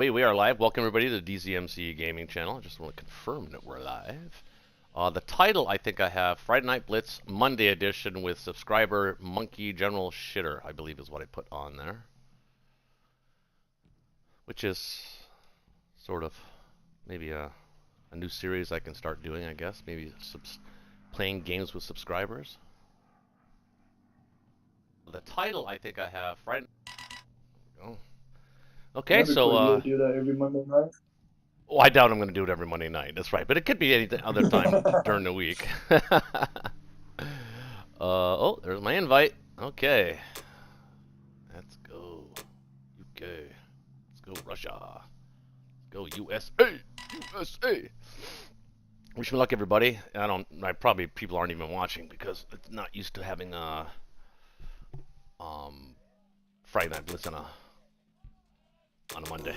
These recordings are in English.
We are live. Welcome everybody to the DZMC Gaming Channel. I just want to confirm that we're live. The title I think I have Friday Night Blitz Monday edition with subscriber Monkey General SHTR, I believe is what I put on there. Which is sort of maybe a new series I can start doing, I guess. Maybe playing games with subscribers. The title I think I have Friday. Oh. Okay, so do that every Monday night. oh, I doubt I'm going to do it every Monday night. That's right, but it could be any other time during the week. Oh, there's my invite. Okay, let's go UK. Let's go Russia. Let's go USA. USA. Wish me luck, everybody. I probably people aren't even watching because it's not used to having Friday Night Blitz on a Monday.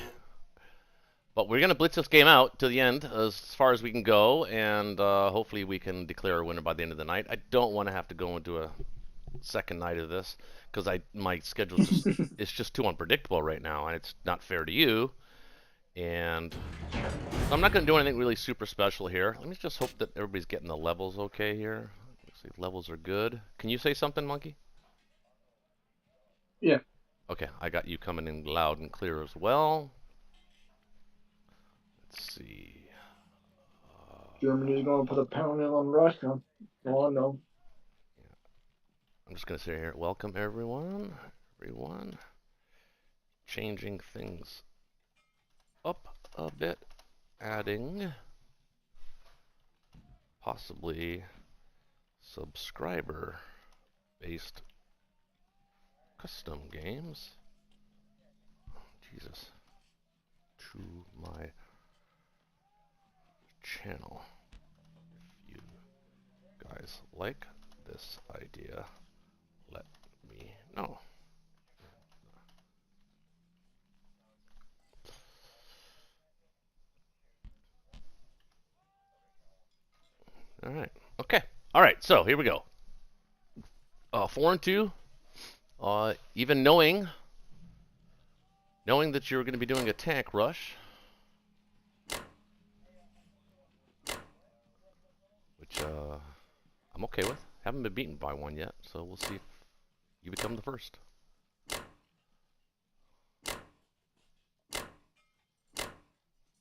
But we're going to blitz this game out to the end as far as we can go, and hopefully we can declare a winner by the end of the night. I don't want to have to go into a second night of this because my schedule is just too unpredictable right now, and it's not fair to you. And so I'm not going to do anything really super special here. Let me just hope that everybody's getting the levels okay here. Looks like levels are good. Can you say something, Monkey? Yeah. Okay, I got you coming in loud and clear as well. Let's see. Germany's going to put a pounding on Russia. Oh, no. I'm just going to say here, welcome everyone. Changing things up a bit, adding possibly subscriber-based custom games. Jesus. To my channel. If you guys like this idea, let me know. All right. Okay. All right. So here we go. 4-2. Even knowing that you're going to be doing a tank rush, which I'm okay with. Haven't been beaten by one yet, so we'll see if you become the first.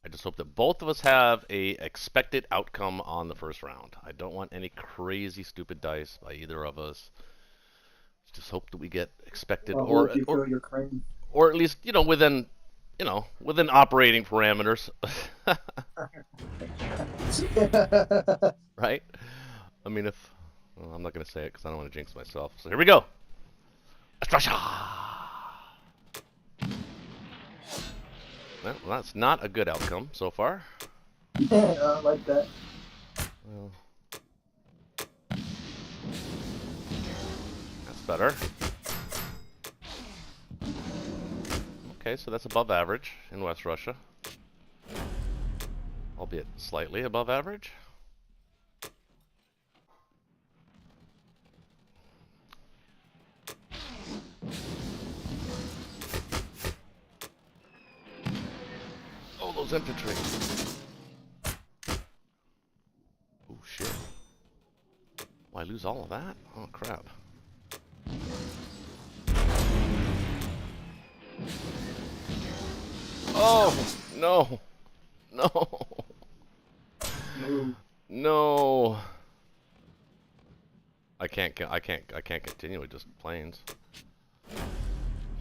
I just hope that both of us have a expected outcome on the first round. I don't want any crazy stupid dice by either of us. Just hope that we get expected or at least, within operating parameters. Right? I mean, well, I'm not going to say it because I don't want to jinx myself. So here we go. Well, that's not a good outcome so far. I like that. Well, that's better. Okay, so that's above average in West Russia. Albeit slightly above average. Oh, those infantry. Oh, shit. Will I lose all of that? Oh, crap. Oh, no. No. No. I can't continue with just planes.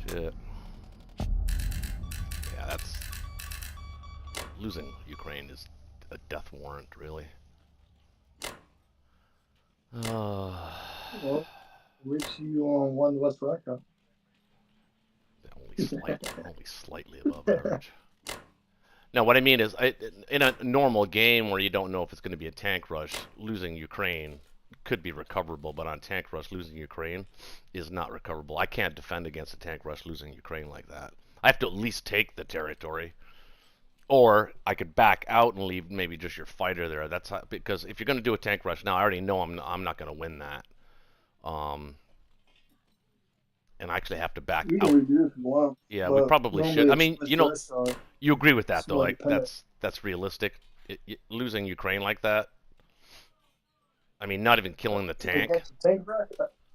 Shit. Yeah, that's losing Ukraine is a death warrant, really. Well, we see you on one West Russia. Only slightly above average. Now, what I mean is, in a normal game where you don't know if it's going to be a tank rush, losing Ukraine could be recoverable, but on tank rush, losing Ukraine is not recoverable. I can't defend against a tank rush losing Ukraine like that. I have to at least take the territory. Or I could back out and leave maybe just your fighter there. That's how, because if you're going to do a tank rush now, I already know I'm not going to win that. and actually have to back You out. can redo if you want. Yeah, we But probably should. normally I it's mean, with you know, Russia, you agree with that it's though? more Like independent. that's realistic. Losing Ukraine like that. I mean, not even killing the tank. Against the tank rack,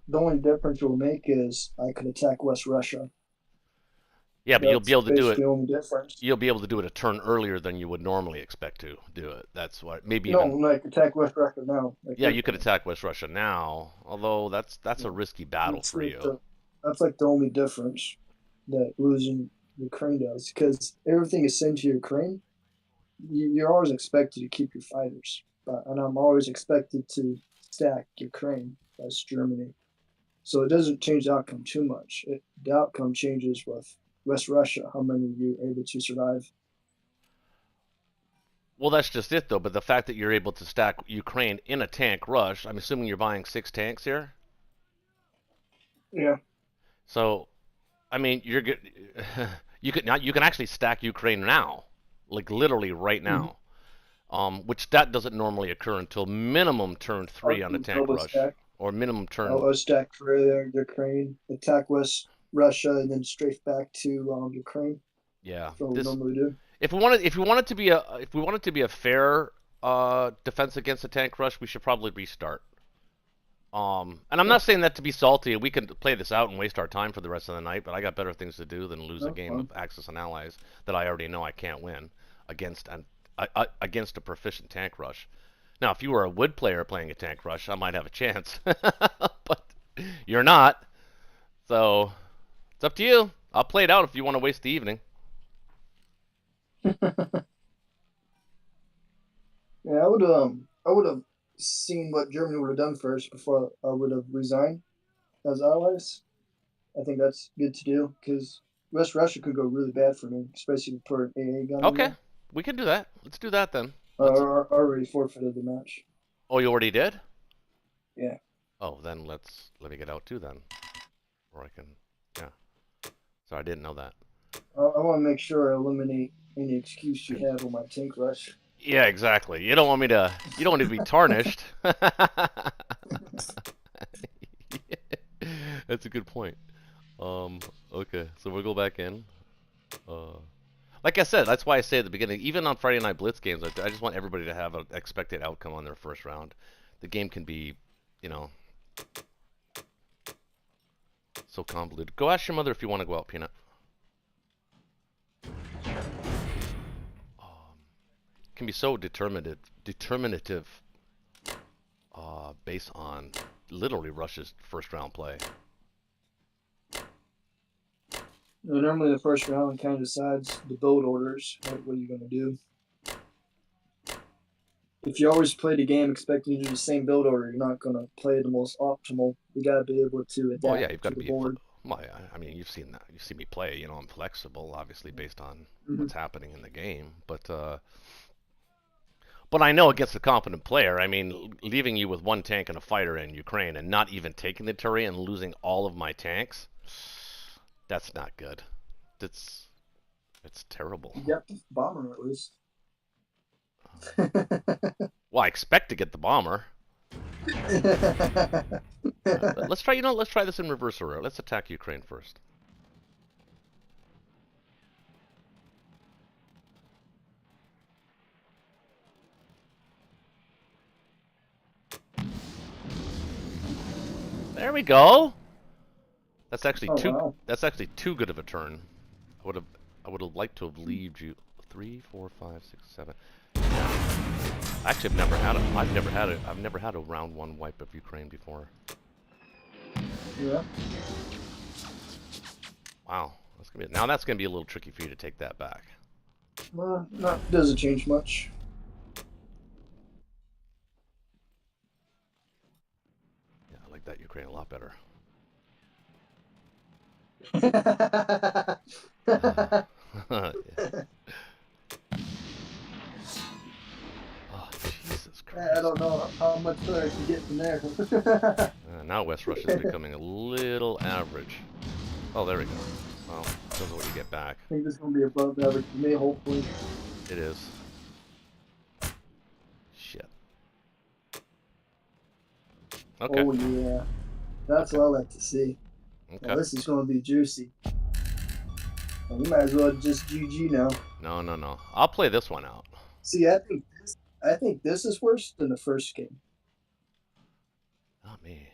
the only difference you'll make is I could attack West Russia. Yeah, but you'll be That's able to do it. basically the only difference. You'll be able to do it a turn earlier than you would normally expect to do it. That's what maybe No, even. like attack West Russia now. Like Yeah, you're you could saying. attack West Russia now, although that's a Yeah. risky battle That's for like you. the only difference that losing Ukraine does, because everything is sent to Ukraine. You're always expected to keep your fighters, and I'm always expected to stack Ukraine as Germany. So it doesn't change the outcome too much. The outcome changes with West Russia, how many you're able to survive. Well, that's just it though. But the fact that you're able to stack Ukraine in a tank rush, I'm assuming you're buying 6 tanks here. Yeah. So, I mean, you're good. You can actually stack Ukraine now, like literally right Mm-hmm. now. Which that doesn't normally occur until minimum turn I'll 3 on a do tank double rush, stack. or minimum turn. I'll stack for Ukraine, attack West Russia, and then straight back to Ukraine. Yeah, That's what we this normally do. if we wanted to be a fair defense against a tank rush, we should probably restart. And I'm Yeah, not saying that to be salty. We can play this out and waste our time for the rest of the night, but I got better things to do than lose a that's game fine. of Axis and Allies that I already know I can't win against against a proficient tank rush. Now, if you were a wood player playing a tank rush, I might have a chance, but you're not. So it's up to you. I'll play it out if you want to waste the evening. Yeah, I would have seen what Germany would have done first before I would have resigned as allies. I think that's good to do because West Russia could go really bad for me, especially if you put an AA gun in Okay, there. we can do that. Let's do that then. I Let's. already forfeited the match. Oh, you already did? Yeah, Oh, then let me get out too then, or I can. Yeah. Sorry, I didn't know that. I want to make sure I eliminate any excuse you have on my tank rush. Yeah, exactly. You don't want me to. You don't want to be tarnished. That's a good point. Okay, so we'll go back in. Uh, like I said, that's why I say at the beginning, even on Friday Night Blitz games, I just want everybody to have an expected outcome on their first round. The game can be, you know, so convoluted. Go ask your mother if you want to go out, Peanut. Can be so determinative, based on literally Russia's first round play. Normally, the first round kind of decides the build orders. What are you going to do? If you always play the game expecting to do the same build order, you're not going to play the most optimal. You got to be able to Oh adapt yeah, you've got to to the be. board. Well, I mean, you've seen that. You've seen me play. You know, I'm flexible, obviously based on Mm-hmm. what's happening in the game. But I know against a competent player. I mean, leaving you with 1 tank and a fighter in Ukraine and not even taking the turret and losing all of my tanks. That's not good. That's it's terrible. You got the bomber at least. Well, I expect to get the bomber. But let's try. You know, let's try this in reverse order. Let's attack Ukraine first. There we go. That's actually Oh too. wow! That's actually too good of a turn. I would have. I would have liked to have leaved you 3, 4, 5, 6, 7. Actually, I've never had a. I've never had a. I've never had a round 1 wipe of Ukraine before. Yeah. Wow. That's gonna be. Now that's gonna be a little tricky for you to take that back. Well, not doesn't change much. Yeah, I like that Ukraine a lot better. Yeah. Oh, Jesus I Christ. don't know how much better I can get from there. Now West Russia is becoming a little average. Oh, there we go. Well, depends on what you get back. I think this is gonna be above average for me, hopefully. It is. Shit. Okay. Oh yeah, that's Okay. what I like to see. Now Okay. this is going to be juicy. Well, we might as well just GG now. No, no, no. I'll play this one out. See, I think this is worse than the first game Not me.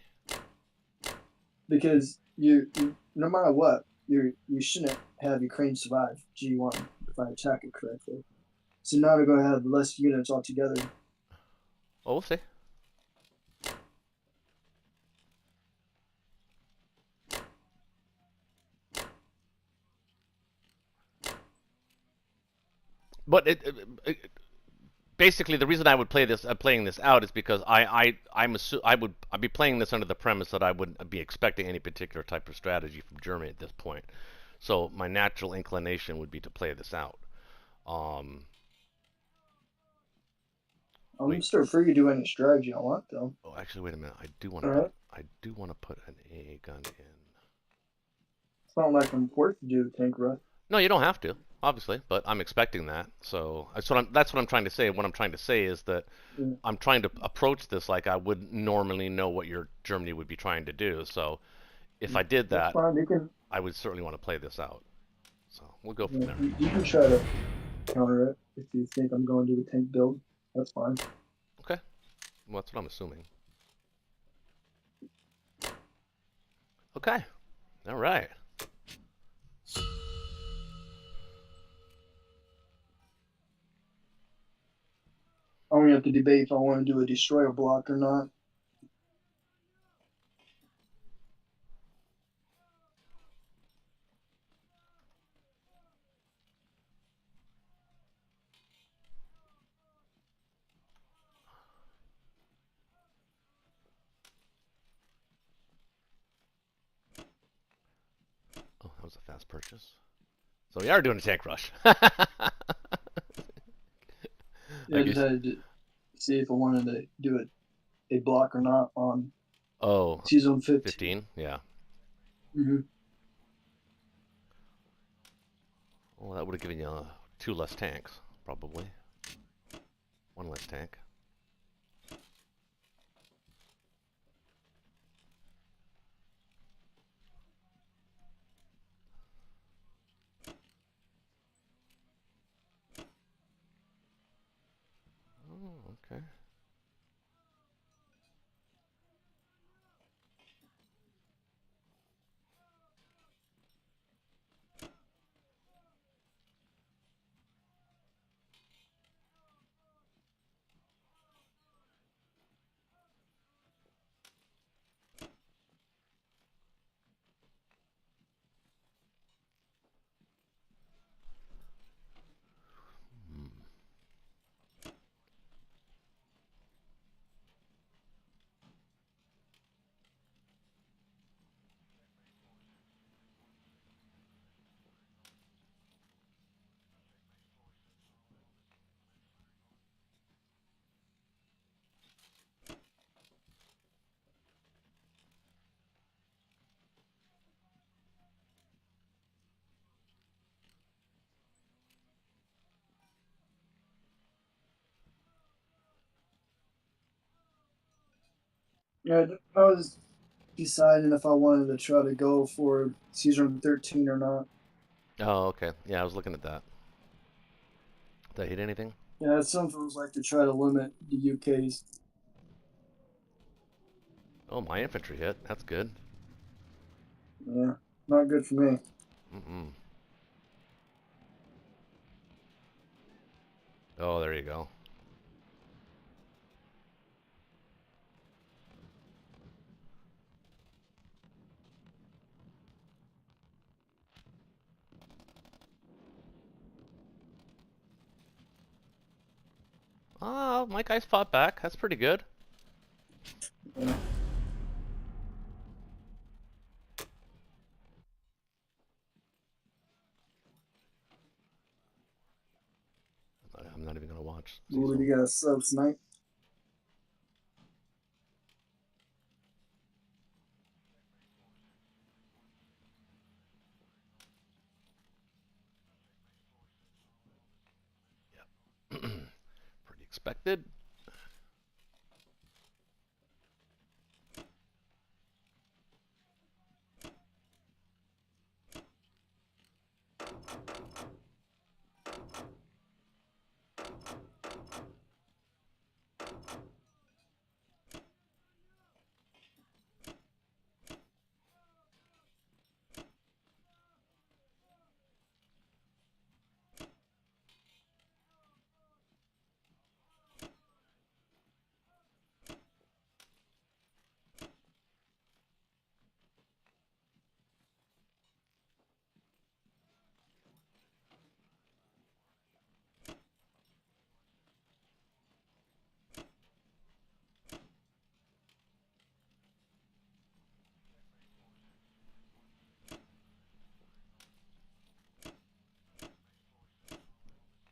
because you no matter what you shouldn't have Ukraine survive G1 if I attack it correctly. So now they're going to have less units altogether. Oh, we'll see. But basically the reason I would play this, playing this out, is because I'd be playing this under the premise that I wouldn't be expecting any particular type of strategy from Germany at this point. So my natural inclination would be to play this out. Um, I'm wait. still free to do any strategy I want though. Oh, actually, wait a minute. All right. I do want to put an AA gun in. It's not like I'm forced to do the tank rush. No, you don't have to, obviously, but I'm expecting that. So that's what I'm trying to say. What I'm trying to say is that Yeah. I'm trying to approach this like I would normally know what your Germany would be trying to do. So if I did That's that, fine. You can I would certainly want to play this out. So we'll go from there. you can try to counter it if you think I'm going to do the tank build. That's fine. Okay. Well, that's what I'm assuming. Okay. All right. I only have to debate if I want to do a destroyer block or not. Oh, that was a fast purchase. So we are doing a tank rush. Yeah, I just had to see if I wanted to do a block or not on Oh, season 15. 15? Yeah. Mm-hmm. Well, that would have given you 2 less tanks, probably. 1 less tank. Oh, okay. Hmm. Yeah, I was deciding if I wanted to try to go for season 13 or not. Oh, okay. Yeah, I was looking at that. Did I hit anything? Yeah, some folks like to try to limit the UK's. Oh, my infantry hit. That's good. Yeah, not good for me. Mm-mm. Oh, there you go. Oh, my guys fought back. That's pretty good. Yeah. I'm not even going to watch. What do you got? Sub snipe? Pretty expected.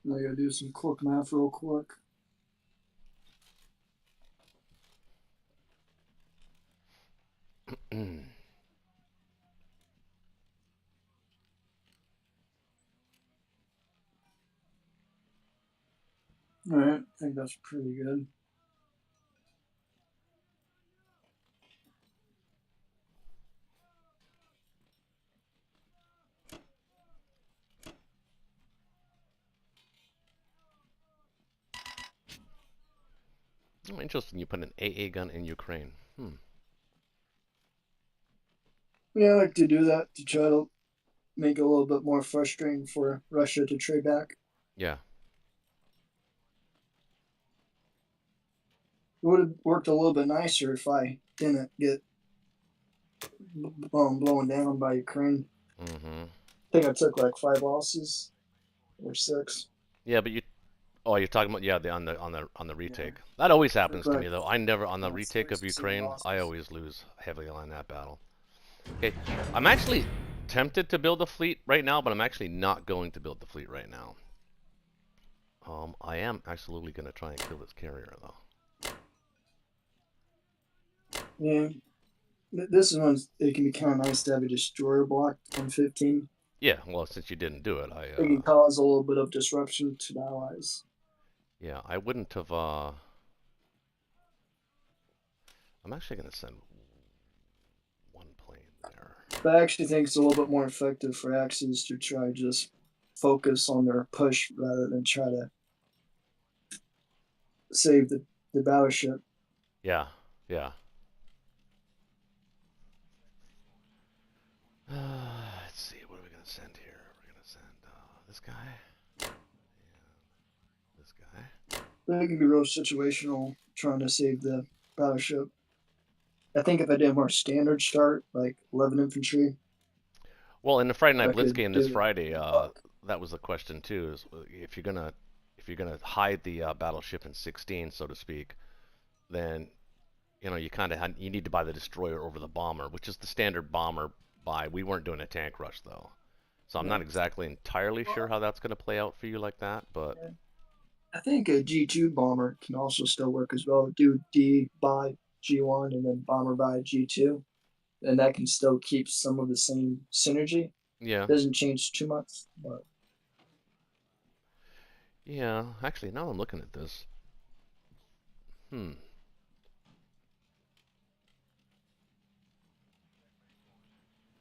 I gotta do some quick math real quick. All right, I think that's pretty good. Oh, interesting. You put an AA gun in Ukraine. Hmm. Yeah, I like to do that to try to make it a little bit more frustrating for Russia to trade back. Yeah. It would have worked a little bit nicer if I didn't get blown down by Ukraine. Mm-hmm. I think I took like 5 losses or 6. Yeah, but you. Oh, you're talking about on the Yeah, retake. That always took happens to like me though. I never on the that's retake of 6 or 7 Ukraine. I losses. always lose heavily on that battle. Okay, I'm actually tempted to build a fleet right now, but I'm actually not going to build the fleet right now. I am absolutely going to try and kill this carrier though. Yeah, this is when it can be kind of nice to have a destroyer block on 15. Yeah, well, since you didn't do it, It can cause a little bit of disruption to the allies. yeah, I wouldn't have. I'm actually going to send one plane there. But I actually think it's a little bit more effective for Axis to try to just focus on their push rather than try to save the battleship. Yeah, yeah. Let's see, what are we going to send here? We're going to send this guy and this guy. But it can be real situational trying to save the battleship. I think if I did a more standard start, like 11 infantry, Well, in the Friday I Night Blitz could game this do Friday, it. that was the question too. Is if you're gonna hide the battleship in 16, so to speak, then you kind of you need to buy the destroyer over the bomber, which is the standard bomber buy. We weren't doing a tank rush though, so I'm not Yeah. exactly entirely sure Well, how that's gonna play out for you like that. But yeah. I think a G2 bomber can also still work as well. Do D by G1 and then bomber by G2. And that can still keep some of the same synergy. yeah, Doesn't change too much, but yeah. Actually, now I'm looking at this. Hmm.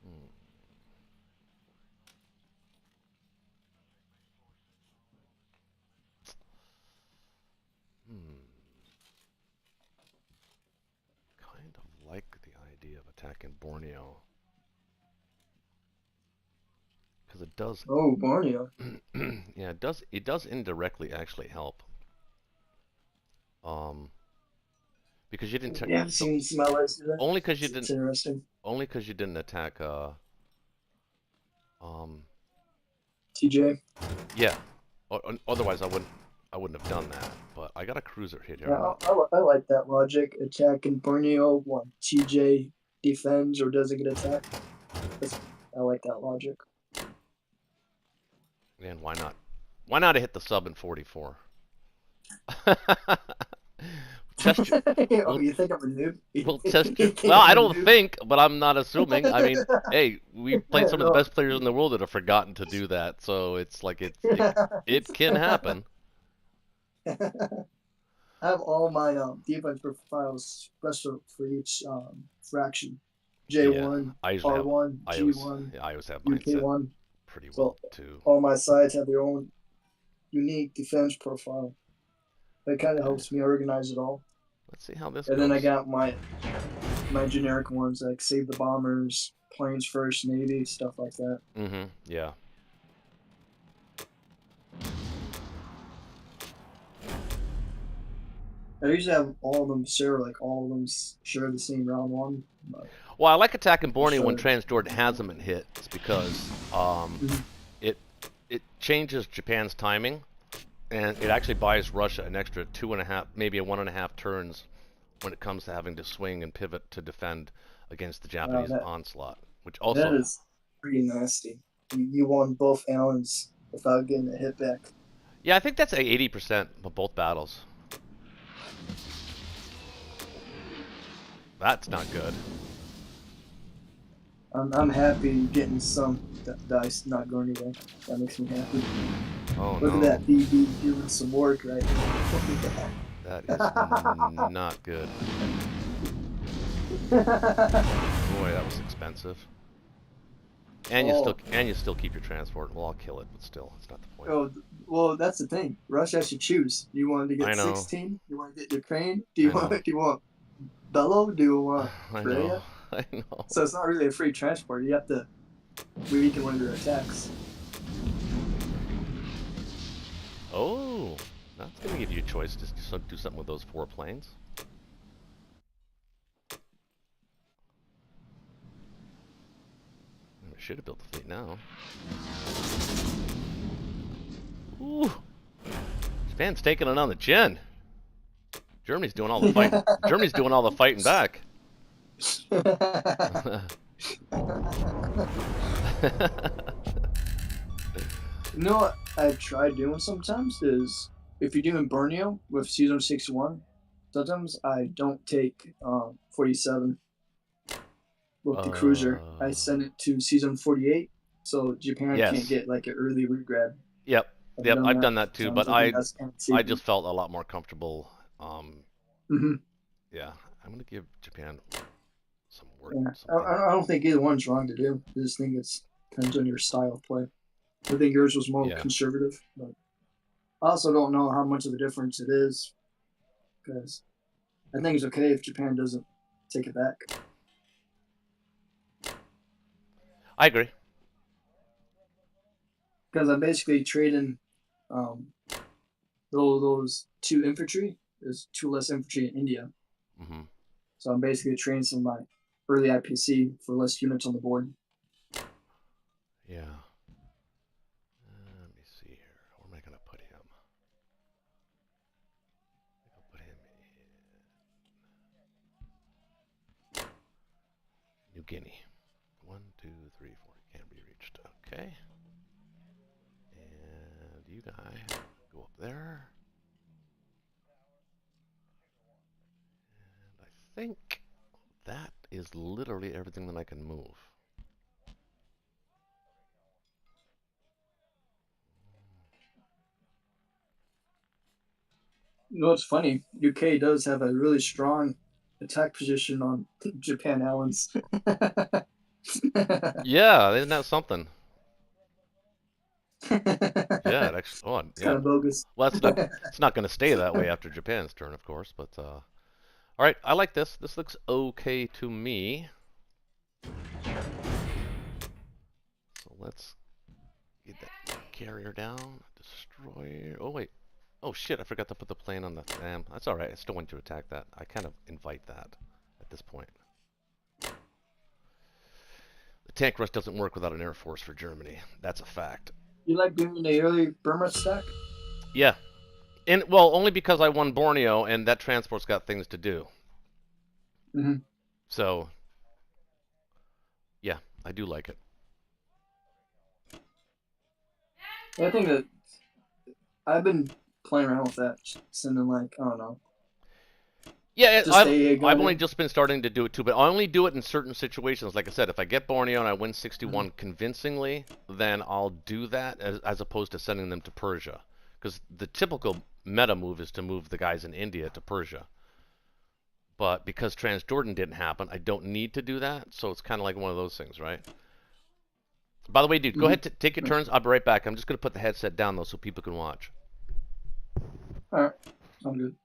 Hmm. Hmm. Kind of like the idea of attacking Borneo because it does. oh, Borneo. Yeah, it does indirectly actually help. Um, because you didn't Yeah, I've seen some allies do that. only because you It's didn't interesting. only because you didn't attack um TJ. yeah. Otherwise I wouldn't have done that. But I got a cruiser hit here. Yeah, I'm gonna I like that logic. Attacking Borneo when TJ defends or doesn't get attacked. That's, I like that logic. and why not? Why not hit the sub in 44? Test you. Oh, We'll you think I'm a noob? we'll You test you. think Well, I I'm a don't noob? think, but I'm not assuming. I mean, hey, we played some of the No. best players in the world that have forgotten to do that, so it's like it can happen. I have all my defense profiles special for each fraction. Yeah, J1, I usually have. R1, I always G1, yeah, I always have mine set UK1. pretty well So too. all my sides have their own unique defense profile. That kind of Okay, helps me organize it all. let's see how this And then I goes. got my generic ones like save the bombers, planes first, navy, stuff like that. Mm-hmm. Yeah. I usually have all of them share like all of them share the same round one. But Well, I like attacking I'll Borneo show when you. Transjordan hasn't been hit. It's because Mhm. it it changes Japan's timing, and it actually buys Russia an extra 2.5, maybe a 1.5 turns when it comes to having to swing and pivot to defend against the Japanese That onslaught. Which that also, is pretty nasty. You won both Allens without getting a hit back. Yeah, I think that's 80% of both battles. That's not good. I'm happy getting some dice not going away. That makes me happy. Oh Look at no. that BB doing some work right now. Look at That is that. not good. Boy, that was expensive. And Oh, you still keep your transport. Well, I'll kill it, but still, that's not the point. oh, well, that's the thing. Rush has to choose. Do you want to I get know. 16? Do you want to get your crane? Do you I want know. do you want Bello? Do you want I know. Freya? I know. So it's not really a free transport. You have to weaken one of their attacks. Oh, that's gonna give you a choice to do something with those 4 planes. I should have built the fleet now. Ooh, Japan's taking it on the chin. Germany's doing all the fighting. Germany's doing all the fighting back. You know what I've tried doing sometimes is if you're doing Borneo with Season 61, sometimes I don't take 47 with the cruiser. I send it to Season 48 so Japan can't yes. get like an early regrab. Yep. I've Yep. done I've that done that too, sometimes. but I think that's kind of I cheating. just felt a lot more comfortable. Hmm. Yeah. I'm gonna give Japan some work. Yeah, Something. I don't think either one's wrong to do. I just think it's depends on your style of play. I think yours was more Yeah. conservative, but I also don't know how much of a difference it is because I think it's okay if Japan doesn't take it back. I agree. Because I'm basically trading um, those two infantry. There's two less infantry in India, Hmm. so I'm basically trading some of my early IPC for less units on the board. Yeah. Let me see here. Where am I gonna put him? I'll put him in New Guinea. 1, 2, 3, 4. Can't be reached. Okay. And you guys go up there. And I think that is literally everything that I can move. You know what's funny? UK does have a really strong attack position on Japan Islands. Yeah, isn't that something? Yeah, it actually. Oh, It's yeah. kind of bogus. Well, it's not. It's not going to stay that way after Japan's turn, of course. But all right, I like this. This looks okay to me. So let's get that carrier down. Destroyer. Oh wait. Oh shit! I forgot to put the plane on the. Damn. That's all right. I still want you to attack that. I kind of invite that at this point. The tank rush doesn't work without an air force for Germany. That's a fact. You like doing the early Burma stack? Yeah. And well, only because I won Borneo and that transport's got things to do. Mm-hmm. So, yeah, I do like it. I think that I've been playing around with that, sending like I don't know, Yeah, just AA gun I've only in. just been starting to do it too, but I only do it in certain situations. Like I said, if I get Borneo and I win 61 convincingly, then I'll do that as opposed to sending them to Persia. Because the typical meta move is to move the guys in India to Persia. But because Transjordan didn't happen, I don't need to do that. So it's kind of like one of those things, right? By the way, dude, go Mm-hmm. ahead, take your turns. I'll be right back. I'm just going to put the headset down, though, so people can watch. All right, sounds good.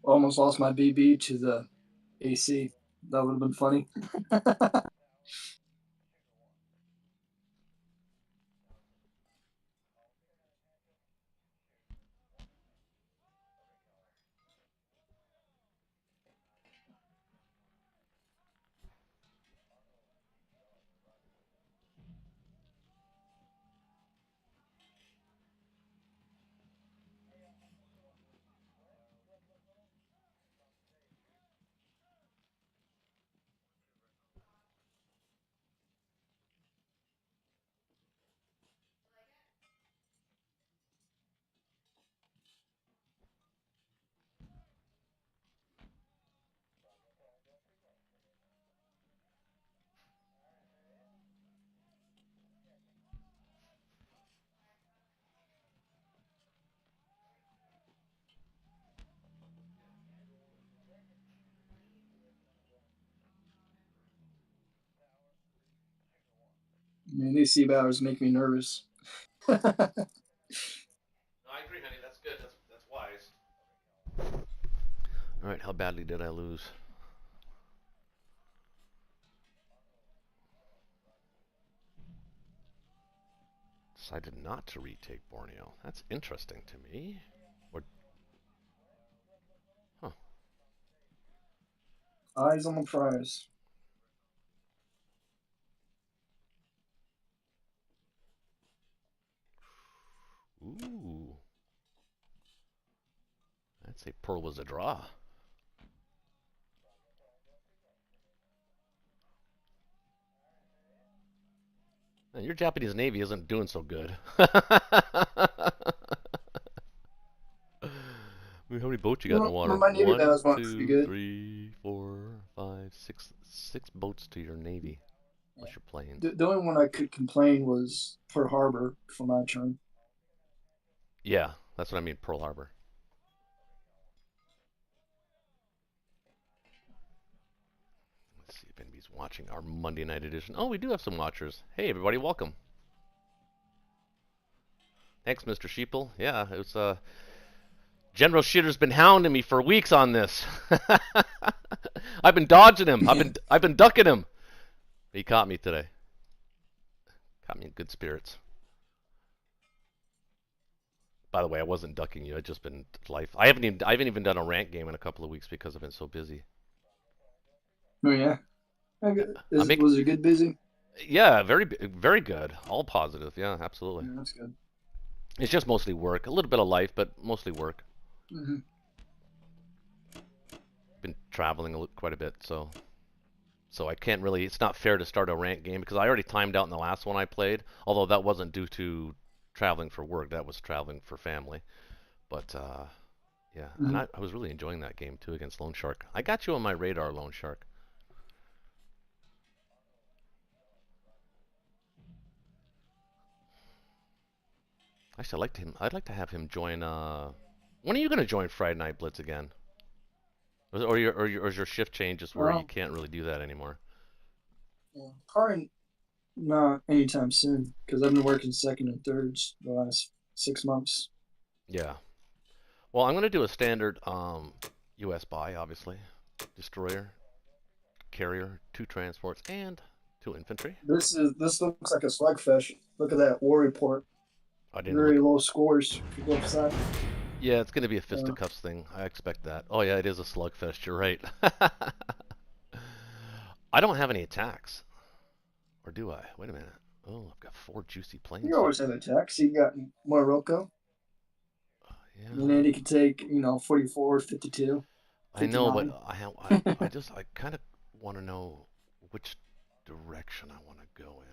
Almost lost my BB to the AC. That would have been funny. Man, these sea batters make me nervous. No, I agree, honey. That's good. That's wise. All right, how badly did I lose? Decided not to retake Borneo. That's interesting to me. Or, huh? Eyes on the prize. Ooh, I'd say Pearl was a draw. Man, your Japanese Navy isn't doing so good. How many boats you got in the Well, water? my Navy One, battles went pretty two, good. 3, 4, 5, 6. 6 boats to your Navy. Plus your planes. The only one I could complain was Pearl Harbor for my turn. Yeah, that's what I mean, Pearl Harbor. Let's see if anybody's watching our Monday night edition. Oh, we do have some watchers. Hey, everybody, welcome. Thanks, Mr. Sheeple. Yeah, it was General Shitter's been hounding me for weeks on this. I've been dodging him. I've been ducking him. He caught me today. Caught me in good spirits. By the way, I wasn't ducking you. It's just been life. I haven't even done a rank game in a couple of weeks because I've been so busy. Oh yeah, I make was it good busy? Yeah, very good. All positive. Yeah, absolutely. Yeah, that's good. It's just mostly work. A little bit of life, but mostly work. Mm-hmm. Been traveling quite a bit, so I can't really. It's not fair to start a rank game because I already timed out in the last one I played. Although that wasn't due to traveling for work. That was traveling for family. But yeah, and Mm-hmm. I was really enjoying that game too against Lone Shark. I got you on my radar, Lone Shark. Actually, I'd like to have him join. When are you gonna join Friday Night Blitz again? Or is your shift changes where you Well, can't really do that anymore? yeah, probably not anytime soon because I've been working second and thirds the last 6 months. Yeah. Well, I'm gonna do a standard U.S. buy, obviously. Destroyer, carrier, 2 transports, and 2 infantry. This looks like a slugfest. Look at that war report. I didn't Very look. low scores for both sides. Yeah, it's gonna be a Uh, fisticuffs thing. I expect that. Oh yeah, it is a slugfest. You're right. I don't have any attacks, or do I? Wait a minute. Oh, I've got 4 juicy you planes always here. have attacks. You got Morocco, and Yeah, then he could take 44, 52, I know, but 59. I kind of want to know which direction I want to go in.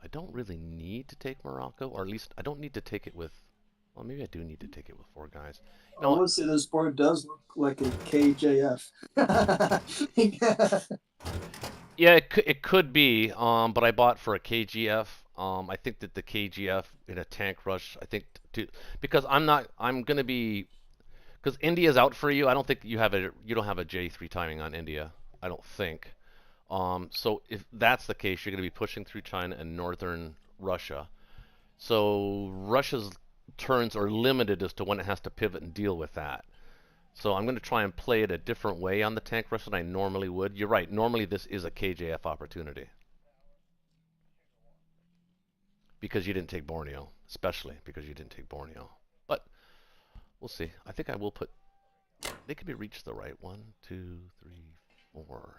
I don't really need to take Morocco, or at least I don't need to take it with. Well, maybe I do need to take it with 4 guys. You I know what? would say this board does look like a KJF. Yeah, it could be. But I bought for a KGF. I think that the KGF in a tank rush. I think to because I'm gonna be because India's out for you. I don't think you don't have a J3 timing on India. I don't think. So if that's the case, you're going to be pushing through China and northern Russia. So Russia's turns are limited as to when it has to pivot and deal with that. So I'm going to try and play it a different way on the tank rush than I normally would. You're right. Normally this is a KJF opportunity. Because you didn't take Borneo. Especially because you didn't take Borneo. But we'll see. I think I will put... They can be reached the right. 1, 2, 3, 4.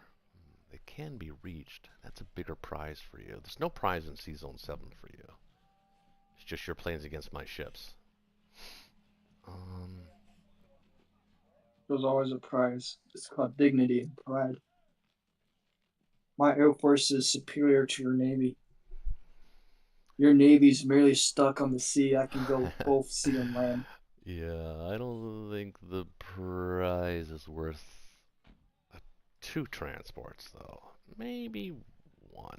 They can be reached. That's a bigger prize for you. There's no prize in C-Zone 7 for you. It's just your planes against my ships. There's always a prize. It's called dignity and pride. My Air Force is superior to your Navy. Your Navy's merely stuck on the sea. I can go both sea and land. Yeah, I don't think the prize is worth 2 transports, though. Maybe 1.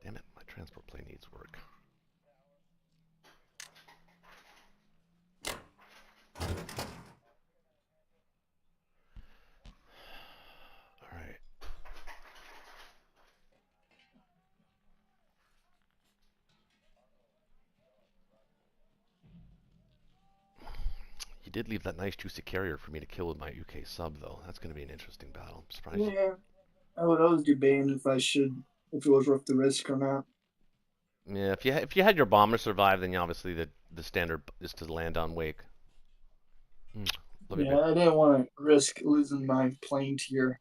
Damn it, my transport plane needs work. Alright. You did leave that nice juicy carrier for me to kill with my UK sub, though. That's going to be an interesting battle. I'm surprised. Yeah, I was debating if if it was worth the risk or not. Yeah, if you had your bomber survive, then obviously the standard is to land on wake. Yeah, I didn't want to risk losing my plane to your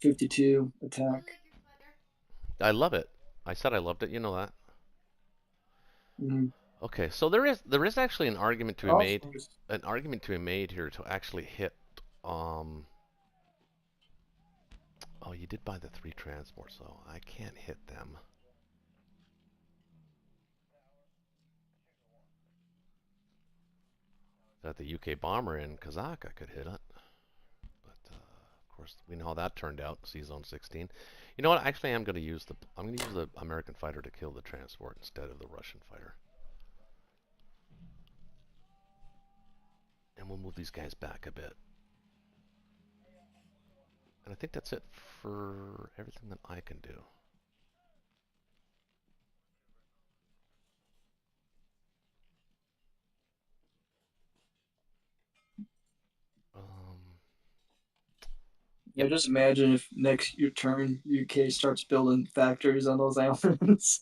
52 attack. I love it. I said I loved it. You know that. Mm-hmm. Okay, so there is actually an argument to be made. An argument to be made here to actually hit. Oh, you did buy the 3 transports, so I can't hit them. That the UK bomber in Kazakh, I could hit it. But of course, we know how that turned out. C-Zone 16. You know what? Actually, I'm going to use the American fighter to kill the transport instead of the Russian fighter. And we'll move these guys back a bit. And I think that's it for everything that I can do. Yeah, just imagine if next your turn UK starts building factories on those islands.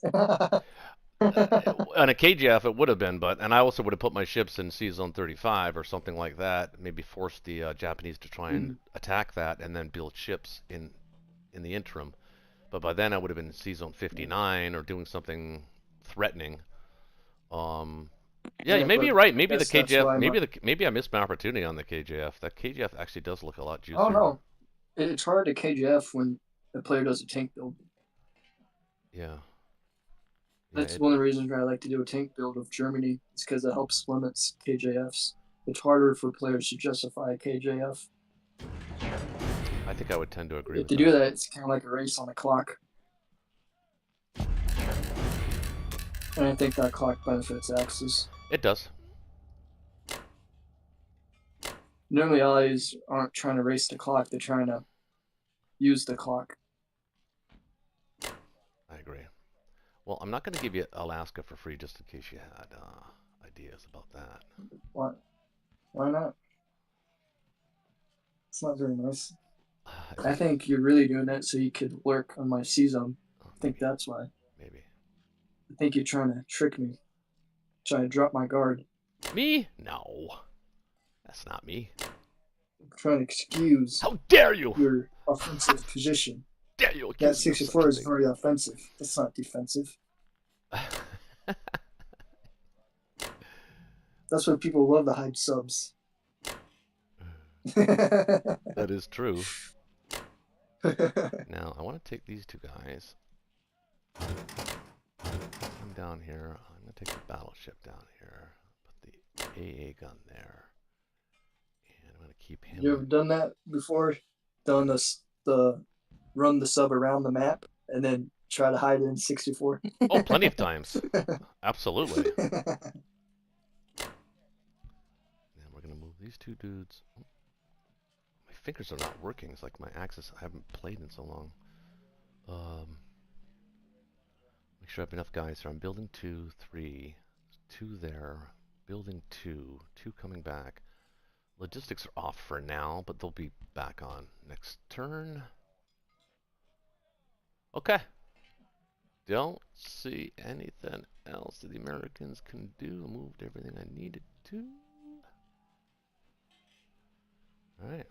On a KGF it would have been, and I also would have put my ships in C-Zone 35 or something like that. Maybe force the Japanese to try and attack that, and then build ships in the interim. But by then I would have been in C-Zone 59 or doing something threatening. Yeah, maybe you're right. Maybe the KJF. Maybe I missed my opportunity on the KJF. That KJF actually does look a lot juicier. Oh no, it's hard to KJF when the player does a tank build. Yeah. That's one of the reasons why I like to do a tank build of Germany. It's because it helps limits KJFs. It's harder for players to justify a KJF. I think I would tend to agree with that. To do that, it's kind of like a race on a clock. And I think that clock benefits Axis. It does. Normally, allies aren't trying to race the clock. They're trying to use the clock. I agree. Well, I'm not going to give you Alaska for free just in case you had ideas about that. What? Why not? It's not very nice. I think you're really doing that so you could lurk on my C-Zone. I think that's why. Maybe. I think you're trying to trick me. Trying to drop my guard. Me? No. That's not me. I'm trying to excuse. How dare you! Your offensive position. Dare you! That 64 is very offensive. That's not defensive. That's why people love the hide subs. That is true. Now, I want to take these 2 guys. I'm down here. I'm going to take the battleship down here. Put the AA gun there. And I'm going to keep him. You ever done that before? Done run the sub around the map and then try to hide it in 64? Oh, plenty of times. Absolutely. And we're going to move these 2 dudes. Oh, my fingers are not working. It's like my axis, I haven't played in so long. Make sure I have enough guys here. I'm building 2, 3, 2 there, building 2, 2 coming back. Logistics are off for now, but they'll be back on next turn. Okay. Don't see anything else that the Americans can do. Moved everything I needed to. Alright.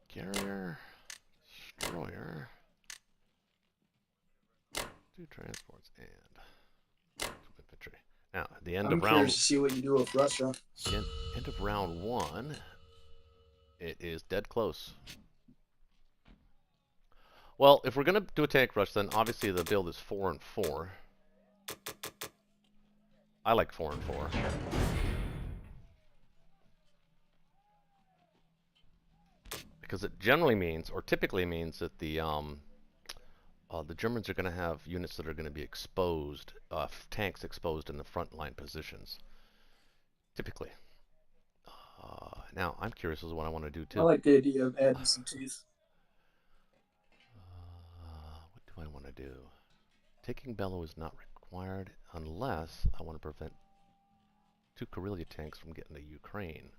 Carrier. Destroyer. 2 transports and some infantry. Now, at the end I'm of round... curious to see what you do with Russia. End of round 1, it is dead close. Well, if we're going to do a tank rush, then obviously the build is 4 and 4. I like 4 and 4. Because it generally means, or typically means, that the Germans are going to have units that are going to be exposed, tanks exposed in the front line positions. Typically. Now, I'm curious as to what I want to do too. I like the idea of adding some teeth. What do I want to do? Taking Bellow is not required unless I want to prevent 2 Karelia tanks from getting to Ukraine.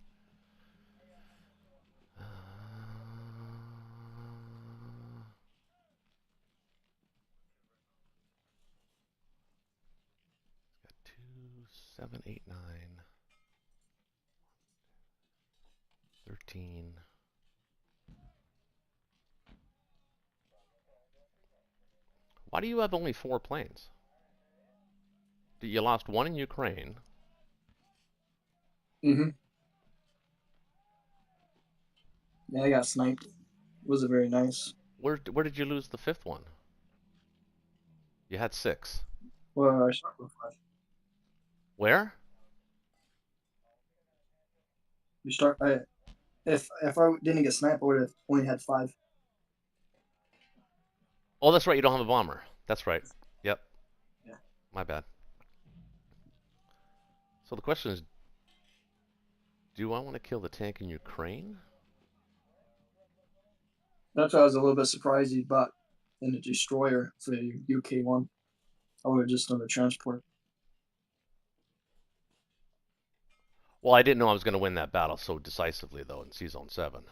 Got 2, 7, 8, 9, 13. Why do you have only 4 planes? You lost 1 in Ukraine. Mm-hmm. Yeah, I got sniped. Wasn't very nice. Where did you lose the 5th one? You had 6. Well, I started with 5. Where? You start. If I didn't get sniped, I would have only had 5. Oh, that's right. You don't have a bomber. That's right. Yep. Yeah. My bad. So the question is, do I want to kill the tank in Ukraine? That's why I was a little bit surprised you bought in a destroyer for the UK one. I would have just done the transport. Well, I didn't know I was going to win that battle so decisively, though, in C-Zone 7.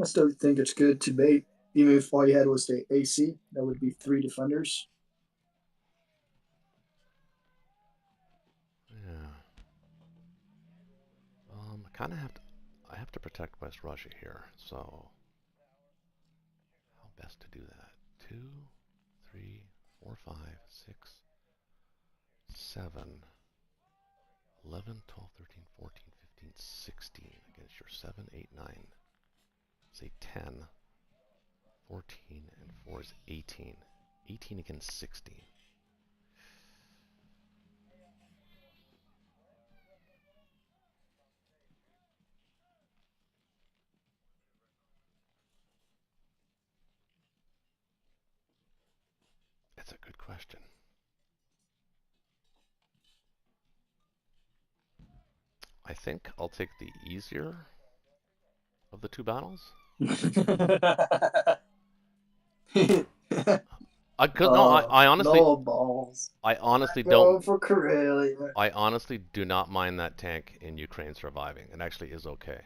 I still think it's good to bait, even if all you had was the AC. That would be 3 defenders. Yeah. I have to protect West Russia here, so how best to do that? 2, 3, 4, 5, 6, 7, 11, 12, 13, 14, 15, 16 against your 7, 8, 9. Say 10, 14, and 4 is 18. 18 against 16. That's a good question. I think I'll take the easier of the 2 battles. I honestly, no balls. I honestly Go don't. for Karelia. I honestly do not mind that tank in Ukraine surviving. It actually is okay.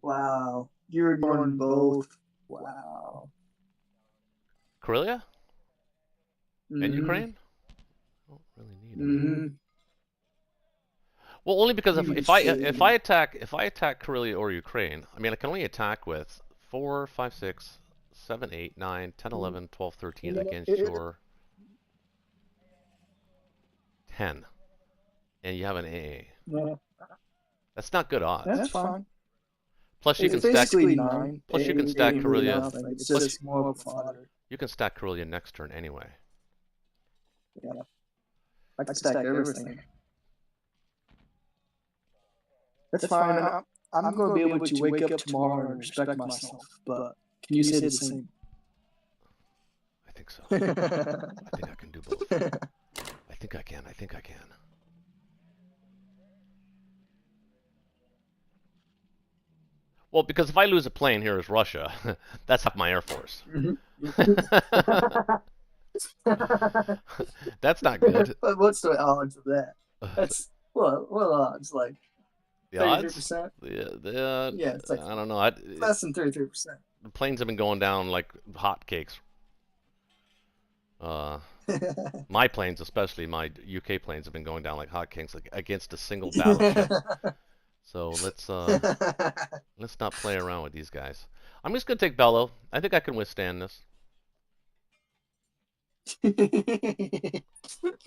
Wow, you're doing both. Wow. Karelia? In Ukraine? I don't really need him. Mm-hmm. Well, only because if I attack Karelia or Ukraine, I mean I can only attack with 4, 5, 6, 7, 8, 9, 10, 11, 12, 13 against your 10, and you have an AA. Yeah. That's not good odds. That's fine. Plus you can stack. Basically 9. Plus you can stack Karelia. It's just more of a fodder. You can stack Karelia next turn anyway. Yeah. I can stack everything. That's fine. I'm going to be able to wake up tomorrow and respect myself, but can you say the same? I think so. I think I can do do both. I think I can. I think I can. Well, because if I lose a plane here as Russia, that's half my air force. That's not good. But what's the odds of that? That's what odds? Like The 33%? odds? Yeah, it's like I don't know. less than 33%. The planes have been going down like hotcakes. My planes, especially my UK planes, have been going down like hotcakes against a single battleship. So let's not play around with these guys. I'm just gonna take Bello. I think I can withstand this.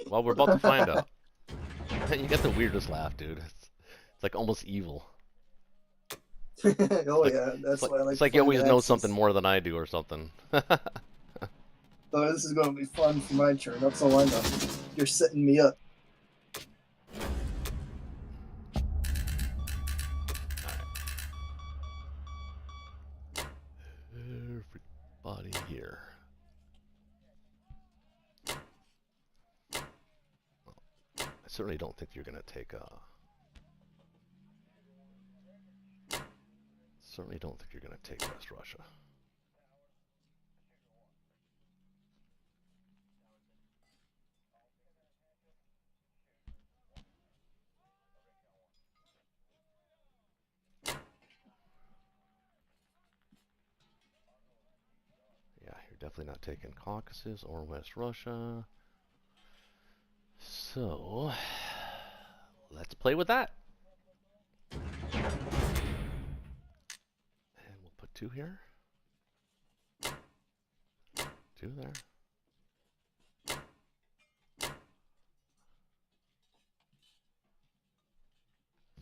Well, we're about to find out. You got the weirdest laugh, dude. It's like almost evil. Oh yeah, that's why I like. It's like you always know something more than I do, or something. So this is going to be fun for my turn. That's all I know. You're setting me up. Everybody here. I certainly don't think you're gonna take a. Certainly don't think you're gonna take West Russia. Yeah, you're definitely not taking Caucasus or West Russia. So, let's play with that. And we'll put 2 here. 2 there.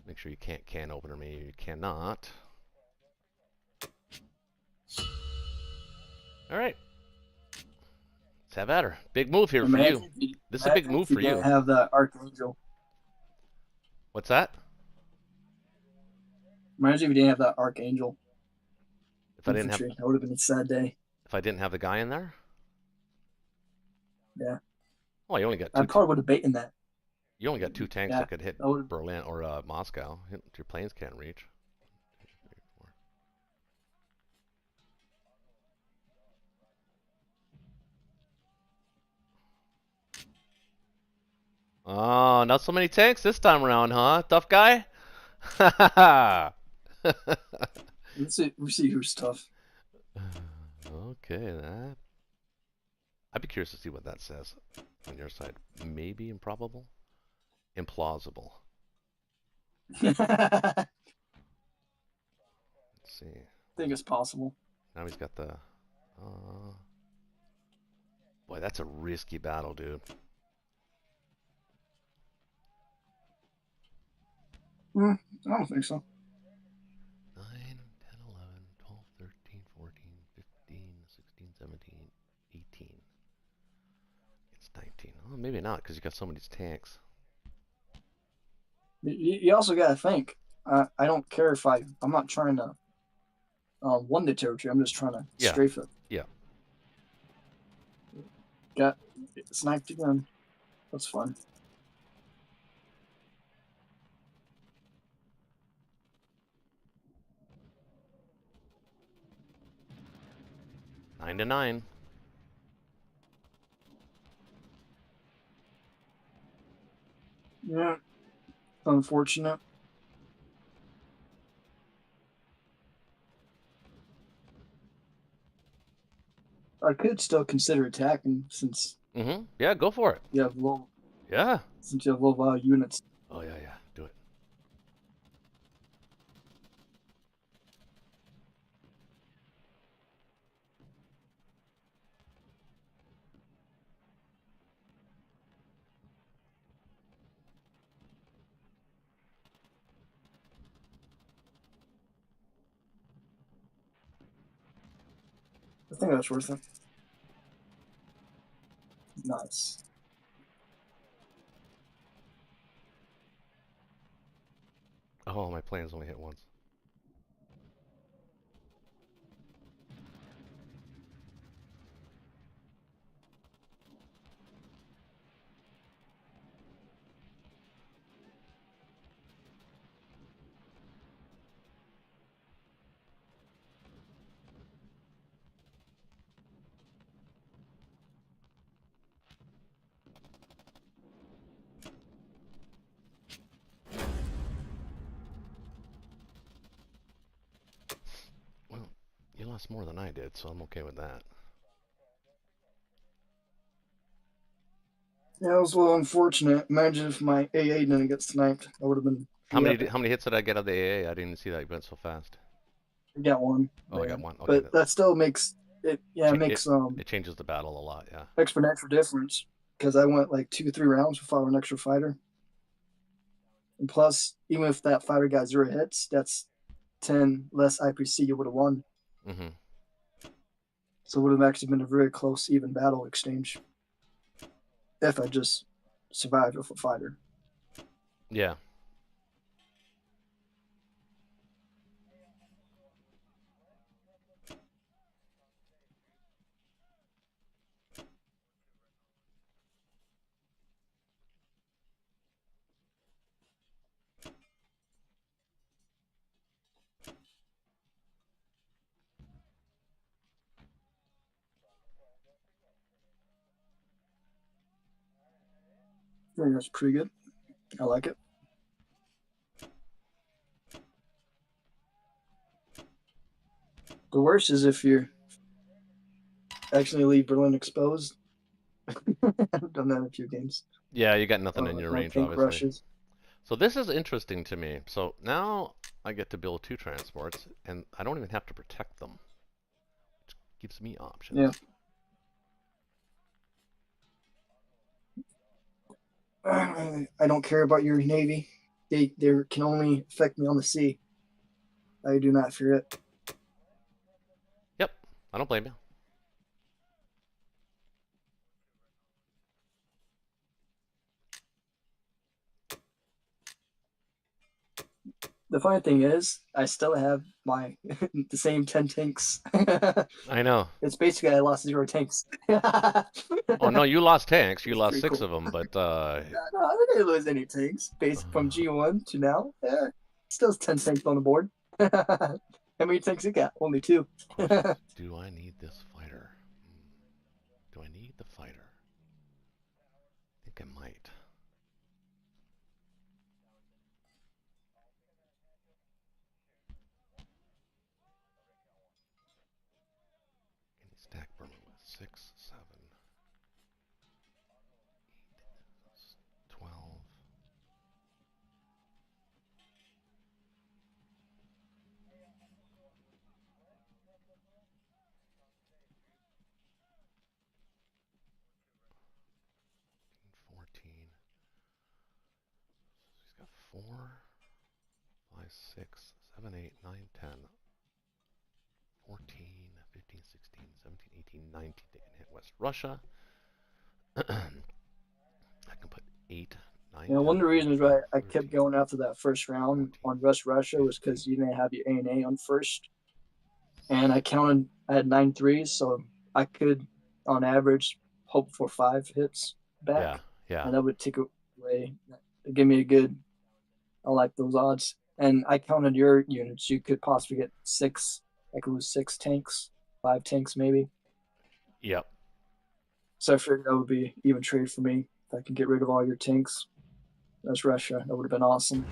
Make sure you can't can opener me. You cannot. All right. Let's have at her. Big move here for you. This is a big move for you. Have that Archangel. What's that? Imagine if you didn't have that Archangel. If I didn't have, that would have been a sad day. If I didn't have the guy in there? Yeah. Oh, you only got 2. I probably would have beaten that. You only got 2 tanks that could hit Berlin or Moscow. Your planes can't reach. 2, 3, 4. Oh, not so many tanks this time around, huh? Tough guy? Let's see who's tough. Okay, that. I'd be curious to see what that says on your side. Maybe improbable? Implausible. Let's see. I think it's possible. Now he's got the. Boy, that's a risky battle, dude. I don't think so. 9, 10, 11, 12, 13, 14, 15, 16, 17, 18. It's 19. Oh, maybe not, because you got so many tanks. You also got to think. I don't care if I'm not trying to win the territory. I'm just trying to strafe it. Yeah. Got sniped again. That's fun. Nine to 9. Yeah. Unfortunate. I could still consider attacking since. Mm-hmm. Yeah, go for it. You have low. Yeah. Since you have low value units. Oh yeah. Do it. I think that's worth it. Nice. Oh, my planes only hit once. lost more than I did, so I'm okay with that. Yeah, it was a little unfortunate. Imagine if my AA didn't get sniped. That would have been How pretty many epic. how many hits did I get out of the AA? I didn't even see that. You went so fast. I got one Oh, I there, got one. Okay, but that still makes it. Yeah, it it makes it changes the battle a lot. Yeah. exponential difference because I went like 2 3 rounds without an extra fighter, and plus, even if that fighter got 0 hits, that's 10 less IPC you would have won. Mm-hmm. So it would have actually been a very close, even battle exchange if I just survived with a fighter. Yeah. I think that's pretty good. I like it. The worst is if you accidentally leave Berlin exposed. I've done that in a few games. Yeah, you got nothing in your My range, tank obviously. rushes. So this is interesting to me. So now I get to build 2 transports, and I don't even have to protect them, which gives me options. Yeah. I don't care about your navy. They can only affect me on the sea. I do not fear it. Yep, I don't blame you. The funny thing is, I still have my the same 10 tanks. I know. It's basically I lost 0 tanks. Oh no, you lost tanks. You It's lost pretty 6 cool. of them, but No, I didn't lose any tanks. Based from G1 to now, yeah, still 10 tanks on the board. How many tanks you got? Only 2. do I need this fighter? Do I need the fighter? I think I might. Can you stack Burma with 6, 7, 12? 14. He's got 4, 5, 6, 7, 8, 9, 10, 14, 15, 16, 17, 18, 19. They can hit West Russia. I can put 8, 9, One 10, of the 11, reasons 12, why I kept 13, going after that first round 14, on West Russia was 15. because you didn't have your A&A on first, and I had 9 threes, so I could, on average, hope for 5 hits Yeah, back, yeah, and that would take away, give me a good. I like those odds, and I counted your units. You could possibly get 6. I could lose 6 tanks, 5 tanks maybe. yep. So I figured that would be even trade for me if I can get rid of all your tanks. That's Russia. That would have been awesome.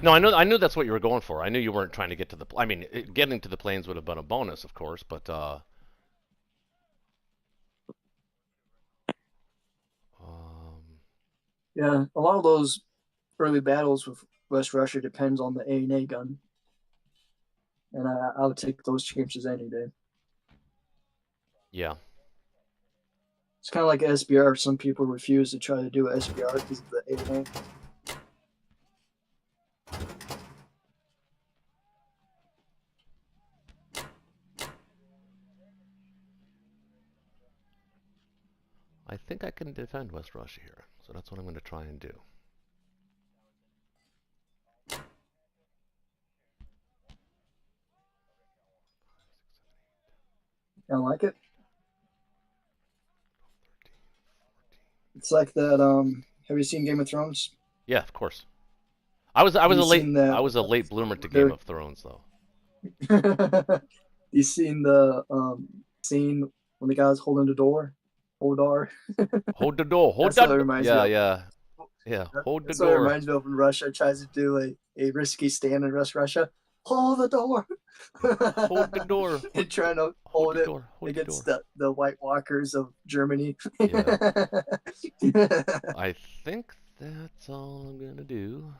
No, I knew that's what you were going for. I knew you weren't trying to get to the. I mean, getting to the planes would have been a bonus, of course, but um, Yeah, a lot of those early battles with West Russia depends on the A&A gun, and I would take those chances any day. yeah, It's kind of like SBR. Some people refuse to try to do SBR because of the A&A. I think I can defend West Russia here, so that's what I'm going to try and do. I like it. 13, 14. It's like that. Have you seen Game of Thrones? Yeah, of course. You seen I that? was a late bloomer to Game There. of Thrones though. You seen the scene when the guy's holding the door, Hodar? Hold the door, hold That's what it that. reminds me Yeah, of. yeah, yeah. Hold the That's what it door. reminds me of when Russia tries to do a risky stand in Russia. hold the door. Hold the door. And trying to Hold hold the it door. Hold the against door. the White Walkers of Germany. Yeah. I think that's all I'm gonna do.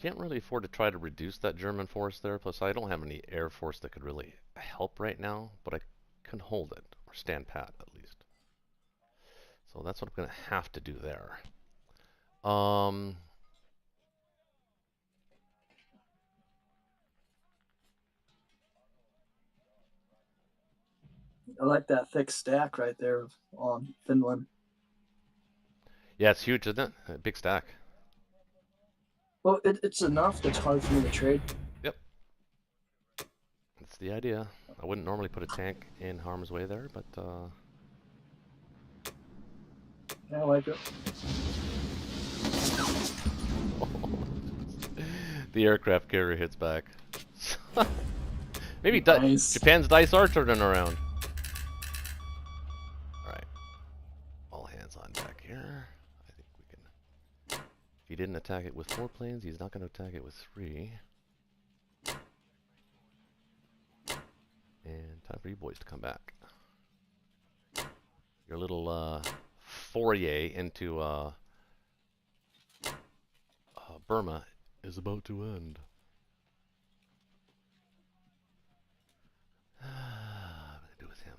Can't really afford to try to reduce that German force there. Plus, I don't have any air force that could really help right now, but I can hold it, or stand pat at least. So that's what I'm gonna have to do there. Um, I like that thick stack right there on Finland. yeah, it's huge, isn't it? A big stack. Well, it's enough that's hard for me to trade. Yep, that's the idea. I wouldn't normally put a tank in harm's way there, but Yeah, I like it. the aircraft carrier hits back. Maybe Nice. Japan's dice are turning around. Alright. All hands on deck here. I think we can... If he didn't attack it with 4 planes, he's not going to attack it with 3. And time for you boys to come back. Your little foray into Burma is about to end. What do I do with him?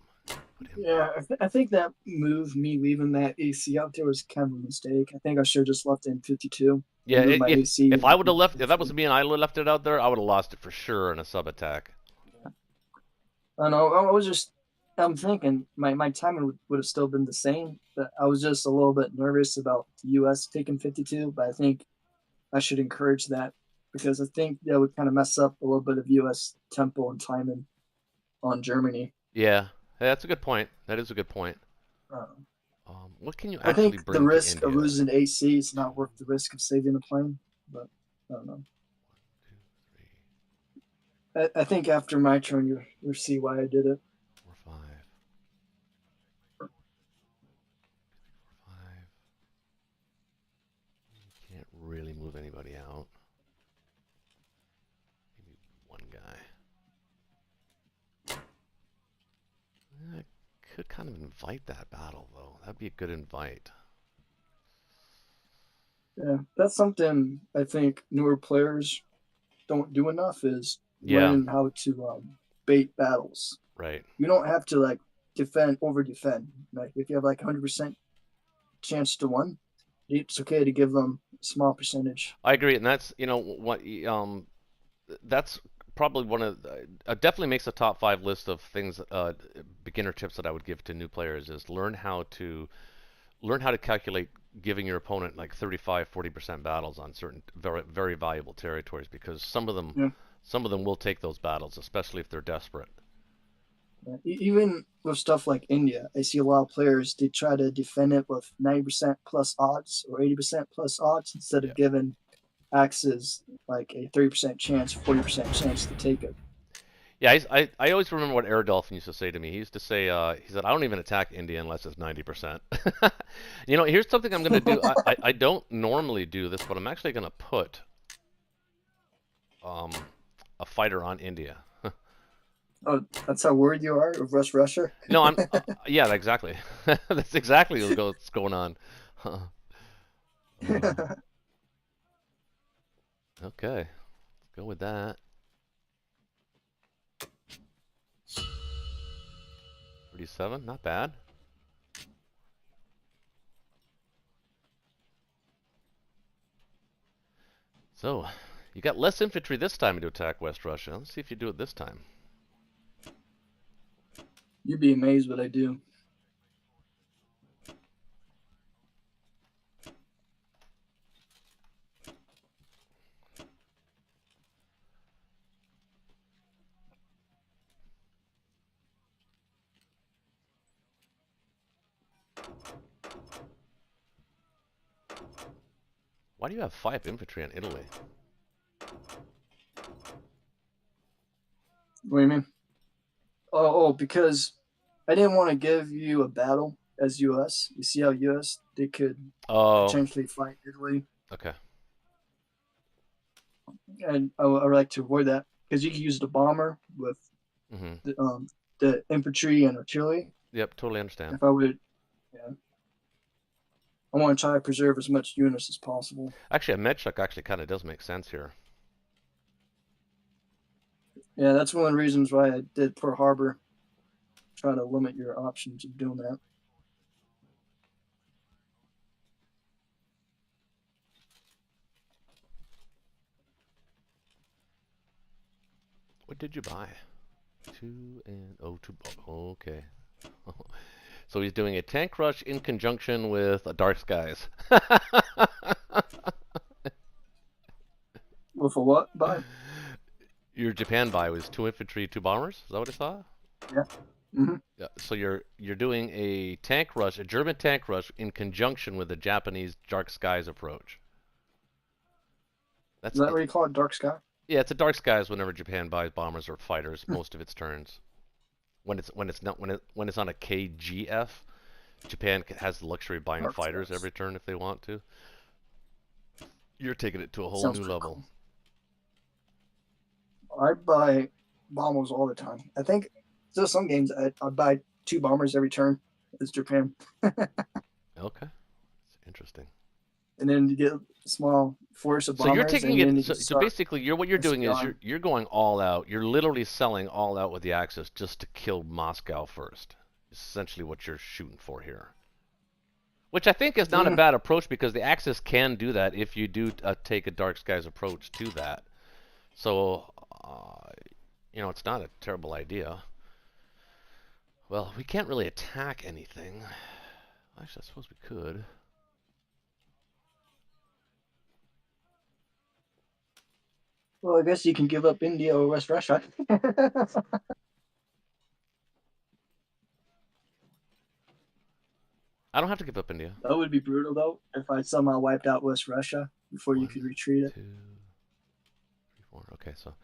Put him Yeah, I think that move, me leaving that AC out there, was kind of a mistake. I think I should have just left it in 52 Yeah, and moved my AC. if I would have left, if that was me and I left it out there, I would have lost it for sure in a sub attack. I know. I was just. I'm thinking my timing would have still been the same, but I was just a little bit nervous about the U.S. taking 52. But I think I should encourage that because I think that would kind of mess up a little bit of U.S. tempo and timing on Germany. Yeah, that's a good point. That is a good point. Uh, What can you I actually think the bring to risk of India? losing AC is not worth the risk of saving the plane. But I don't know. 2, 3, I think after my turn, you'll see why I did it. 4, 5, 5. You can't really move anybody out. Maybe one guy. I could kind of invite that battle, though. That'd be a good invite. Yeah, that's something I think newer players don't do enough is Yeah, learning how to bait battles. right. You don't have to like defend over defend. Like if you have like 100% chance to win, it's okay to give them a small percentage. I agree, and that's what that's probably one of definitely makes a top 5 list of things beginner tips that I would give to new players is learn how to calculate giving your opponent like 35-40% battles on certain very very valuable territories because Yeah. some of them will take those battles, especially if they're desperate. Yeah. Even with stuff like India, I see a lot of players they try to defend it with 90% plus odds or 80% plus odds instead Yeah. of giving axes like a 30% chance, 40% chance to take it. Yeah, I always remember what Air Dolphin used to say to me. He used to say, he said, I don't even attack India unless it's 90%. Here's something I'm going to do. I don't normally do this, but I'm actually going to put um, a fighter on India. Oh, that's how worried you are of Russia? No, yeah, exactly. That's exactly what's going on. Okay, let's go with that. 37, not bad. So, you got less infantry this time to attack West Russia. Let's see if you do it this time. You'd be amazed what I do. Why do you have 5 infantry on Italy? What do you mean? Oh, because I didn't want to give you a battle as U.S. You see how U.S. they could Oh, potentially fight Italy, okay. and I would like to avoid that because you can use the bomber with Mm-hmm. the infantry and artillery. Yep, totally understand. If I would, yeah, I want to try to preserve as much units as possible. Actually, a med truck actually kind of does make sense here. Yeah, that's one of the reasons why I did Pearl Harbor. Try to limit your options of doing that. What did you buy? Two and oh, two. Oh, okay. So he's doing a tank rush in conjunction with a Dark Skies. Well, for what? Bye. Your Japan buy was 2 infantry, 2 bombers. Is that what I saw? Yeah. Mm-hmm. Yeah. So you're doing a tank rush, a German tank rush, in conjunction with the Japanese Dark Skies approach. Is That's that what you call it? Dark Sky? yeah. It's a Dark Skies whenever Japan buys bombers or fighters most of its turns. When it's on a KGF, Japan has the luxury of buying Dark fighters Skies. every turn if they want to. You're taking it to a whole Sounds new pretty level. cool. I buy bombers all the time. I think still some games I buy 2 bombers every turn. It's Japan, Okay, it's interesting. and then you get a small force of So you're bombers, taking and then it. you So, can so start basically, what you're doing is SPR. you're going all out. You're literally selling all out with the Axis just to kill Moscow first. Essentially, what you're shooting for here. Which I think is not a Mm, bad approach because the Axis can do that if you do take a Dark Skies approach to that. So, it's not a terrible idea. Well, we can't really attack anything. Actually, I suppose we could. well, I guess you can give up India or West Russia. I don't have to give up India. That would be brutal, though, if I somehow wiped out West Russia before you One, could retreat it. 2, 3, 4. Okay, so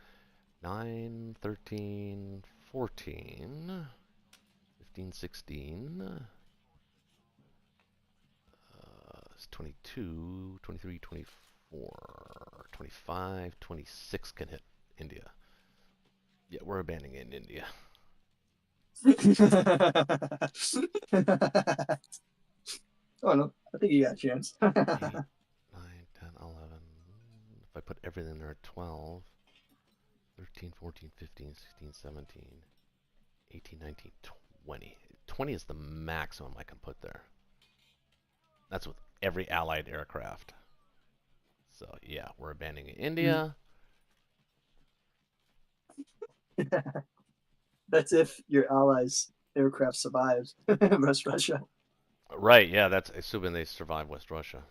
9, 13, 14, 15, 16. It's 22, 23, 24, 25, 26 can hit India. Yeah, we're abandoning India. Oh no, I think you got a chance. 8, 9, 10, 11. If I put everything there at 12, 13, 14, 15, 16, 17, 18, 19, 20. 20 is the maximum I can put there. That's with every allied aircraft. So yeah, we're abandoning India. That's if your allies' aircraft survives West Russia. Right, yeah, that's assuming they survive West Russia.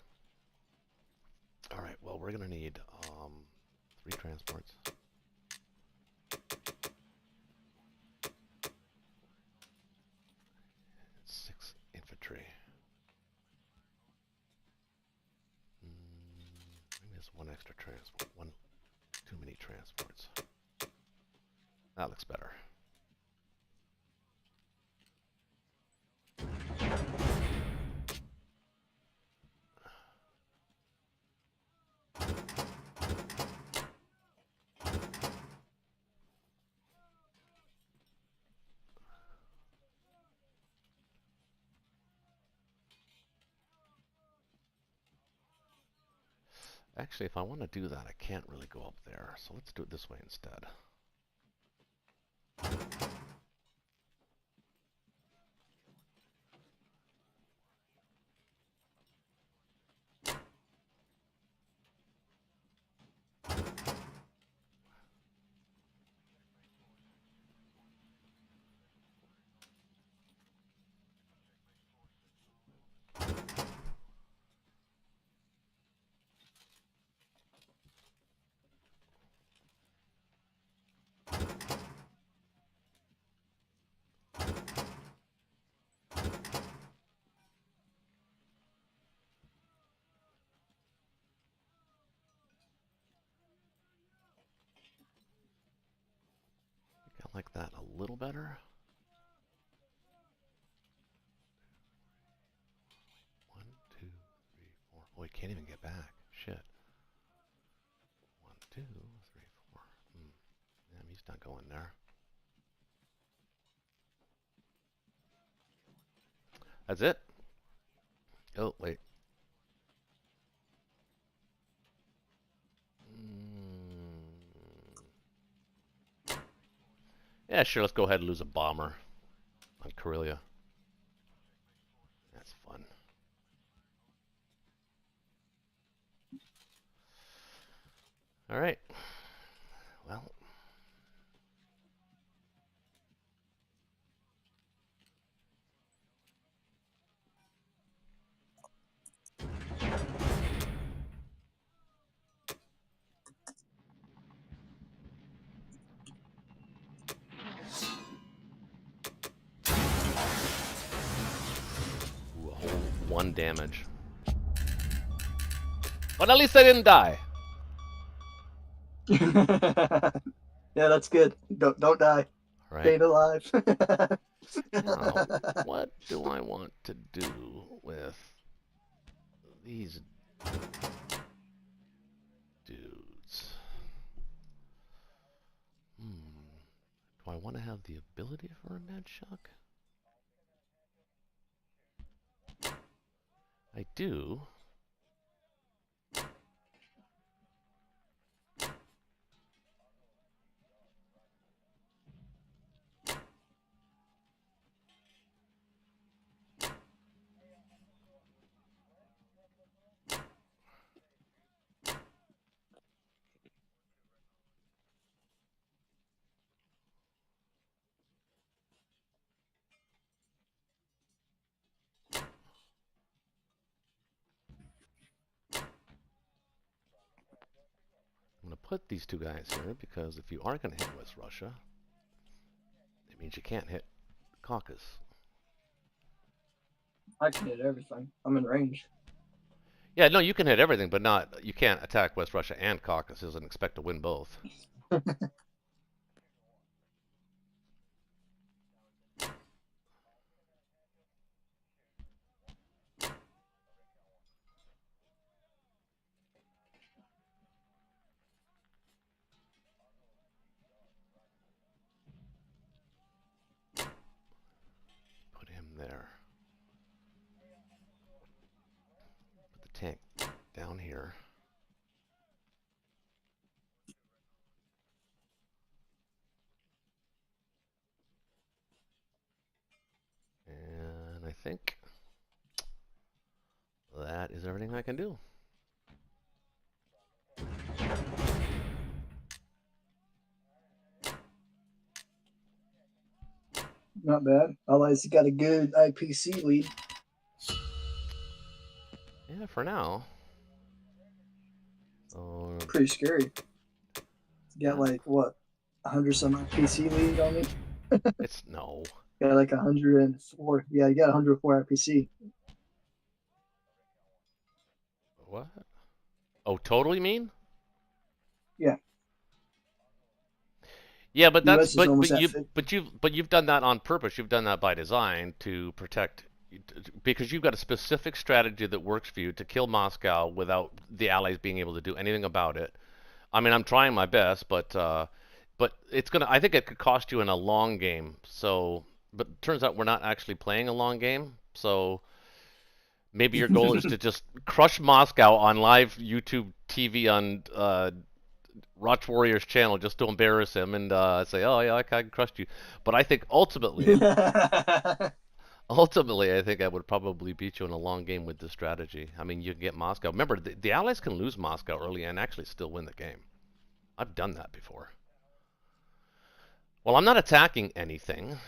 All right, well, we're gonna need 3 transports. 6 infantry. Maybe there's 1 extra transport. Too many transports. That looks better. Actually, if I want to do that, I can't really go up there. So let's do it this way instead. I like that a little better. can't even get back. Shit. 1, 2, 3, 4. Damn, he's not going there. That's it? Oh, wait. Yeah, sure, let's go ahead and lose a bomber on Karelia. That's fun. Alright. Well. Ooh, a whole 1 damage. But at least I didn't die. Yeah, that's good. Don't die. Right. Stay alive. Now, what do I want to do with these dudes? Do I want to have the ability for a med shock? I do. I'm going to put these 2 guys here because if you are going to hit West Russia, it means you can't hit Caucasus. I can hit everything. I'm in range. Yeah, no, you can hit everything, but not you can't attack West Russia and Caucasus and expect to win both. Put him there. Put the tank down here. And I think that is everything I can do. Not bad. Allies got a good IPC lead. Yeah, for now. So, Pretty scary. You got like what, 100 some IPC lead on me? it's no. Got like 104. Yeah, you got 104 IPC. What? Oh, totally mean? Yeah. Yeah, but that's US is almost at 50. but you've done that on purpose. You've done that by design to protect because you've got a specific strategy that works for you to kill Moscow without the Allies being able to do anything about it. I mean, I'm trying my best, but it's gonna. I think it could cost you in a long game. So, but it turns out we're not actually playing a long game. So maybe your goal is to just crush Moscow on live YouTube TV on Roch Warrior's channel just to embarrass him and say, "Oh yeah, I can crush you." But I think ultimately, I think I would probably beat you in a long game with this strategy. I mean, you can get Moscow. Remember, the Allies can lose Moscow early and actually still win the game. I've done that before. Well, I'm not attacking anything.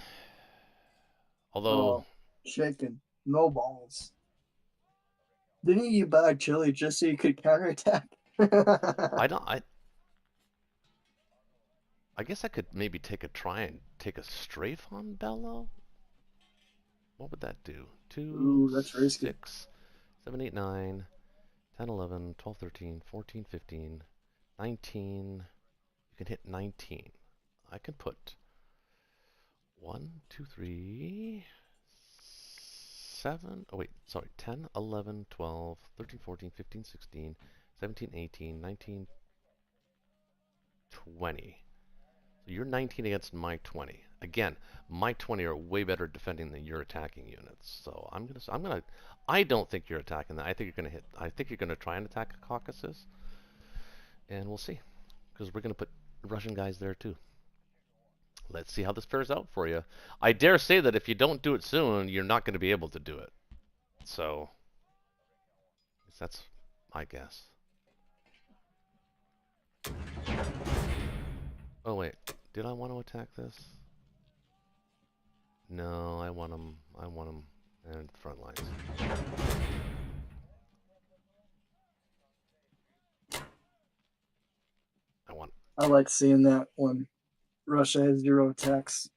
Although, Oh, chicken. No balls. Didn't you buy chili just so you could counterattack? I don't. I guess I could maybe try and take a strafe on Bello. What would that do? 2, Ooh, that's risky. 6, 7, 8, 9, 10, 11, 12, 13, 14, 15, 19. You can hit 19. I can put 1, 2, 3, 7, oh wait, sorry, 10, 11, 12, 13, 14, 15, 16, 17, 18, 19, 20. So you're 19 against my 20. Again, my 20 are way better at defending than your attacking units. So I don't think you're attacking that. I think you're gonna try and attack Caucasus. And we'll see. Because we're gonna put Russian guys there too. Let's see how this fares out for you. I dare say that if you don't do it soon, you're not going to be able to do it. So, that's my guess. Oh wait, did I want to attack this? No, I want them in front lines. I like seeing that when Russia has 0 attacks.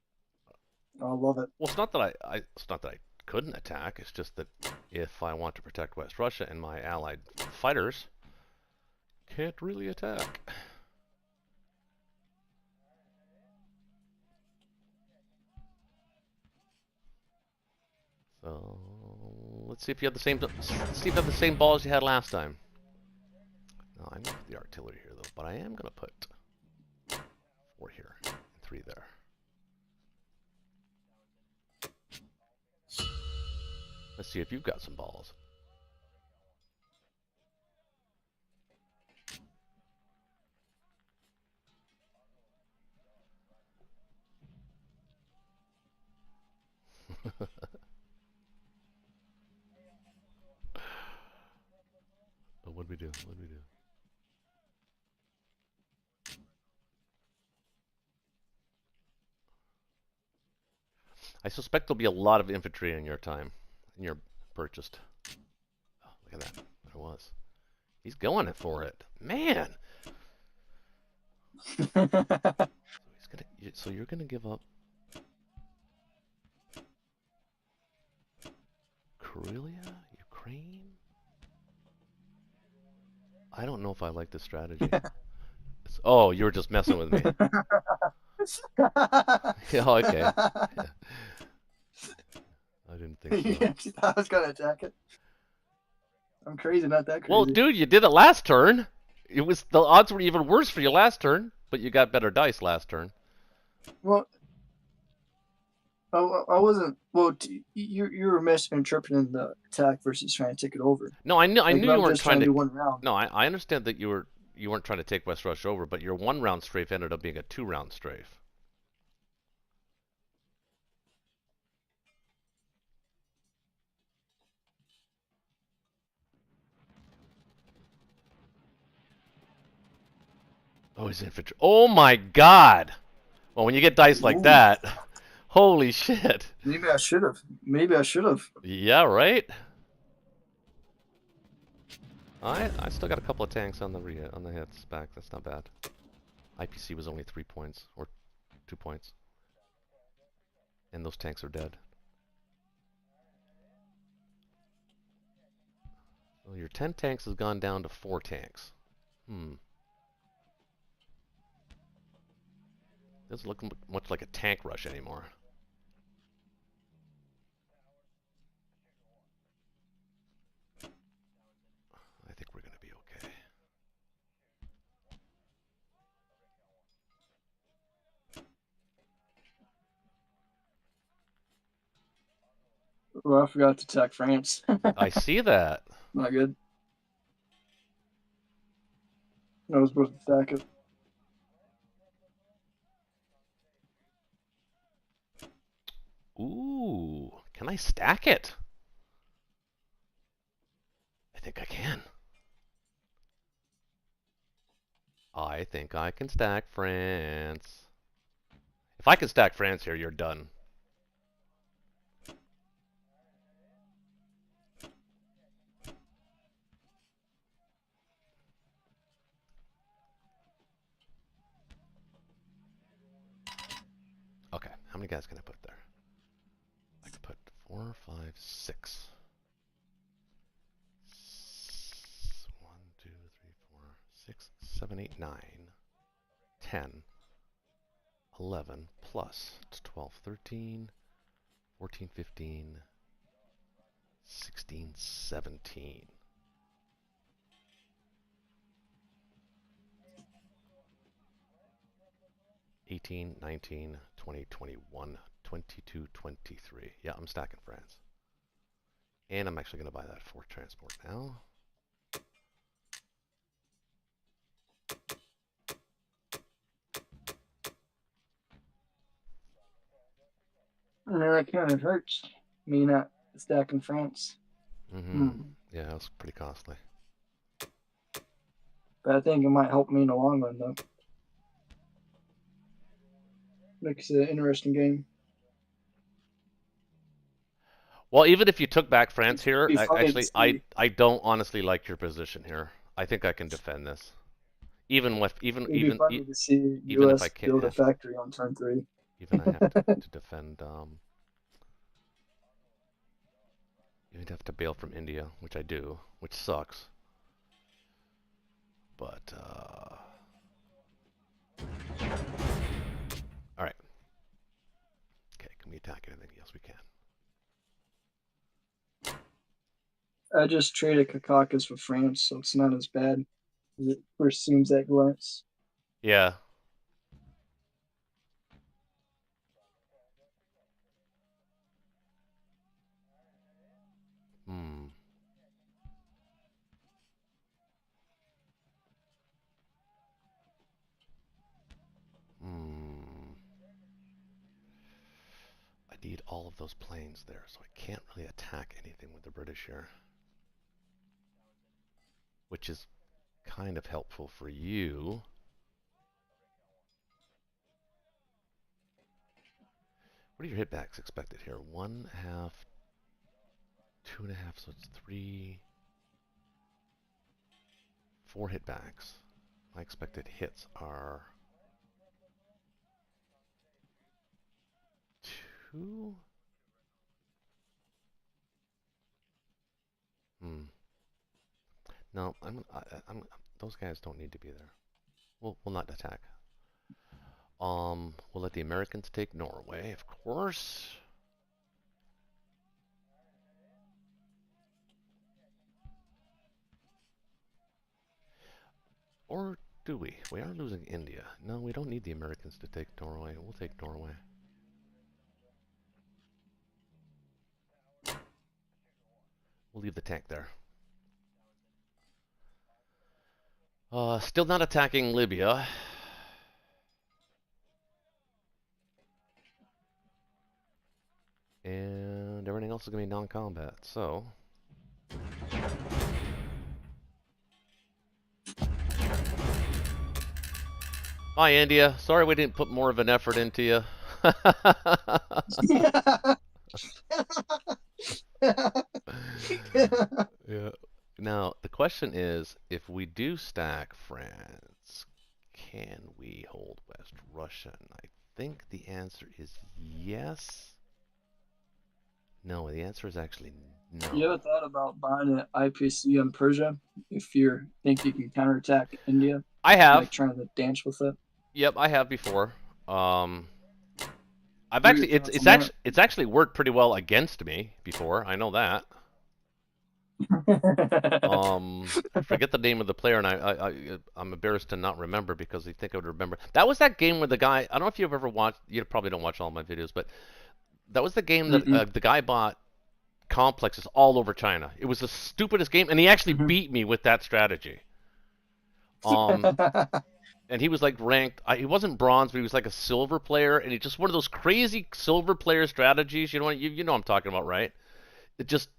I love it. Well, it's not that it's not that I couldn't attack. It's just that if I want to protect West Russia and my allied fighters can't really attack. So let's see if you have the same balls you had last time. No, I'm going to put the artillery here though, but I am going to put 4 here and 3 there. Let's see if you've got some balls. Oh, what'd we do? What'd we do? I suspect there'll be a lot of infantry in your time, in your purchased. Oh, look at that. There it was. He's going for it. Man! So you're gonna give up Karelia? Ukraine? I don't know if I like this strategy. Oh, you were just messing with me. Yeah, okay. Yeah. I didn't think so. I was gonna attack it. I'm crazy, not that crazy. Well, dude, you did it last turn. The odds were even worse for you last turn, but you got better dice last turn. Well, I wasn't. Well, you were misinterpreting the attack versus trying to take it over. No, I knew you weren't trying to do 1 round. No, I understand that you weren't trying to take West Russia over, but your 1-round strafe ended up being a 2-round strafe. Oh, he's infantry. Oh my God! Well, when you get dice like that, holy shit! Maybe I should have. Yeah, right. I still got a couple of tanks on the hits back. That's not bad. IPC was only 3 points or 2 points, and those tanks are dead. So your 10 tanks has gone down to 4 tanks. Doesn't look much like a tank rush anymore. I think we're gonna be okay. Well, I forgot to attack France. I see that. Not good. I was supposed to attack it. Ooh, can I stack it? I think I can. I think I can stack France. If I can stack France here, you're done. Okay, how many guys can I put there? I can put 4, 5, 6. 1, 2, 3, 4, 6, 7, 8, 9, 10, 11, plus it's 12, 13, 14, 15, 16, 17. 18, 19, 20, 21, 22, 23. Yeah, I'm stacking France. And I'm actually going to buy that 4 transport now. That kind of hurts me not stacking France. Yeah, that's pretty costly. But I think it might help me in the long run, though. Makes it an interesting game. Well, even if you took back France here, It'd be funny to actually, see. I don't honestly like your position here. I think I can defend this, even with It'd be funny to see even if I U.S. can't build a have factory on turn 3. even I have to defend. You'd have to bail from India, which I do, which sucks. But all right. Okay, can we attack anything? Yes, we can. I just traded Kakakis for France, so it's not as bad as it first seems at glance. Yeah. Hmm. Hmm. I need all of those planes there, so I can't really attack anything with the British here. Which is kind of helpful for you. What are your hitbacks expected here? 1/2, 2.5, so it's 3, 4 hitbacks. My expected hits are 2. No, those guys don't need to be there. We'll not attack. We'll let the Americans take Norway, of course. Or do we? We are losing India. No, we don't need the Americans to take Norway. We'll take Norway. We'll leave the tank there. Still not attacking Libya. And everything else is going to be non-combat, so... Bye, India. Sorry we didn't put more of an effort into you. Yeah. Now, the question is, if we do stack France, can we hold West Russia? And I think the answer is yes. No, the answer is actually no. You ever thought about buying an IPC on Persia if you think you can counterattack India? I have. Like trying to dance with it? Yep, I have before. I've actually it's actually worked pretty well against me before. I know that. I forget the name of the player, and I'm embarrassed to not remember because I think I would remember. That was that game where the guy. I don't know if you've ever watched. You probably don't watch all my videos, but that was the game that the guy bought complexes all over China. It was the stupidest game, and he actually beat me with that strategy. And he was like ranked. He wasn't bronze, but he was like a silver player, and he just one of those crazy silver player strategies. You know what you know what I'm talking about, right? It just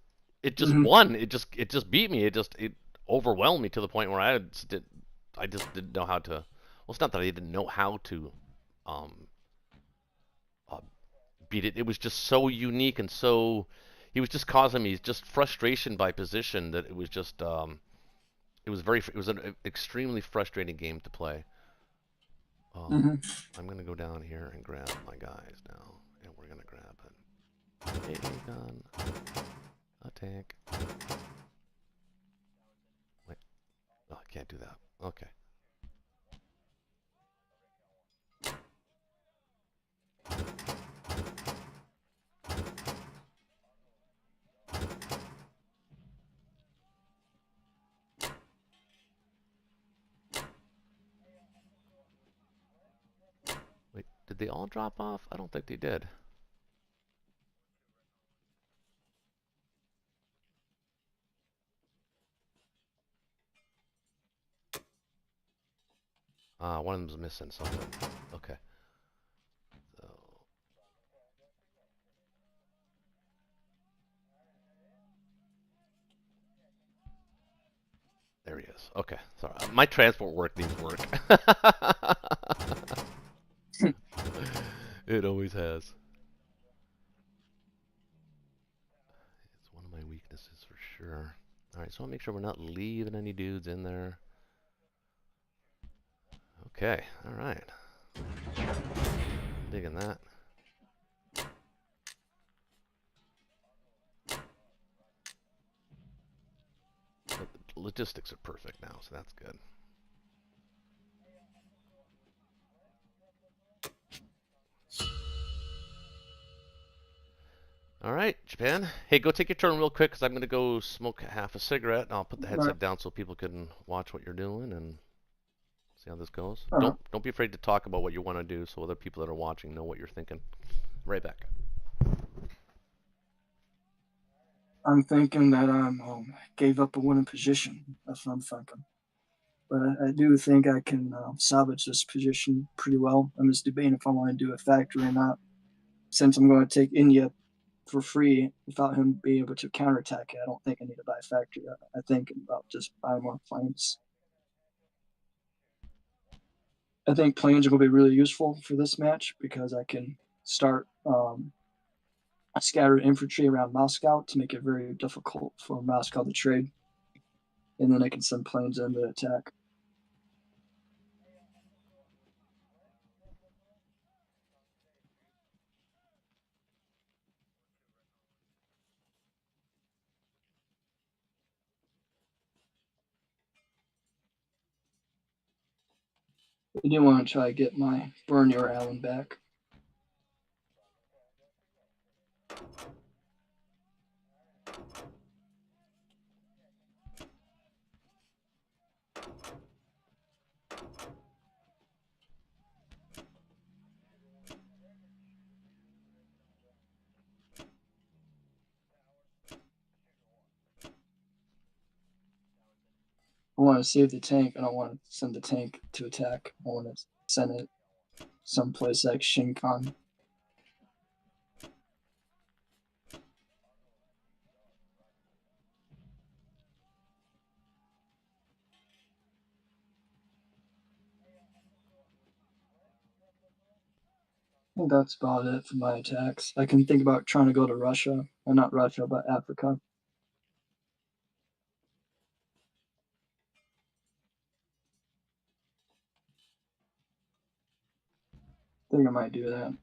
won. It just beat me. It overwhelmed me to the point where I just didn't know how to. Well, it's not that I didn't know how to beat it. It was just so unique and so. He was just causing me just frustration by position that it was just. It was an extremely frustrating game to play. I'm gonna go down here and grab my guys now, and we're gonna grab a gun, a tank. Wait, oh, I can't do that. Okay. Did they all drop off? I don't think they did. One of them's missing something. Okay. So there he is. Okay. Sorry. My transport work needs work. It always has. It's one of my weaknesses for sure. Alright, so I'll make sure we're not leaving any dudes in there. Okay, alright. Digging that. But the logistics are perfect now, so that's good. Alright, Japan. Hey, go take your turn real quick, because I'm going to go smoke half a cigarette, and I'll put the headset down so people can watch what you're doing and see how this goes. Don't be afraid to talk about what you want to do so other people that are watching know what you're thinking. Right back. I'm thinking that I gave up a winning position. That's what I'm thinking. But I do think I can salvage this position pretty well. I'm just debating if I want to do a factory or not. Since I'm going to take India for free without him being able to counterattack it, I don't think I need to buy a factory. I think about just buying more planes. I think planes are going to be really useful for this match because I can start scattered infantry around Moscow to make it very difficult for Moscow to trade. And then I can send planes in to attack. I do want to try to get my Bernier Allen back. I want to save the tank. I don't want to send the tank to attack. I want to send it someplace like Shinkan. I think that's about it for my attacks. I can think about trying to go to Russia. Well, not Russia, but Africa. I think I might do that.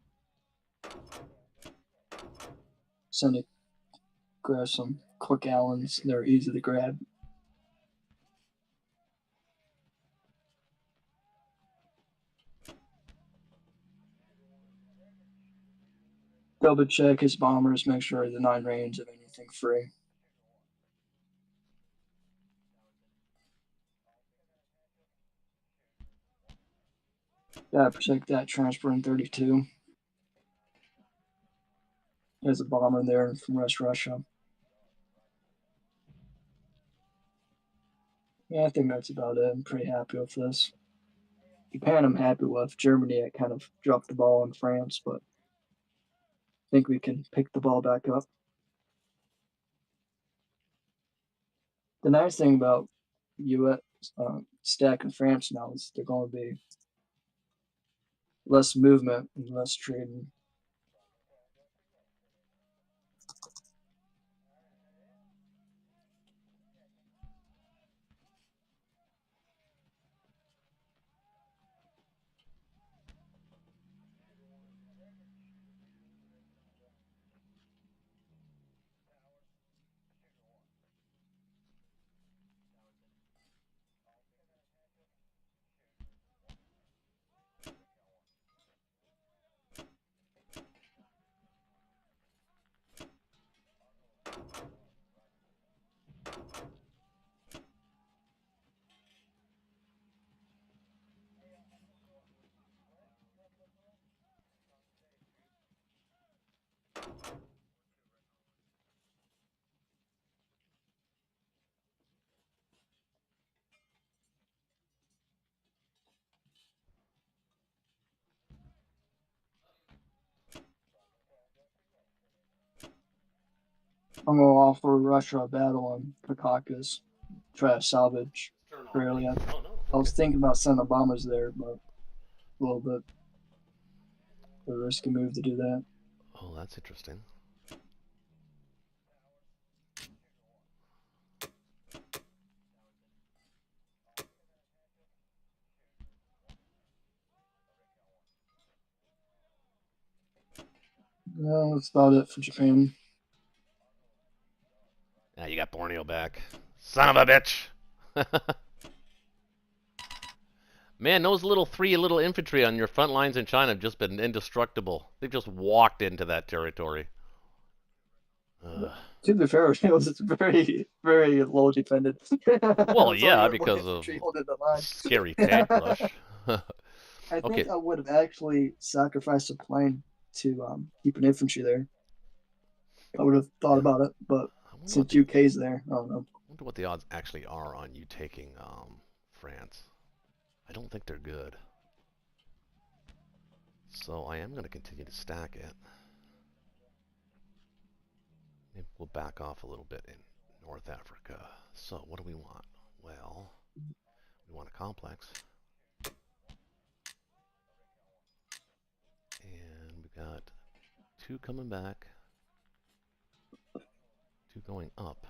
Send it, grab some quick Allens. They're easy to grab. Double check his bombers, make sure they're not in range of anything free. Gotta protect that transport in 32. There's a bomber there from West Russia. Yeah, I think that's about it. I'm pretty happy with this. Japan, I'm happy with. Germany, I kind of dropped the ball in France, but I think we can pick the ball back up. The nice thing about U.S. Stacking France now is they're going to be less movement and less trading. I'm gonna offer Russia a battle on Secaucus. Try to salvage Karelia. Oh no. I Okay. was thinking about sending bombers there, but a little bit of a risky move to do that. Oh, that's interesting. No, that's about it for Japan. Now you got Borneo back. Son of a bitch. Man, those three little infantry on your front lines in China have just been indestructible. They've just walked into that territory. Ugh. To be fair, it was very, very low defended. Well, So yeah, you have more because of infantry holding the line. scary tank rush. I Okay. think I would have actually sacrificed a plane to keep an infantry there. I would have thought about it, but I wonder what since the UK's there, I don't know. odds actually are on you taking France. I don't think they're good. So I am going to continue to stack it. Maybe we'll back off a little bit in North Africa. So what do we want? Well, we want a complex. And we got 2 coming back. 2 going up.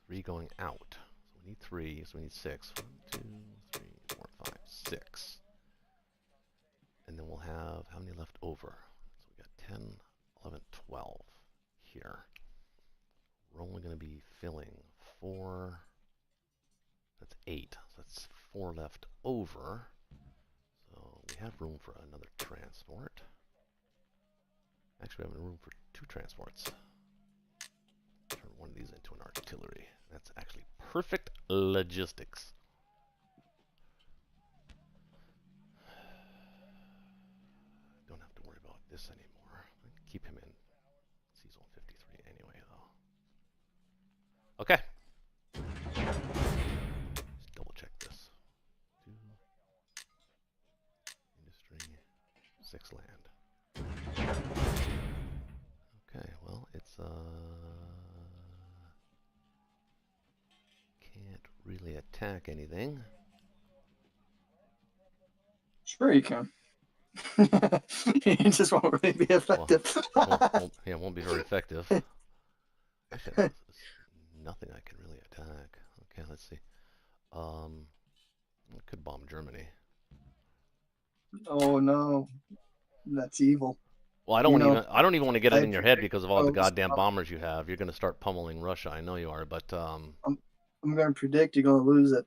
3 going out. So we need 3, so we need 6. 1, 2, 3, 4, 5, 6. And then we'll have, how many left over? So we got 10, 11, 12 here. We're only going to be filling 4, that's 8. So that's 4 left over. So we have room for another transport. Actually, we have room for 2 transports. Turn one of these into an artillery. That's actually perfect logistics. Don't have to worry about this anymore. I can keep him in Season 53 anyway, though. Okay. Just double check this. 2 industry, 6 land. Okay, well, it's can't really attack anything. Sure, you can. It just won't really be effective. Yeah, it won't be very effective. Actually, there's nothing I can really attack. Okay, let's see. I could bomb Germany. Oh no, that's evil. Well, I You know, don't even want to get it I in your head predict because of all the those. goddamn bombers you have. You're going to start pummeling Russia. I know you are, but I'm going to predict you're going to lose it.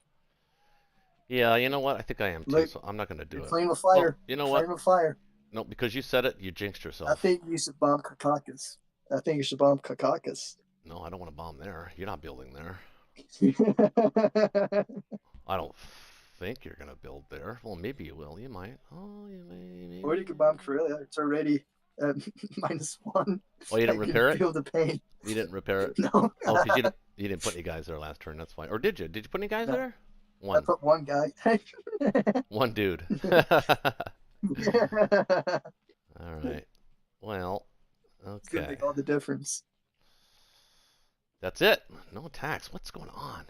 yeah, you know what? I think I am too. Look, So I'm not going to do you're it. playing with Well, fire. you know You're what? playing with fire. No, because you said it, you jinxed I yourself. think you should bomb Kakakis. I think you should bomb Kakakis. No, I don't want to bomb there. You're not building there. Or I don't think you're going to build there. Well, maybe you will. You might. Oh, you may. you could bomb Karelia. It's already at -1. Oh, you I didn't can repair it? feel the pain. You didn't repair it? No. Oh, because you didn't put any guys there last turn. That's fine. Or did you? Did you put any guys No, there? I One. put one guy. One dude. All right. Well, It's gonna okay. make all the difference. That's it. No attacks. What's going on?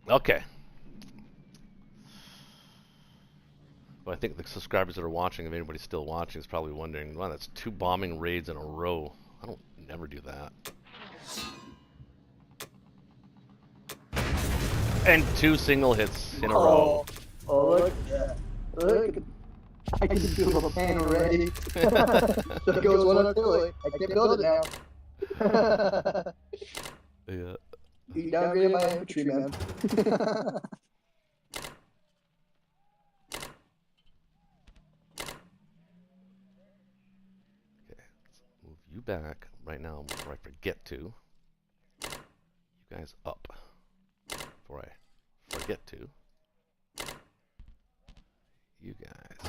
Okay. But I think the subscribers that are watching, if anybody's still watching, is probably wondering, wow, that's 2 bombing raids in a row. I don't never do that. And 2 single hits in a row. Oh, look at that. Look at I can feel the pain already. There goes one I'm doing. I can't build it now. Yeah. You downgraded my infantry, man. Okay, let's move you back right now before I forget to. You guys up before I forget to. You guys.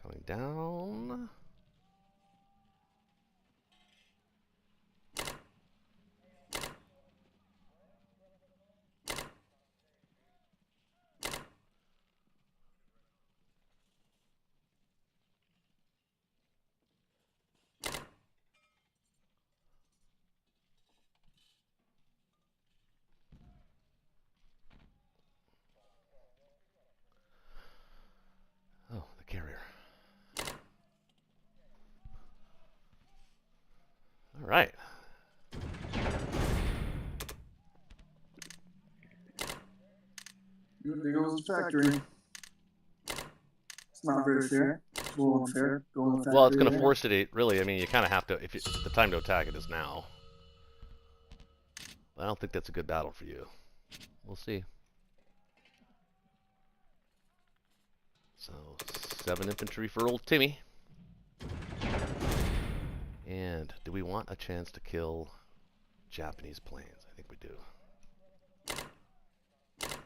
Coming down. There goes the factory. It's not very fair. It's a little unfair. Going to Well, it's going to there. force it. Really, I mean, you kind of have to. If the time to attack it is now. I don't think that's a good battle for you. We'll see. So 7 infantry for old Timmy. And do we want a chance to kill Japanese planes? I think we do.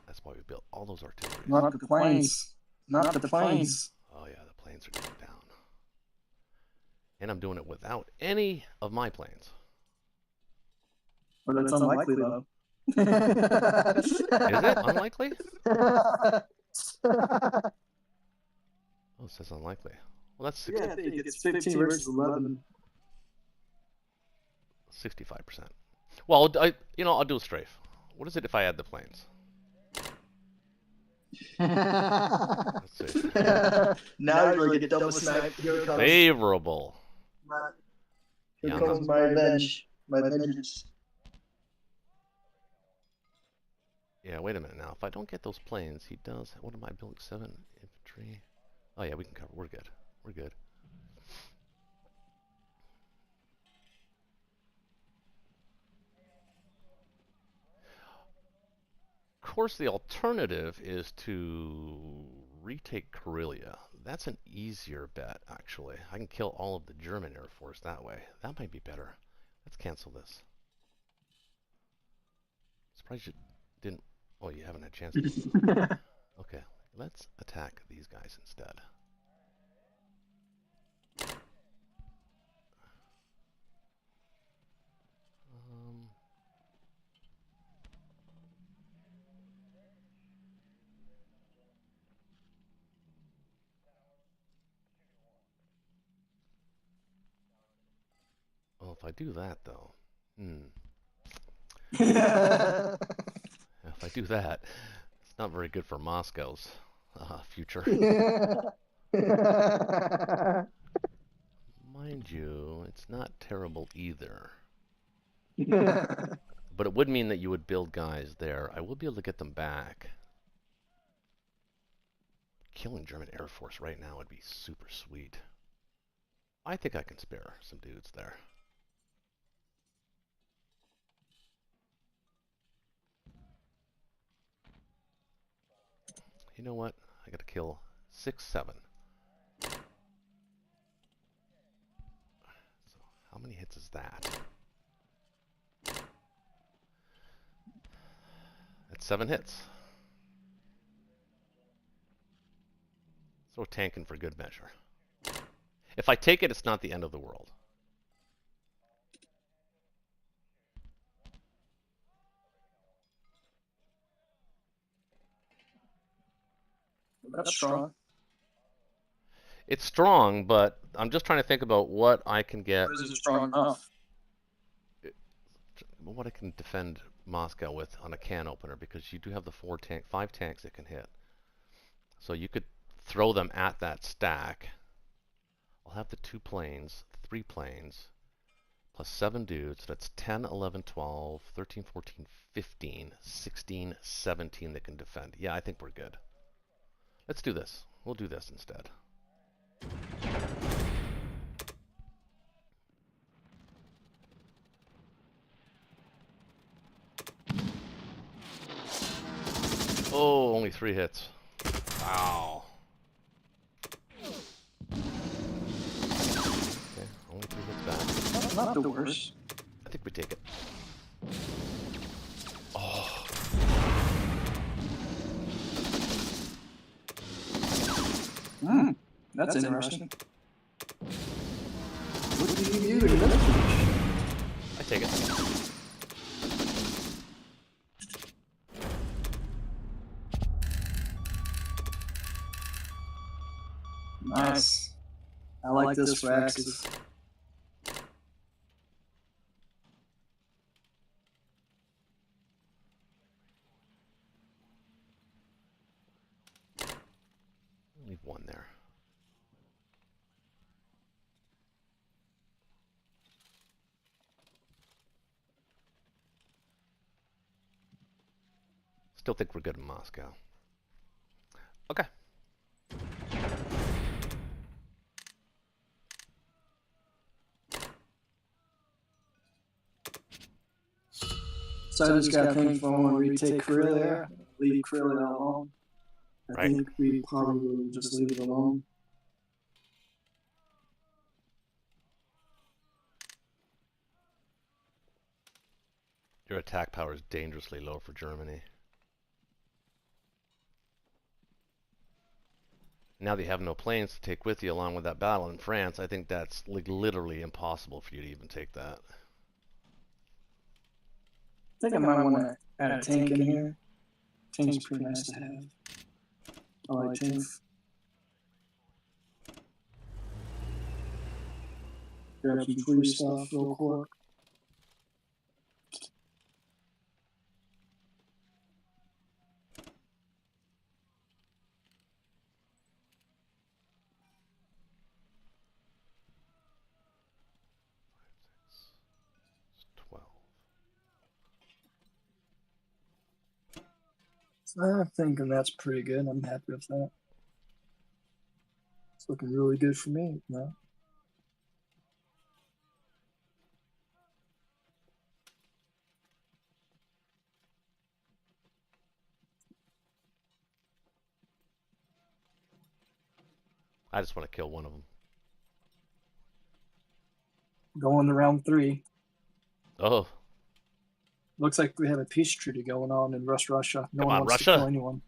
That's why we built all those artillery. Not the planes. Not the planes. Oh yeah, the planes are going down. And I'm doing it without any of my planes. But it's unlikely, though. Is it unlikely? Oh, it says unlikely. Well, that's 60, Yeah, I think it's 15 versus 11. 65%. Well, I'll do a strafe. What is it if I add the planes? Let's see. Now you're going to get double smacked. Here it comes. Favorable. Here Yeah, comes my revenge. My vengeance. Yeah, wait a minute now. If I don't get those planes, he does. What am I building? 7 infantry. Oh yeah, we can cover. We're good. We're good. Of course, the alternative is to retake Karelia. That's an easier bet, actually. I can kill all of the German Air Force that way. That might be better. Let's cancel this. Surprised you didn't. Oh, you haven't had a chance to. Okay, let's attack these guys instead. Well, if I do that, though, if I do that, it's not very good for Moscow's future. Mind you, it's not terrible either. But it would mean that you would build guys there. I will be able to get them back. Killing German Air Force right now would be super sweet. I think I can spare some dudes there. You know what? I gotta kill 6, 7. So, how many hits is that? That's 7 hits. So we're tanking for good measure. If I take it, it's not the end of the world. That's strong. It's strong, but I'm just trying to think about what I can get. Or is it strong enough? What I can defend Moscow with on a can opener, because you do have the 5 tanks that can hit. So you could throw them at that stack. I'll have the 2 planes, 3 planes, plus 7 dudes. That's 10, 11, 12, 13, 14, 15, 16, 17 that can defend. Yeah, I think we're good. Let's do this. We'll do this instead. Oh, only 3 hits. Wow. Okay, only 3 hits back. Not the worst. I think we take it. Oh. That's interesting. What do you do in this position? I take it. Nice. I like this for axes. Leave 1 there. Still think we're good in Moscow. Okay. So I just got thinking if I want to retake Korea there, leave Korea alone. I Right. think we probably will just leave it alone. Your attack power is dangerously low for Germany. Now that you have no planes to take with you along with that battle in France, I think that's like literally impossible for you to even take that. I think I might want to add a tank in here. Tank's pretty nice to have. I like tanks. Grab some free stuff real quick. It's 12. I'm thinking that's pretty good. I'm happy with that. It's looking really good for me now. I just want to kill one of them. Going to round 3. Oh, Looks like we have a peace treaty going on in Russia. No Come one on, wants Russia. to kill anyone.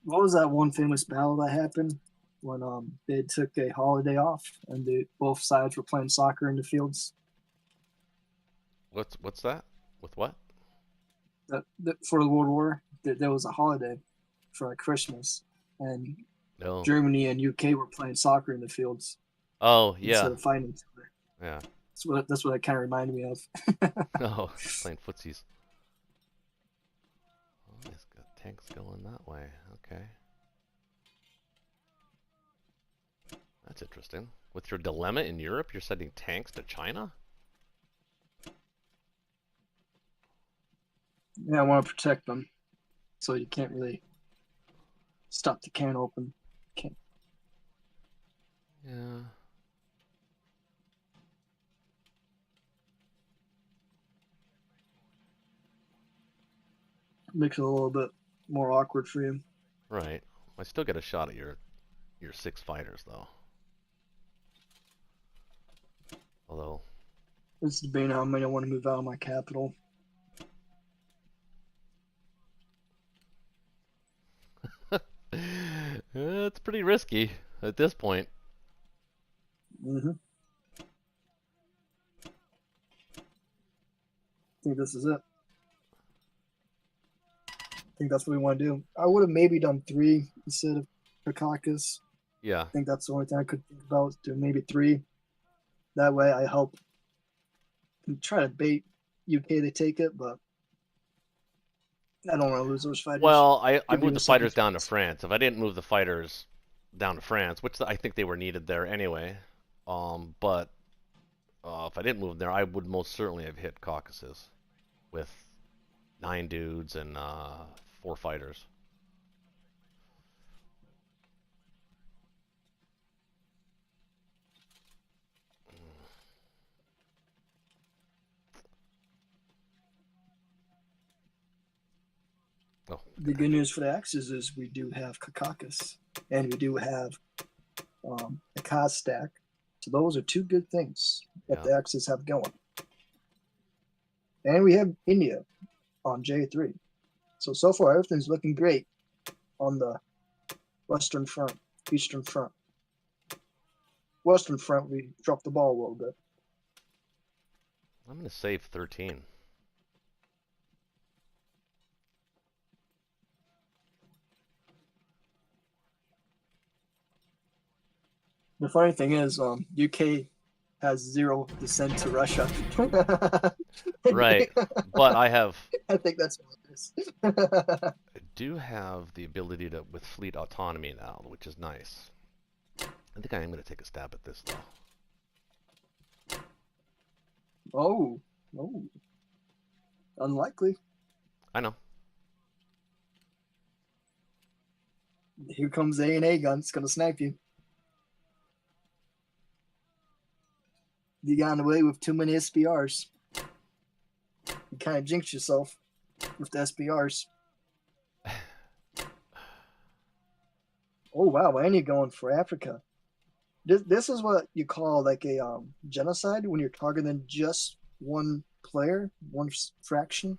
What was that one famous battle that happened when they took a holiday off and both sides were playing soccer in the fields? what's that? With what? For the World War, there was a holiday for like Christmas, and No. Germany and UK were playing soccer in the fields Oh, yeah. instead of fighting each other. Yeah. That's what it kind of reminded me of. Oh, playing footsies. Oh, it's got tanks going that way. Okay. That's interesting. With your dilemma in Europe, you're sending tanks to China? Yeah, I want to protect them, so you can't really stop the can open. Can't. Yeah. Makes it a little bit more awkward for you. Right. I still get a shot at your 6 fighters, though. Although, It's debating how many I want to move out of my capital. it's pretty risky at this point. I think this is it. I think that's what we want to do. I would have maybe done 3 instead of Kakakis. Yeah. I think that's the only thing I could think about, doing maybe 3. That way I help try to bait UK to take it, but I don't want to lose those fighters. Well, I Give moved you the a fighters second down to chance. France. If I didn't move the fighters down to France, which I think they were needed there anyway, but if I didn't move them there, I would most certainly have hit Caucasus with 9 dudes and 4 fighters. Oh, The good news for the Axis is we do have Kakakis, and we do have a Kaz stack. So those are 2 good things that yeah. the Axis have going. And we have India on J3. So far, everything's looking great on the Western Front, Eastern Front. Western Front, we dropped the ball a little bit. I'm going to save 13. The funny thing is, UK has 0 descent to Russia. Right, but I think that's what it is. do have the ability to with fleet autonomy now, which is nice. I think I am going to take a stab at this though. Oh, unlikely. I know. Here comes the A&A gun. It's gonna snipe you. You got away with too many SPRs. You kind of jinxed yourself with the SPRs. Oh wow, and you're going for Africa. This is what you call like a genocide when you're targeting just one player, one fraction.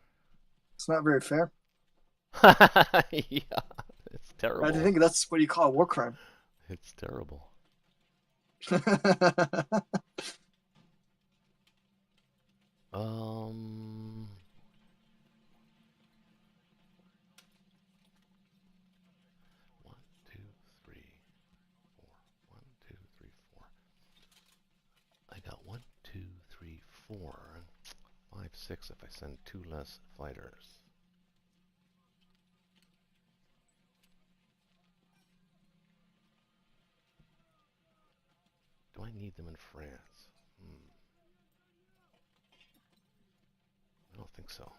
It's not very fair. Yeah, it's I terrible. think that's what you call a war crime. It's terrible. Um, 1, 2, 3, 4. 1, 2, 3, 4. I got 1, 2, 3, 4, 5, 6 if I send 2 less fighters. Do I need them in France? I don't think so.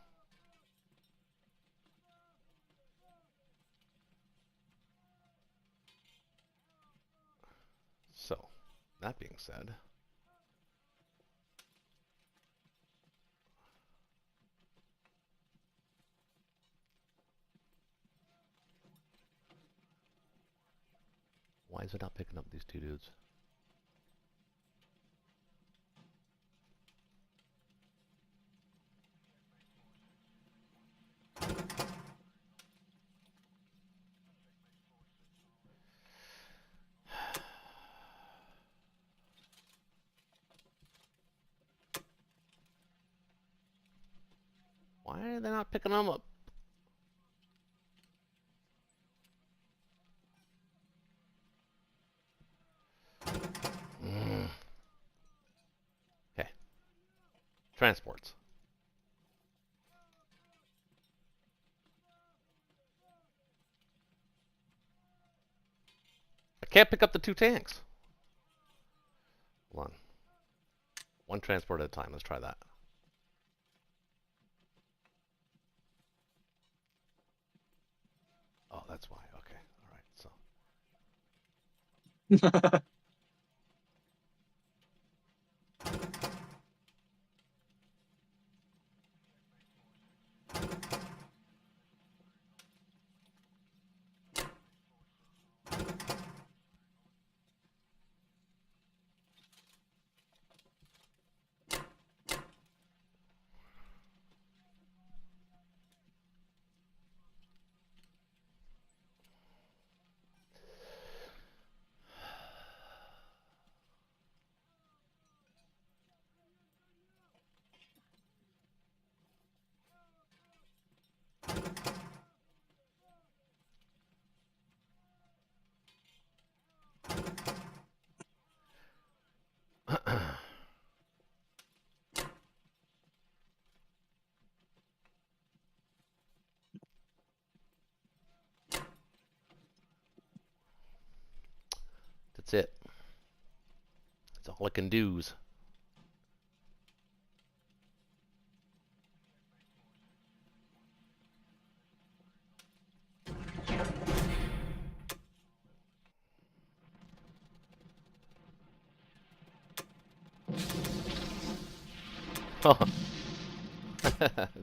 So, that being said, why is it not picking up these 2 dudes? Why are they not picking them up? Okay. Transports. I can't pick up the 2 tanks. Hold on. 1 transport at a time. Let's try that. Oh, that's why. Okay. All right. So. That's it. That's all I can do's. Oh.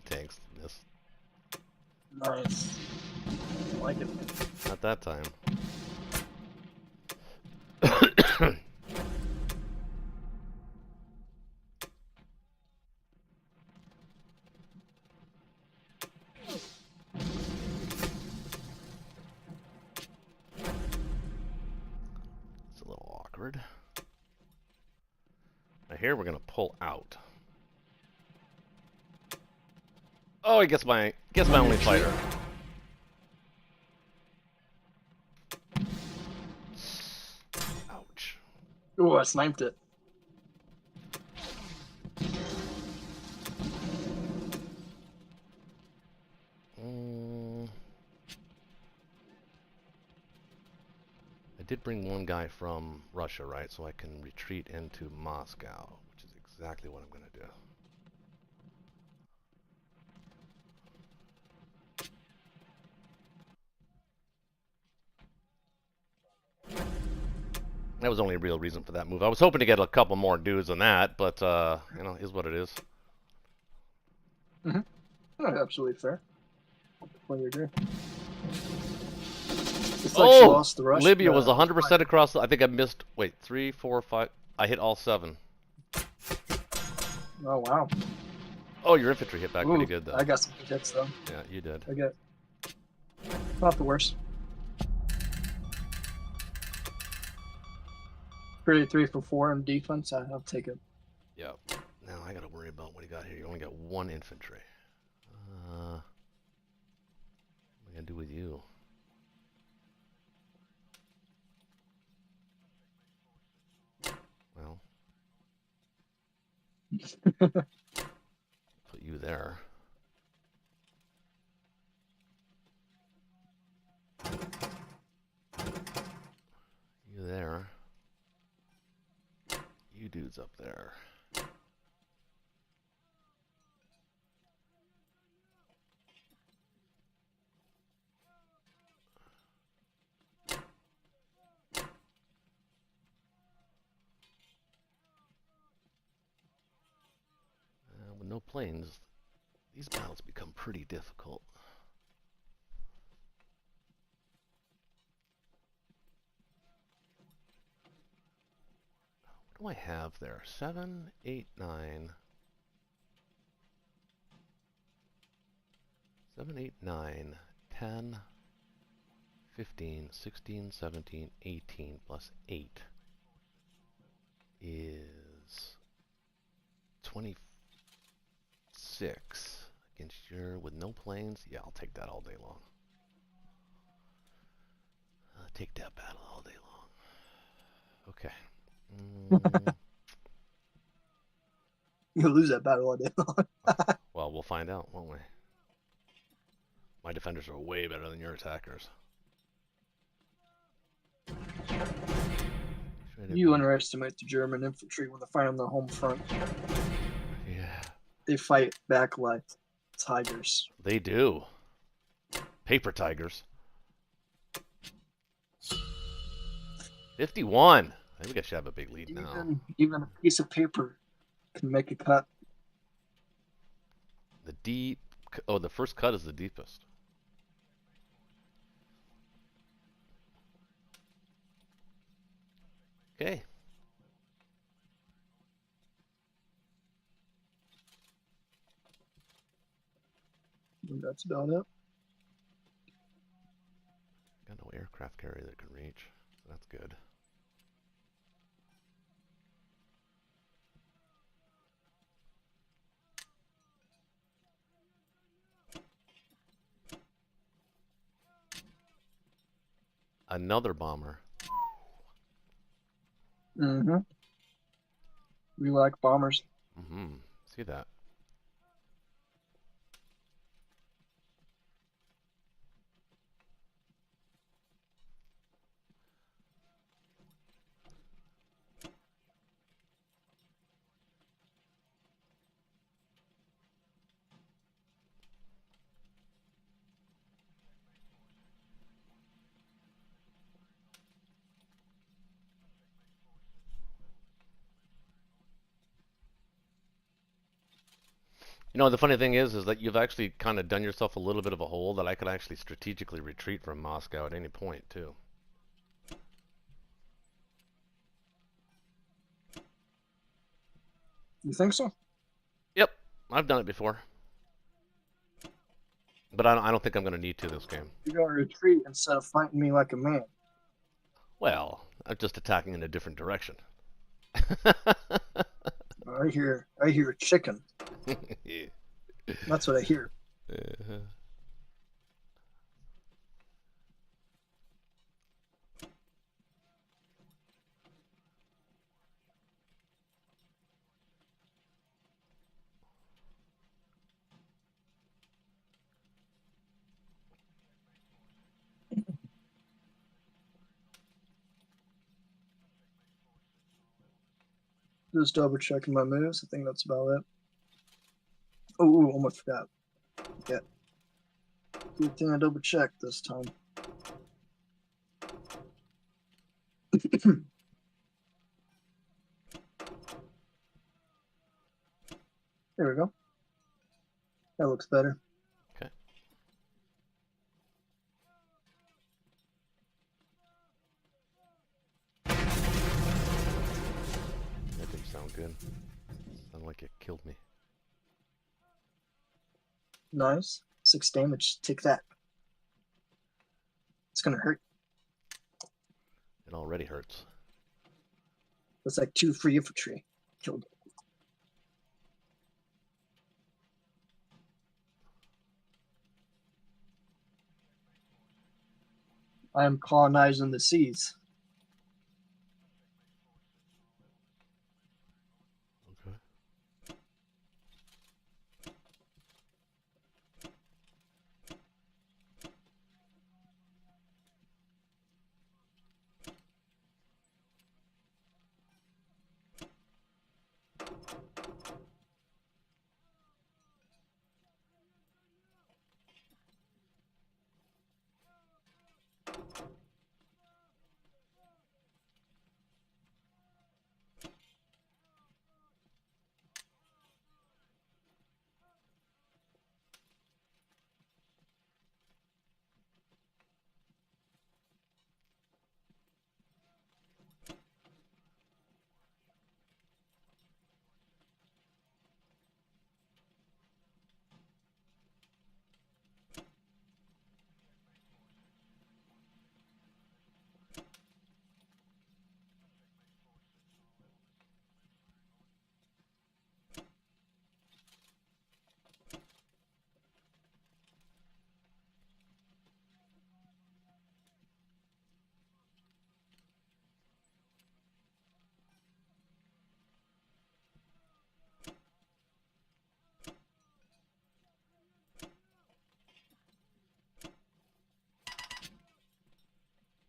Tanks. Yes. Nice. I like it. Not that time. It's a little awkward. Now here we're gonna pull out. Oh, he gets my only fighter. Ouch. Oh, I sniped it. I did bring 1 guy from Russia, right? So I can retreat into Moscow, which is exactly what I'm gonna do. That was only a real reason for that move. I was hoping to get a couple more dudes than that, but you know, is what it is. Mm-hmm. Oh, absolutely fair. Completely agree. It's like she lost the rush. Libya was 100% across. I think I missed. Wait, 3, 4, 5. I hit all 7. Oh wow. Oh, your infantry hit back Ooh, pretty good though. I got some good hits though. Yeah, you did. I get not the worst. 33 for 4 in defense. I'll take it. Yep. Now I gotta worry about what you got here. You only got 1 infantry. What am I gonna do with you? Well, put you there. You there. You dudes up there. With no planes, these battles become pretty difficult. What do I have there? 7, 8, 9. 7, 8, 9, 10, 15, 16, 17, 18 plus 8 is 26 against your with no planes. Yeah, I'll take that all day long. I'll take that battle all day long. Okay. You'll lose that battle all day long. Well, we'll find out, won't we? My defenders are way better than your attackers. You underestimate the German infantry when they fight on their home front. Yeah. They fight back like tigers. They do. Paper tigers. 51. I think I should have a big lead now. Even a piece of paper can make a cut. The deep. Oh, the first cut is the deepest. Okay. And that's about it. Got no aircraft carrier that can reach. So that's good. Another bomber. Mm-hmm. We like bombers. Mm-hmm. See that. You know, the funny thing is that you've actually kind of done yourself a little bit of a hole that I could actually strategically retreat from Moscow at any point, too. You think so? Yep, I've done it before. But I don't think I'm going to need to this game. You gotta retreat instead of fighting me like a man. Well, I'm just attacking in a different direction. I hear chicken. Yeah. That's what I hear. Just double checking my moves. I think that's about it. Oh, almost forgot. Yeah. Good thing I double checked this time. There we go. That looks better. Okay. That didn't sound good. Sounded like it killed me. Nice. 6 damage. Take that. It's gonna hurt. It already hurts. That's like 2 free infantry. Killed. I am colonizing the seas. Okay.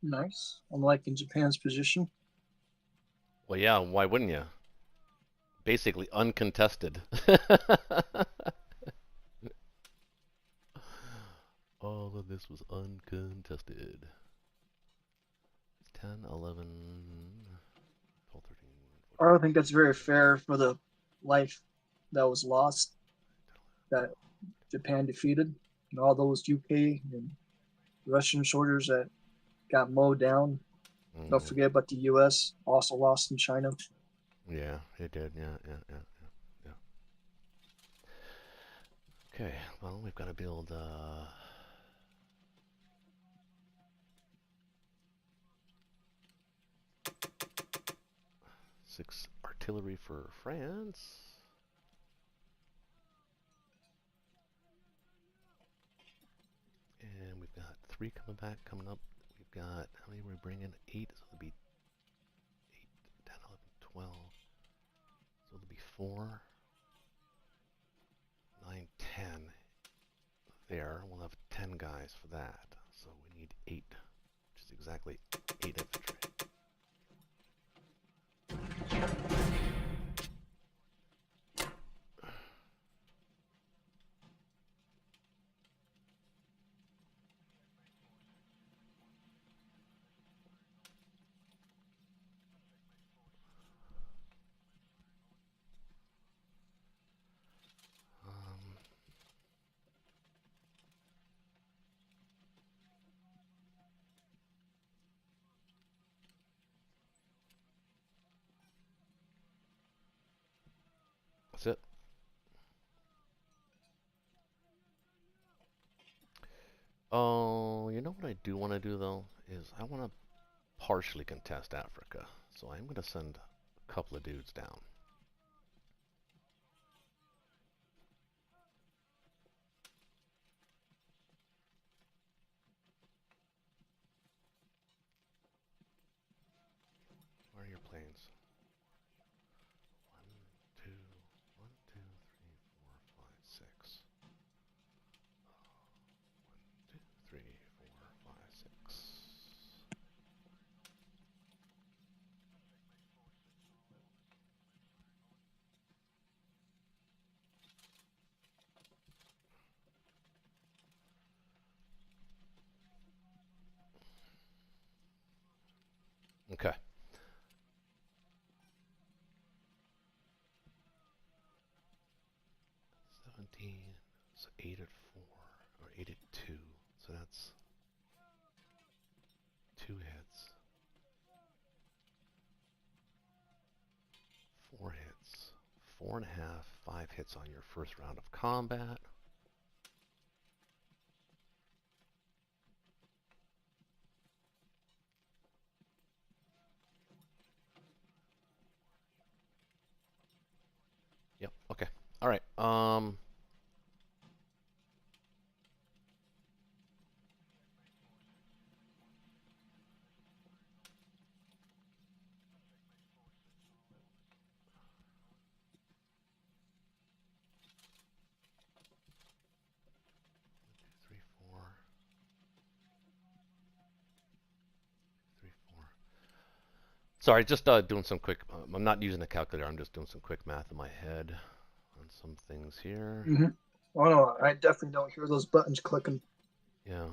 Nice. I'm liking Japan's position. Well, yeah, why wouldn't you? Basically uncontested. All of this was uncontested. It's 10, 11, 12, 13, I don't think that's very fair for the life that was lost, that Japan defeated, and all those UK and Russian soldiers that got mowed down. Don't forget about the US, also lost in China. Yeah, it did. Yeah. Okay, well, we've got to build 6 artillery for France. And we've got 3 coming up. We've got, how many we're bringing? 8, so it'll be 8, 10, 11, 12. So it'll be 4, 9, 10 there. We'll have 10 guys for that. So we need 8, which is exactly 8 infantry. That's it. Oh, you know what I do want to do though is I want to partially contest Africa. So I'm going to send a couple of dudes down. Where are your planes? 1, 2, 1, 2, 3, 4, 5, 6. 1, 2, 3, 4, 5, 6. Okay. 4.5, 5 hits on your first round of combat. Yep, okay. Alright, 3, 4. 3, 4. Sorry, just doing some quick. I'm not using a calculator. I'm just doing some quick math in my head on some things here. Mm-hmm. Oh no, I definitely don't hear those buttons clicking. Yeah.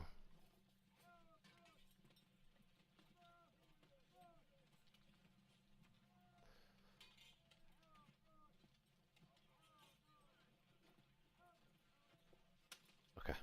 Okay.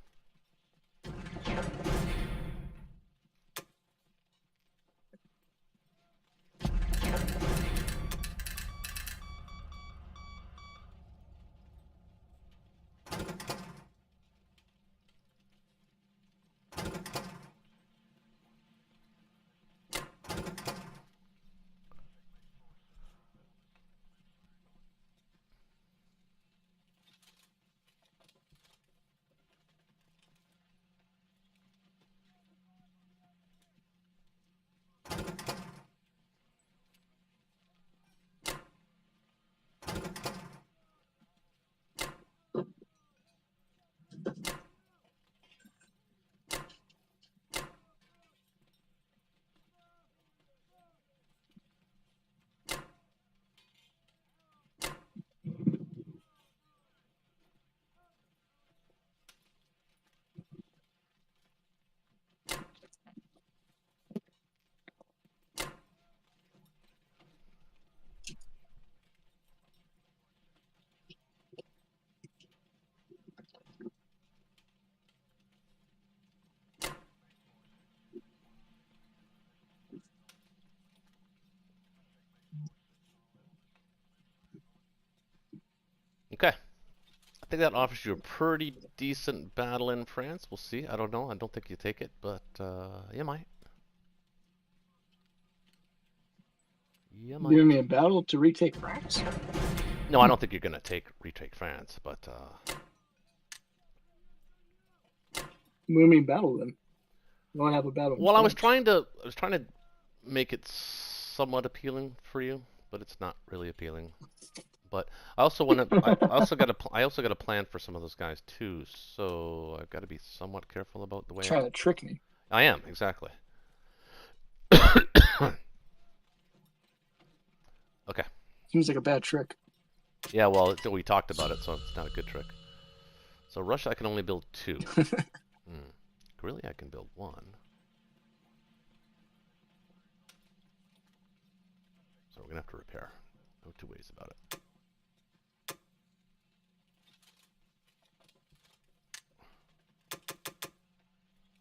Okay. I think that offers you a pretty decent battle in France. We'll see. I don't know. I don't think you take it, but you might. You might. Giving me a battle to retake France? No, I don't think you're gonna retake France, but Move me battle then. You want to have a battle? well, I was trying to make it somewhat appealing for you, but it's not really appealing. But I also want to. I also got a plan for some of those guys too. So I've got to be somewhat careful about the way. Trying to trick me. I am exactly. Okay. Seems like a bad trick. Yeah. Well, we talked about it, so it's not a good trick. So Russia, I can only build 2. Really, I can build 1. So we're gonna have to repair. No two ways about it.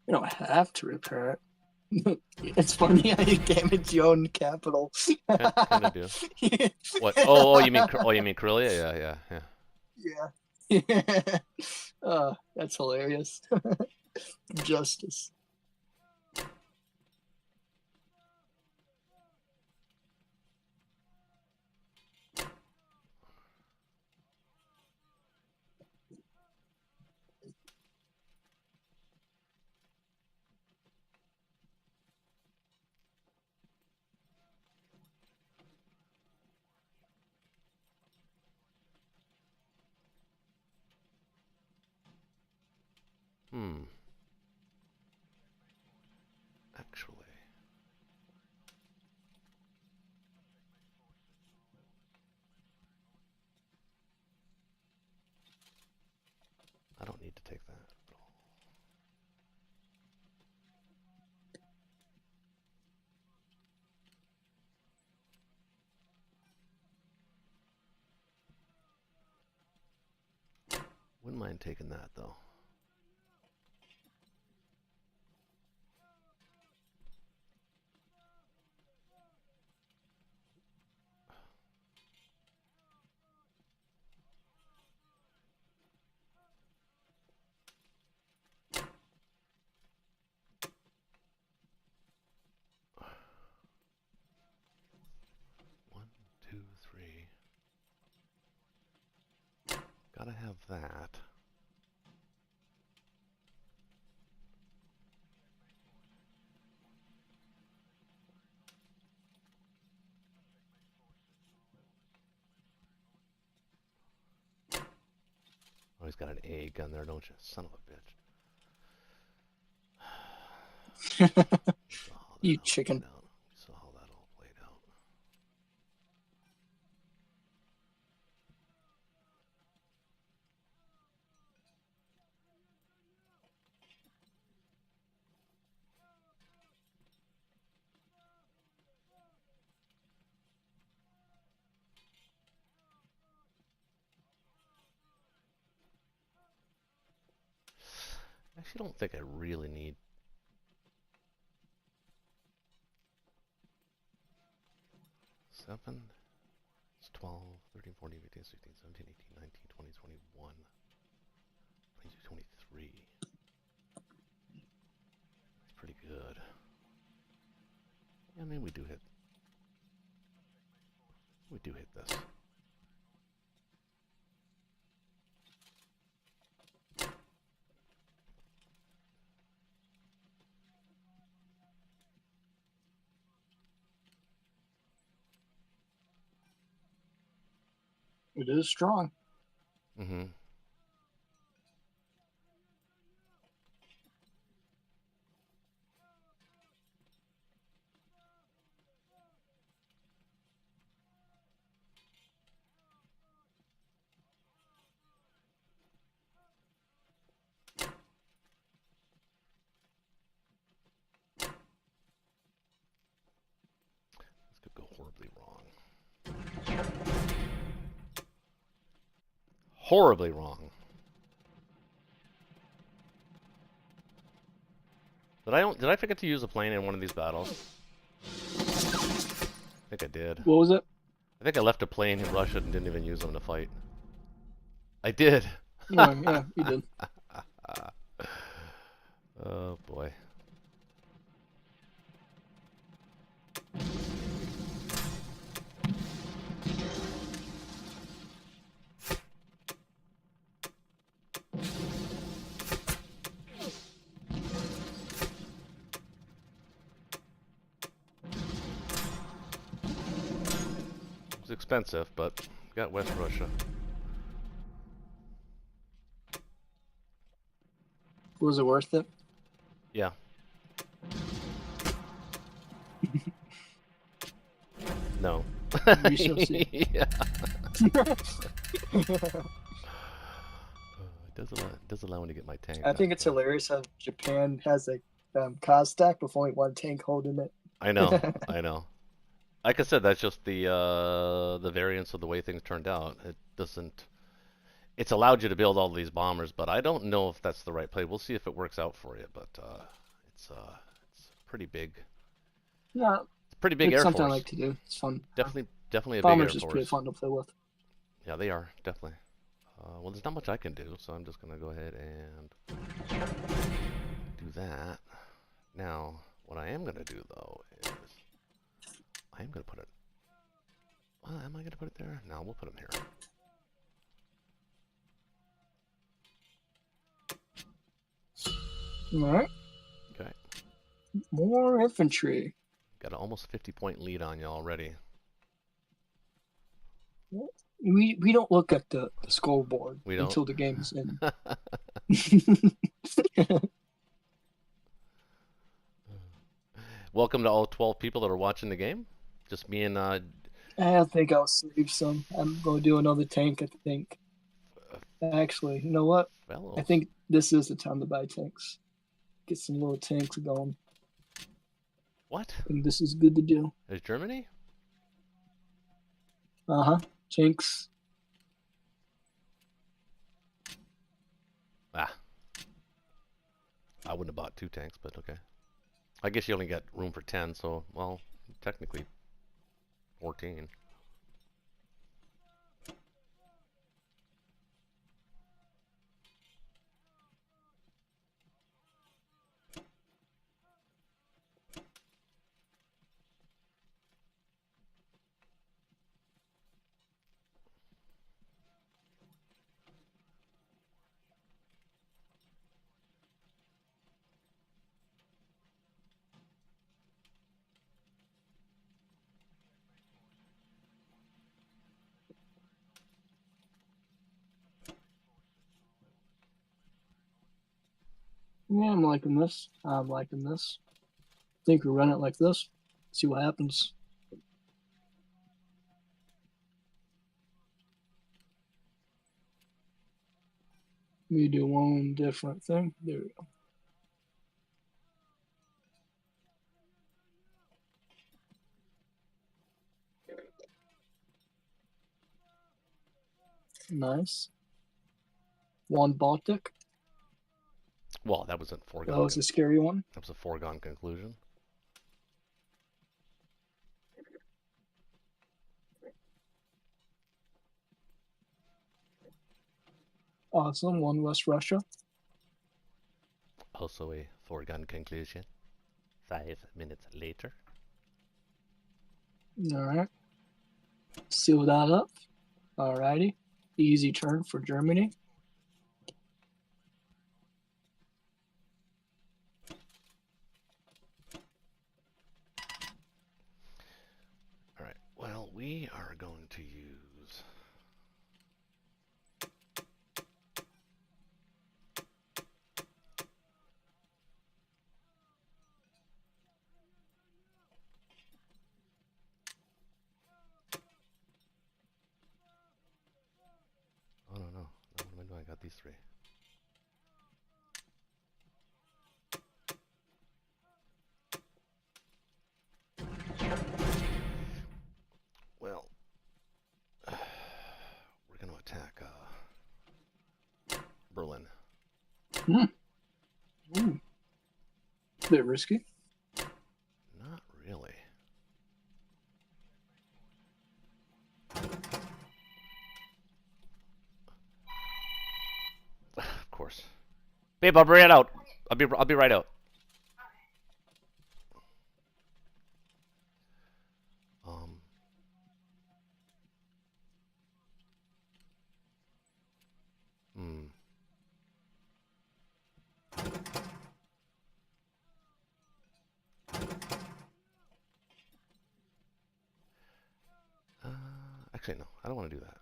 You don't have to repair it. It's funny how you damage your own capital. Kind of do. What? Oh, you mean Karelia? Yeah. Yeah. That's hilarious. Justice. Actually. I don't need to take that. Wouldn't mind taking that though. Gotta have that. Oh, he's got an A gun there, don't you? Son of a bitch. You chicken. You saw how that all played out. I actually don't think I really need 7. It's 12, 13, 14, 15, 16, 17, 18, 19, 20, 21, 22, 23. That's pretty good. Yeah, I mean, we do hit this. It is strong. Mm-hmm. This could go horribly wrong. Horribly wrong. Did I forget to use a plane in one of these battles? I think I did. What was it? I think I left a plane in Russia and didn't even use them to fight. I did. Yeah, you did. Oh boy. It's expensive, but got West Russia. Was it worth it? Yeah. No. We shall see. Yeah. It does allow me to get my tank. I think it's hilarious how Japan has a COS stack with only one tank holding it. I know. I know. Like I said, that's just the variance of the way things turned out. It doesn't. It's allowed you to build all these bombers, but I don't know if that's the right play. We'll see if it works out for you. But it's pretty big. Yeah, It's a pretty big it's Air something Force. I like to do. It's fun. Definitely a big Air Bombers is Force. pretty fun to play with. Yeah, they are definitely. Well, there's not much I can do, so I'm just gonna go ahead and do that. Now, what I am gonna do though is I am gonna put it. Well, am I gonna put it there? No, we'll put them here. All right. Okay. More infantry. Got an almost 50-point lead on you already. We don't look at the scoreboard We don't? until the game is in. Welcome to all 12 people that are watching the game. Just me and I think I'll save some. I'm going to do another tank, I think. Actually, you know what? fellows. I think this is the time to buy tanks. Get some little tanks going. What? And this is good to do. Is Germany? Uh-huh. Tanks. Ah. I wouldn't have bought 2 tanks, but okay. I guess you only got room for 10, so, well, technically 14. Yeah, I'm liking this. I'm liking this. Think we run it like this. See what happens. We do one different thing. There we go. Nice. One Baltic. Well, that was a foregone. That was a scary one. That was a foregone conclusion. Awesome. One West Russia. Also a foregone conclusion. 5 minutes later. All right. Seal that up. All righty. Easy turn for Germany. All right. Well, we are going to use. Oh no, no. What am I doing? I got these 3. Well, we're going to attack Berlin. Ooh. Bit risky. Not really. Of course. Babe, I'll be right out. I'll be right out. Hmm. Actually, no. I don't want to do that.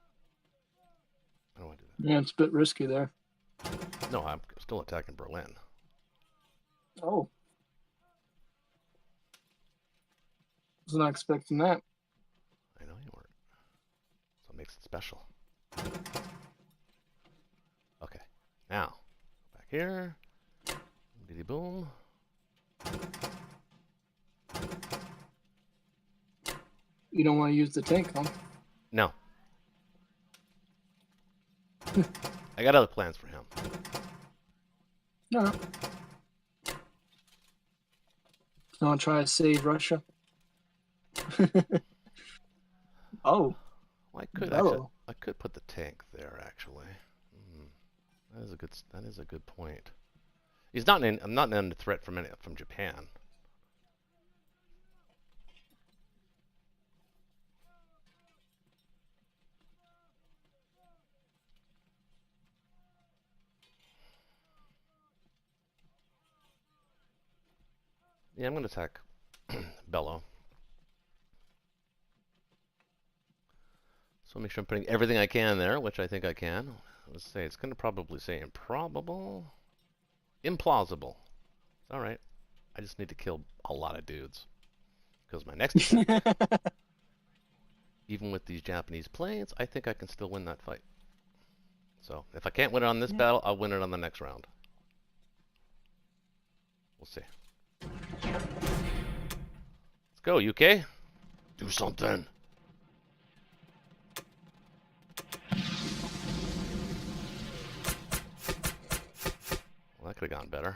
I don't want to do Yeah, it's a bit risky there. that. No, I'm still attacking Berlin. Oh. Was not expecting that. I know you weren't. So it makes it special. Okay. Now, back here. Diddy boom. You don't want to use the tank, huh? No. I got other plans for him. No. Don't try to save Russia. Oh. Well, I could Bello. actually. I could put the tank there. Actually, that is a good. That is a good point. He's not. I'm not under threat from Japan. Yeah, I'm gonna attack Bello. So make sure I'm putting everything I can there, which I think I can. Let's say it's gonna probably say improbable, implausible. It's all right. I just need to kill a lot of dudes because my next attack, even with these Japanese planes, I think I can still win that fight. So if I can't win it on this battle, I'll win it on the next round. We'll see. Let's go, UK. Do something. Well, that could have gone better.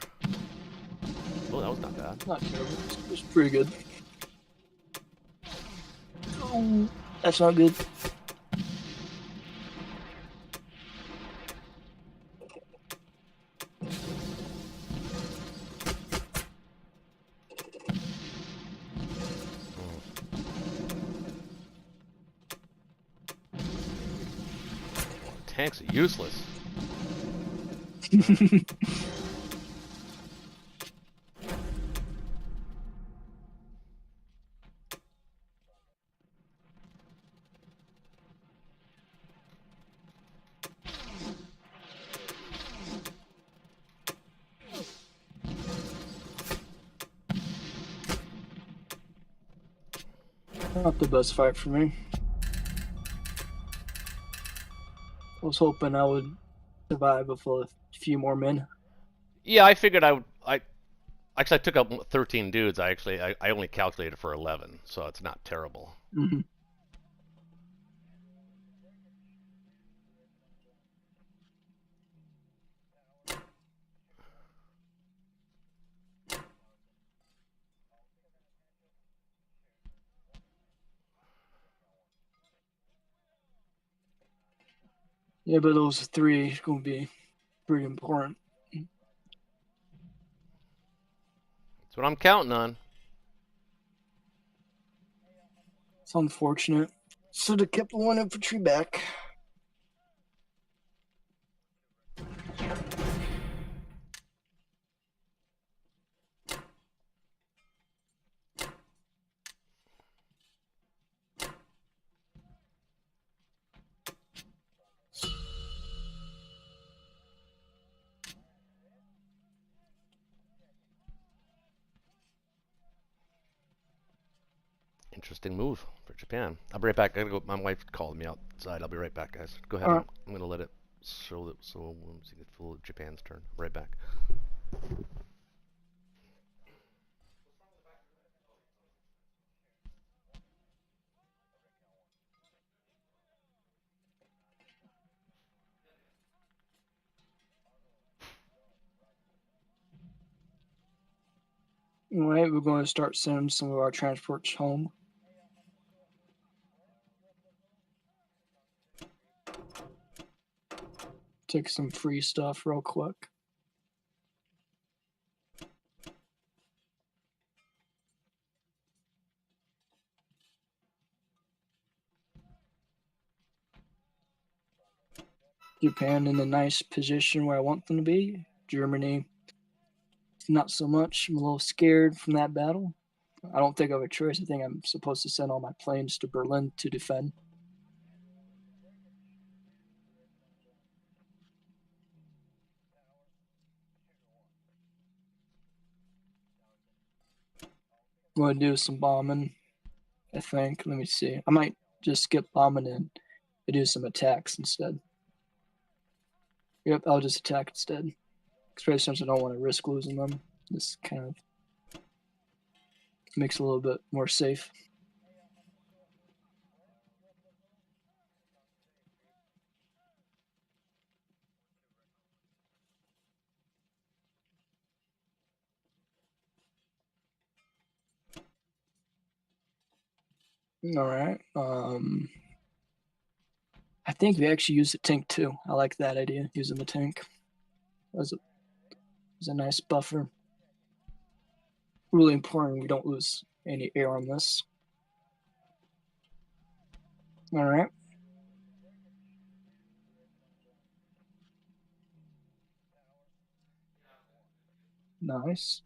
Oh, that was not bad. Not terrible. It was pretty good. Oh, that's not good. Tanks are useless. Not the best fight for me. I was hoping I would survive with a few more men. Yeah, I figured I would. Actually, I took out 13 dudes. I only calculated for 11, so it's not terrible. Mm-hmm. Yeah, but those three are going to be pretty important. That's what I'm counting on. It's unfortunate. Should have kept one infantry back. Interesting move for Japan. I'll be right back. I gotta go. My wife called me outside. I'll be right back, guys. Go ahead. All right. I'm gonna let it show that. So we'll see the full Japan's turn. Right back. All right, we're going to start sending some of our transports home. Take some free stuff real quick. Japan in a nice position where I want them to be. Germany, not so much. I'm a little scared from that battle. I don't think I have a choice. I think I'm supposed to send all my planes to Berlin to defend. I'm going to do some bombing, I think. Let me see. I might just skip bombing and do some attacks instead. Yep, I'll just attack instead. Especially since I don't want to risk losing them. This kind of makes it a little bit more safe. All right. I think we actually use the tank too. I like that idea, using the tank. It was a nice buffer. Really important we don't lose any air on this. All right. Nice.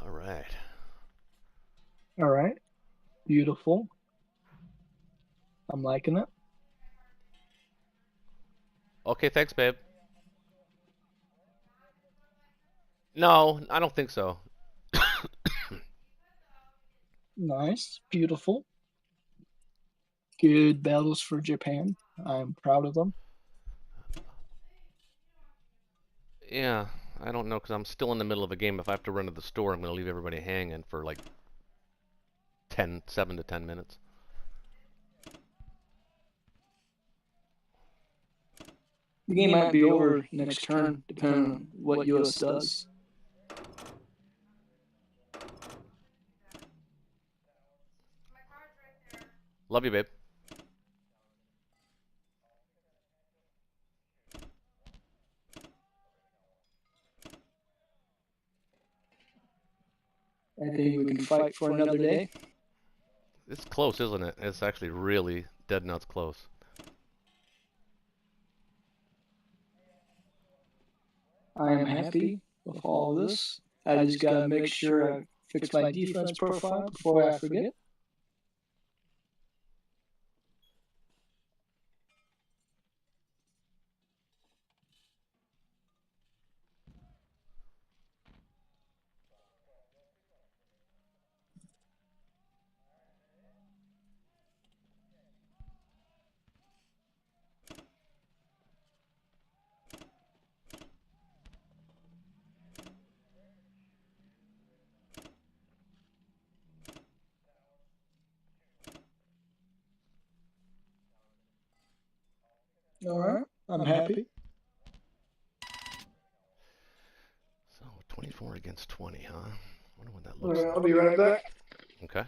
All right. All right. Beautiful. I'm liking it. Okay, thanks, babe. No, I don't think so. Nice. Beautiful. Good battles for Japan. I'm proud of them. Yeah, I don't know because I'm still in the middle of a game. If I have to run to the store, I'm gonna leave everybody hanging for like 7 to 10 minutes. The game might be over next turn, depending on what US does. Love you, babe. I think we can fight for another day. It's close, isn't it? It's actually really dead nuts close. I am happy with all of this. I just gotta make sure I fix my defense profile before I forget. All right. I'm happy. So 24 against 20, huh? Wonder what that looks I'll like. be right back. Okay.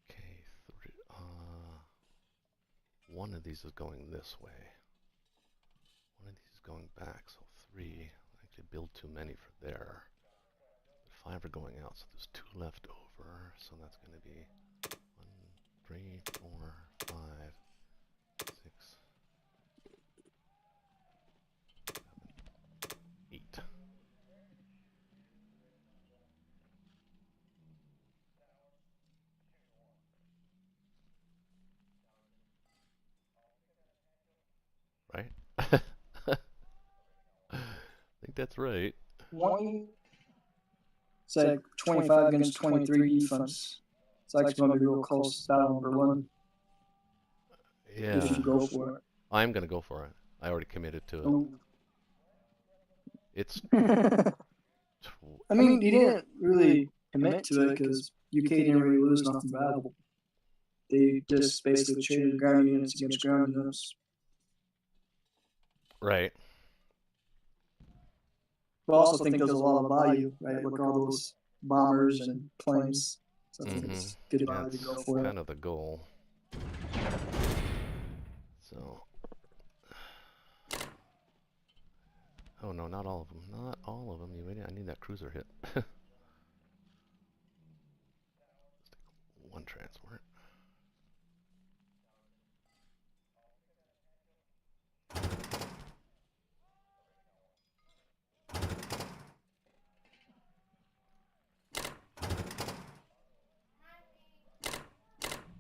Okay, one of these is going this way. One of these is going back, so 3. Actually build too many for there. But 5 are going out, so there's 2 left over. So that's going to be 1, 3, 4, 5, 6, 7, 8. Right? I think that's right. It's like 25 against 23 defense. It's actually going to be real close battle number 1. Yeah. If you go for it. I'm going to go for it. I already committed to it. Ooh. It's. I mean, he didn't really commit to it because UK didn't really lose nothing valuable. They just basically traded ground units against ground units. Right. But I also think there's a lot of value, right, with all those bombers and planes. So I think it's good value to go for kind it. of the goal. So. Oh no, not all of them. Not all of them. You wait. I need that cruiser hit. One transport.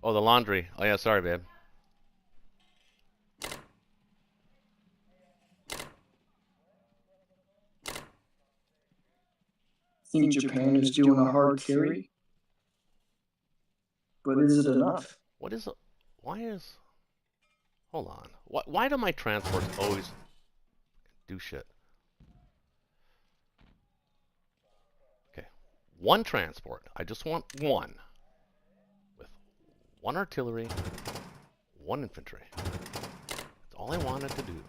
Oh, the laundry. Oh yeah, sorry, babe. I think Japan is doing a hard carry. But is it enough? What is it? Why is... Hold on. Why do my transports always do shit? Okay. One transport. I just want one. With 1 artillery, 1 infantry. That's all I wanted to do.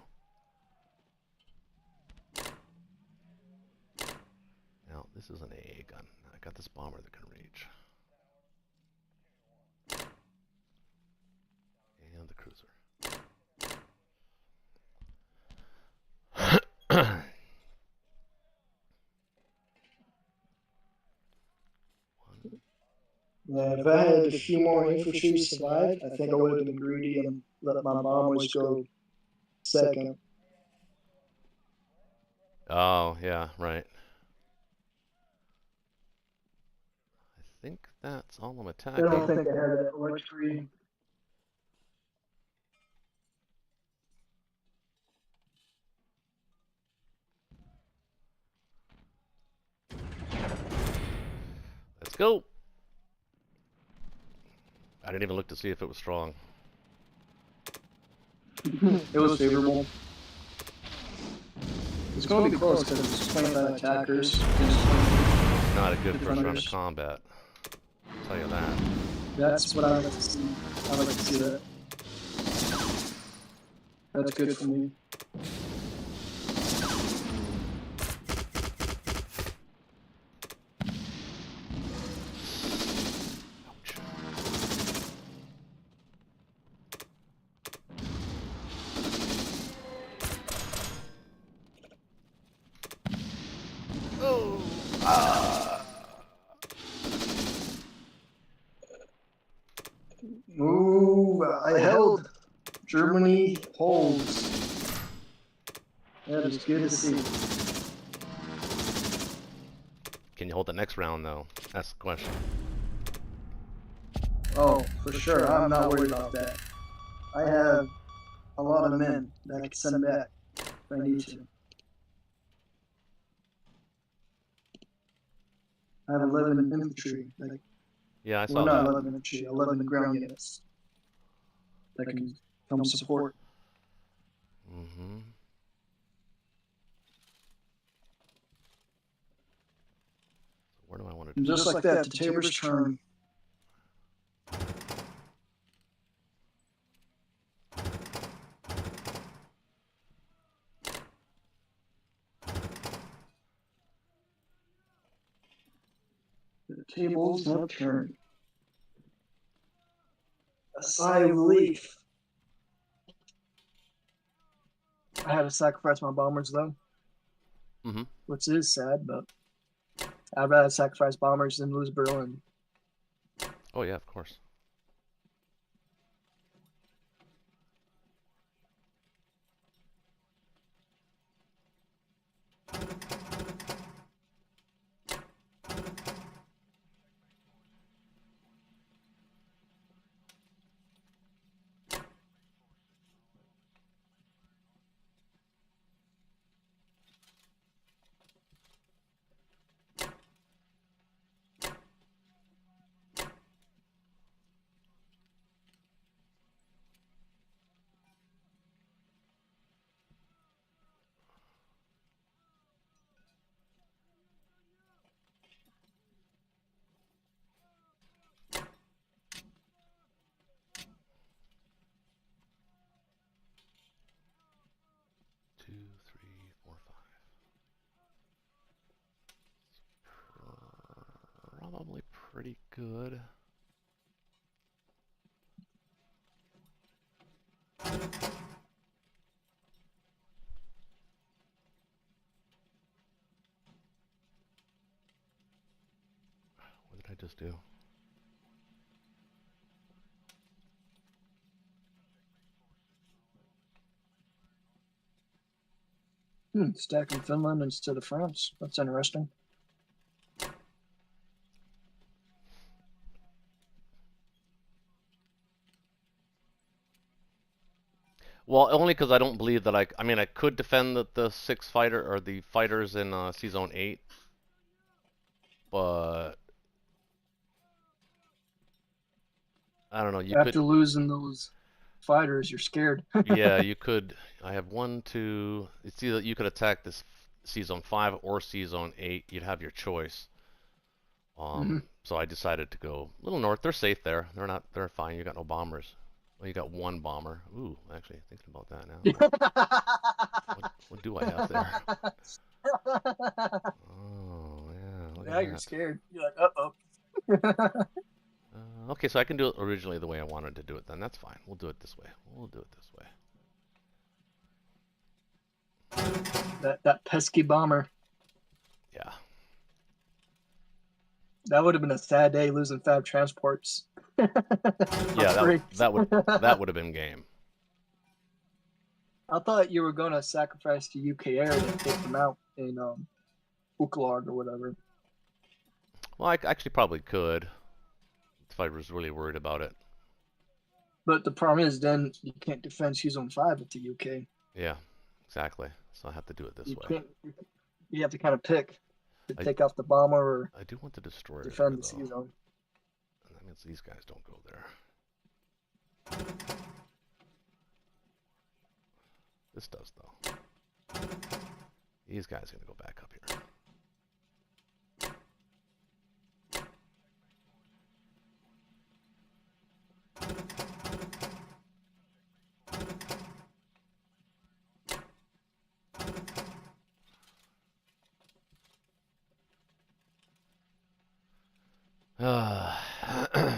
Now, this is an AA gun. I got this bomber that can reach. And the cruiser. If I had a few more infantry survive, I think I would have been greedy and let my bombers go second. Oh, yeah, right. I think that's all I'm attacking. I don't think I had that luxury. Let's go. I didn't even look to see if it was strong. It was favorable. It's going to be close because it's 25 attackers. Not a good first round of combat. I'll tell you that. That's what I like to see. I like to see that. That's good for me. Ooh, I held. Germany holds. That is good to see. Can you hold the next round, though? That's the question. Oh, for sure. I'm not worried about that. I have a lot of men that I can send back if I need to. I have 11 infantry. Like, Yeah, I saw well, not that. 11 infantry, 11 ground units that can come support. Mm-hmm. Where do I want to And do? just like that, the tabor's turn. The table's upturned. A sigh of relief. I had to sacrifice my bombers though, Mm-hmm. which is sad, but I'd rather sacrifice bombers than lose Berlin. Oh yeah, of course. Two, three, four, five. Probably pretty good. What did I just do? Stacking Finland instead of France. That's interesting. Well, only because I don't believe that I mean, I could defend the six fighter or the fighters in C-Zone 8, but I don't know. You After could, losing those fighters, you're scared. yeah, you could. I have one, two. It's either you could attack this C-Zone 5 or C-Zone 8. You'd have your choice. So I decided to go a little north. They're safe there. They're fine. You got no bombers. Well, you got one bomber. Ooh, actually thinking about that now. What do I have there? Oh, yeah. Look Now at you're that. scared. You're like, uh-oh. Okay, so I can do it originally the way I wanted to do it then. That's fine. We'll do it this way. We'll do it this way. That pesky bomber. Yeah. That would have been a sad day losing Fab transports. Yeah, that would have been game. I thought you were gonna sacrifice the UK air to take them out in Ukalarg or whatever. Well, I actually probably could if I was really worried about it. But the problem is then you can't defend Season 5 with the UK. Yeah, exactly. So I have to do it this way. You have to kind of pick to take off the bomber or I do want to destroy defend there, the though. Season. That means these guys don't go there. This does, though. These guys are going to go back up here.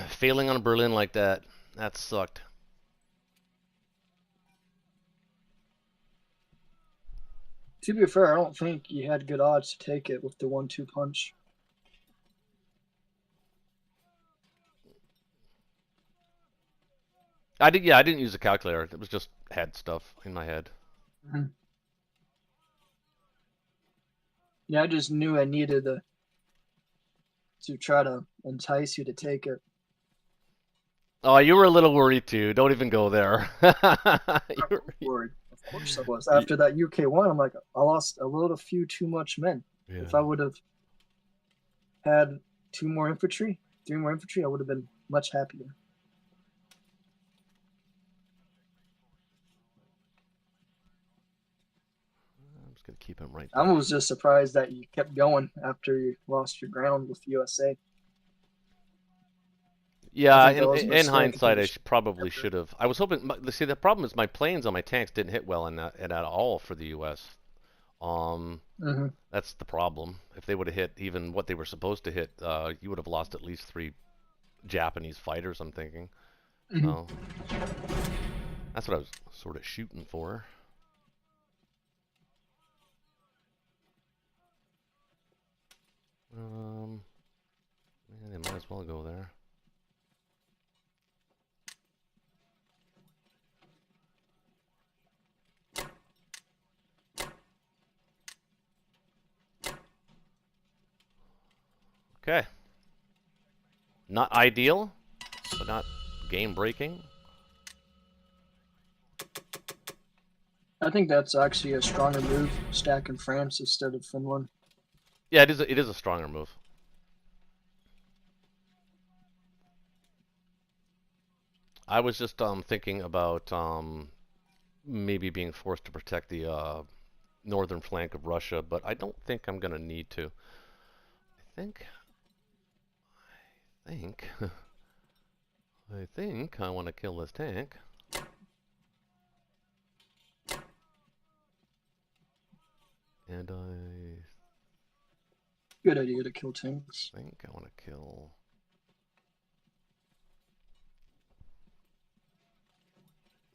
Failing on Berlin like that sucked. To be fair, I don't think you had good odds to take it with the 1-2 punch. I didn't use a calculator. It was just head stuff in my head. Mm-hmm. Yeah, I just knew I needed to try to entice you to take it. Oh, you were a little worried too. Don't even go there. Worried. Of course I was. After that UK one, I'm like, I lost a few too much men. Yeah. If I would have had 3 more infantry, I would have been much happier. just gonna keep him right I there. was just surprised that you kept going after you lost your ground with USA. Yeah, think that was a in mistake. hindsight, I Because- probably should have. I was hoping. See, the problem is my planes on my tanks didn't hit well at all for the U.S. Mhm. That's the problem. If they would have hit even what they were supposed to hit, you would have lost at least 3 Japanese fighters, I'm thinking. Mhm. So that's what I was sort of shooting for. Yeah, they might as well go there. Okay. Not ideal, but not game breaking. I think that's actually a stronger move, stacking France instead of Finland. Yeah, it is a stronger move. I was just thinking about maybe being forced to protect the northern flank of Russia, but I don't think I'm gonna need to. I think I think I want to kill this tank. And I Good idea to kill tanks. think I want to kill.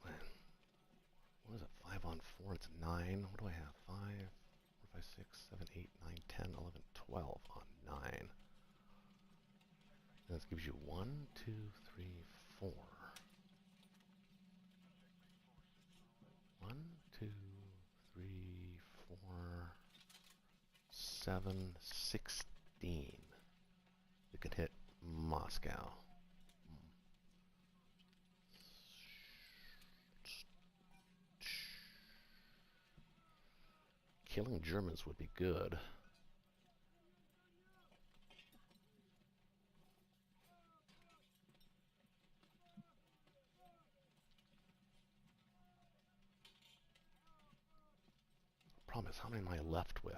What is it? 5 on 4. It's 9. What do I have? 5, 4, 5, 6, 7, 8, 9, 10, 11, 12 on 9. And this gives you 1, 2, 3, 4. 1, 2, 3, 4, 7, 16. We can hit Moscow. Killing Germans would be good. Problem is, how many am I left with?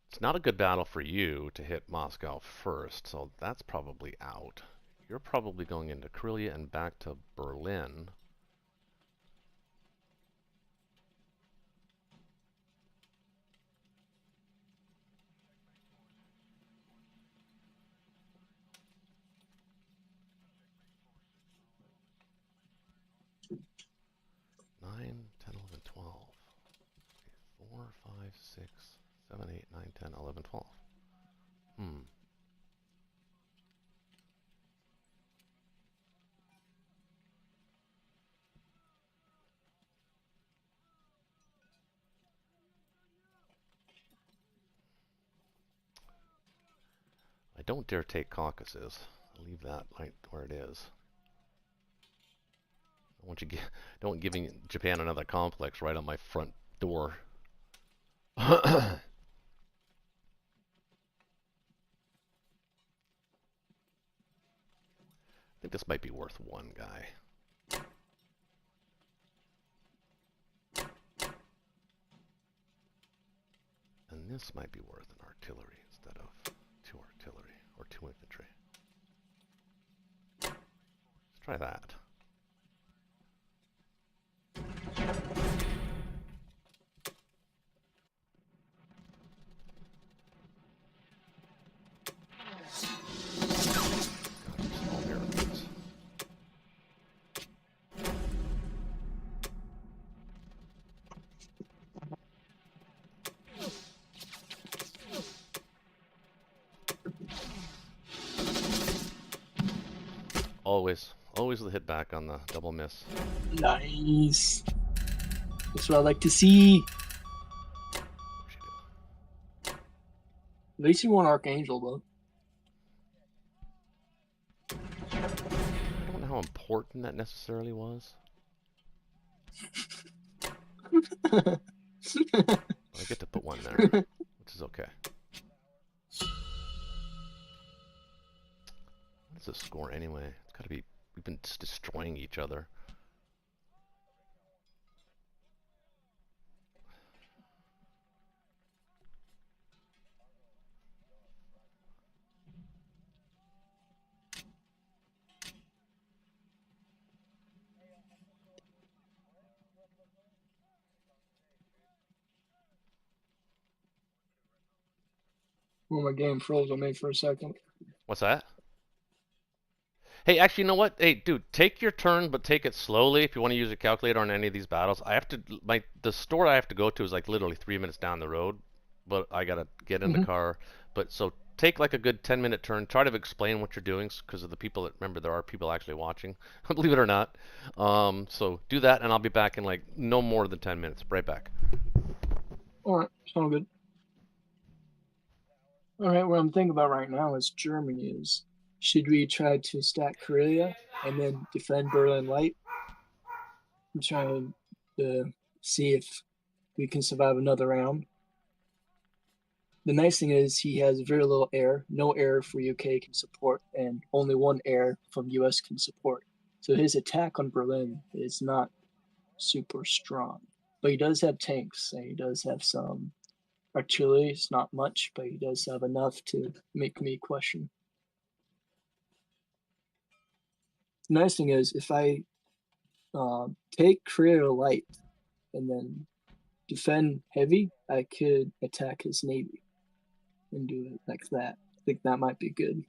It's not a good battle for you to hit Moscow first, so that's probably out. You're probably going into Karelia and back to Berlin. Nine, 10, 11, 12. 4, 5, 6, 7, 8, 9, 10, 11, 12. I don't dare take Caucasus. I'll leave that right where it is. I want you don't want giving Japan another complex right on my front door. I think this might be worth 1 guy. And this might be worth an artillery instead of 2 artillery or 2 infantry. Let's try that. Small Americans. Always the hit back on the double miss. Nice. That's what I like to see. What'd she do? At least you won Archangel, though. I don't know how important that necessarily was. I get to put 1 there, which is okay. What is the score anyway? It's got to be. We've been destroying each other. Well, my game froze on me for a second. What's that? Hey, actually, you know what? Hey, dude, take your turn, but take it slowly if you want to use a calculator on any of these battles. I have to, the store I have to go to is like literally 3 minutes down the road, but I gotta get in the Mhm. car. But so take like a good 10-minute turn. Try to explain what you're doing because of the people that remember there are people actually watching, believe it or not. So do that, and I'll be back in like no more than 10 minutes. Right back. All right, sound good. All right, what I'm thinking about right now is Germany. Is should we try to stack Korea and then defend Berlin Light? I'm trying to see if we can survive another round. The nice thing is he has very little air. No air for UK can support, and only one air from US can support. So his attack on Berlin is not super strong. But he does have tanks, and he does have some artillery. It's not much, but he does have enough to make me question. The nice thing is, if I take Korea light and then defend heavy, I could attack his navy and do it like that. I think that might be good.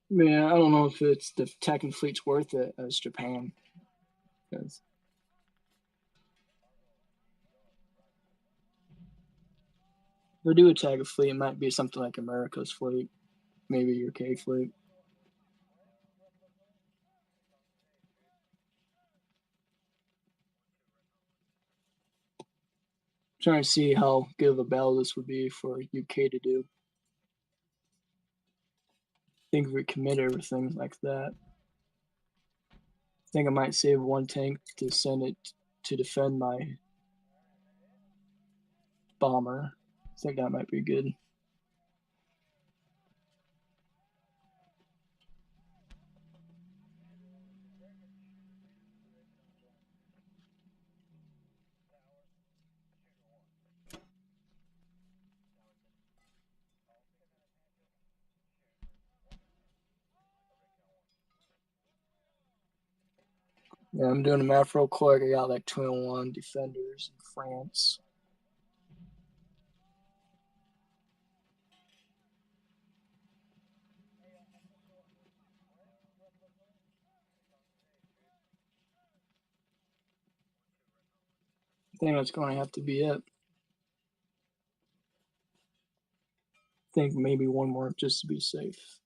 Man, I don't know if it's the attacking fleet's worth it as Japan. Because if I do attack a fleet, it might be something like America's fleet, maybe UK fleet. I'm trying to see how good of a battle this would be for UK to do. I think if we commit everything like that, I think I might save one tank to send it to defend my bomber. I think that might be good. Yeah, I'm doing the math real quick. I got like 201 defenders in France. I think that's going to have to be it. I think maybe one more just to be safe.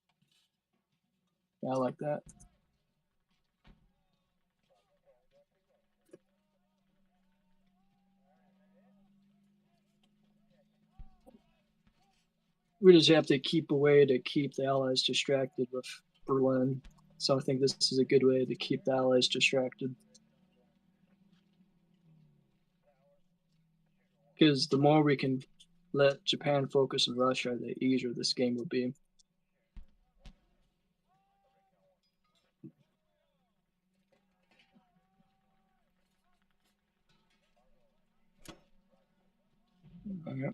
Yeah, I like that. We just have to keep a way to keep the Allies distracted with Berlin. So I think this is a good way to keep the Allies distracted. Because the more we can let Japan focus on Russia, the easier this game will be. Okay.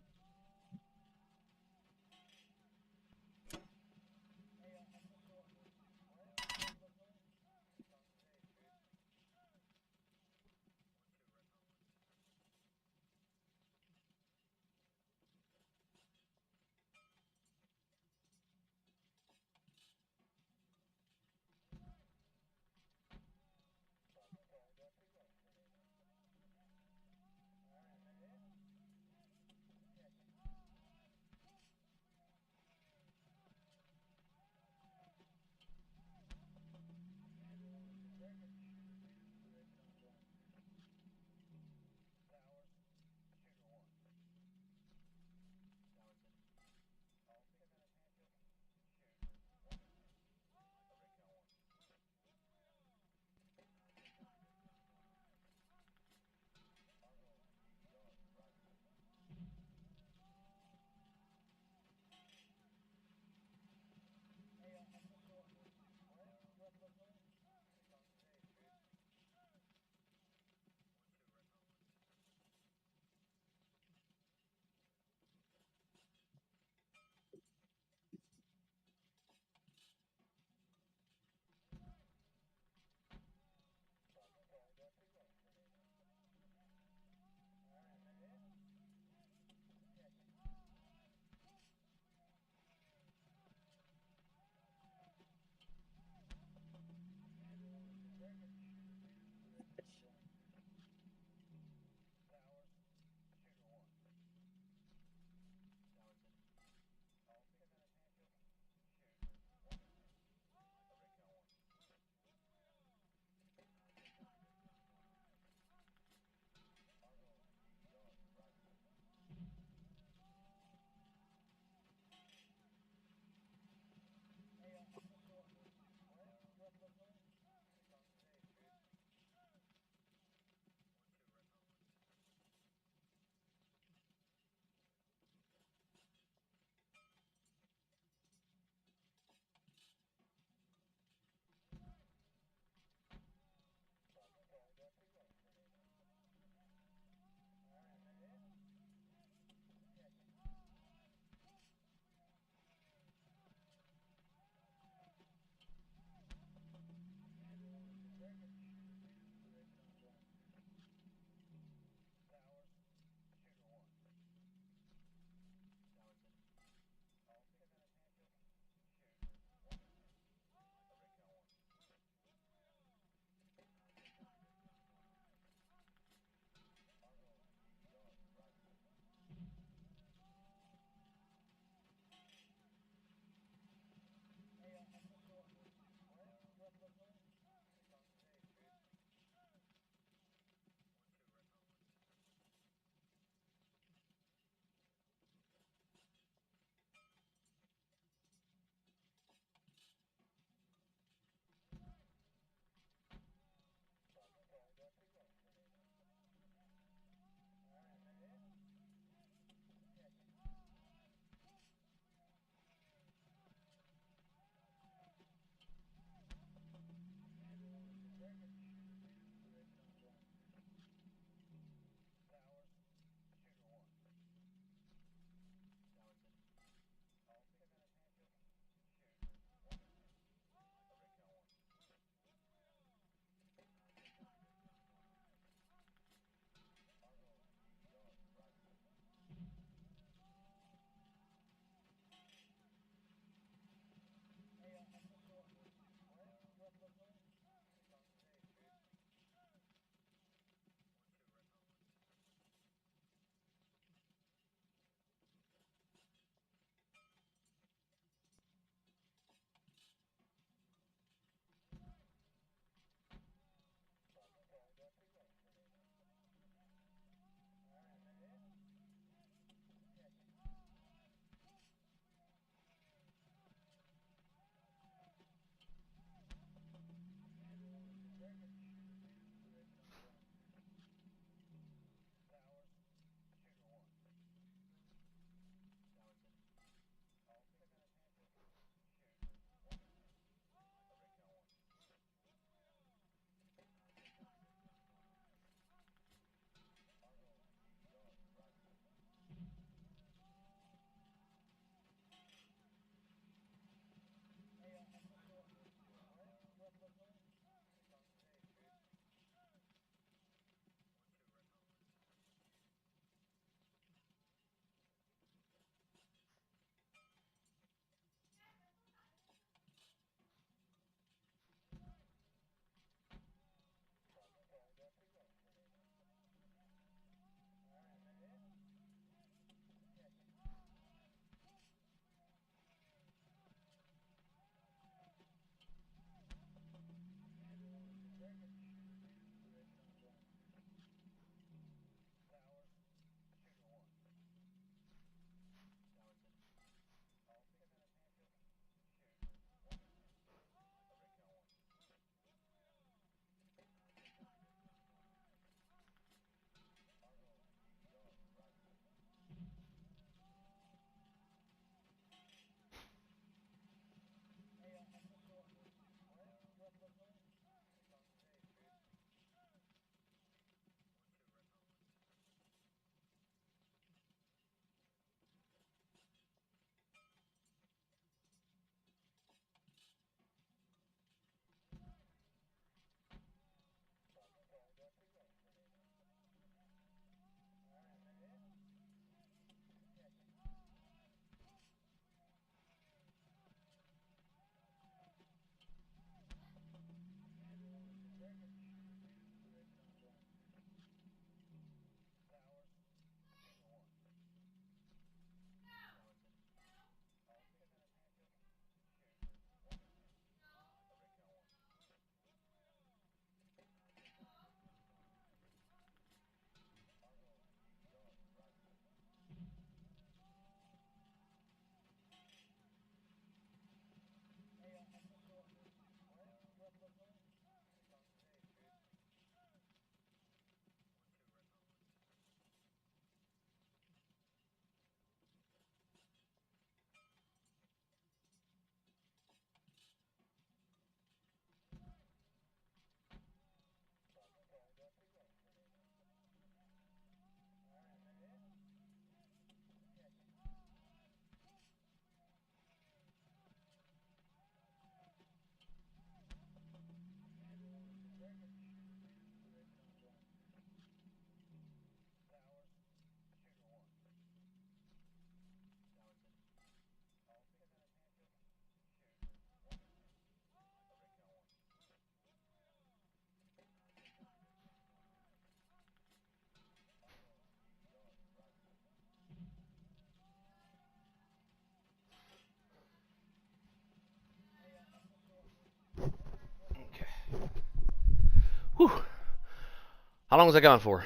How long was I gone for?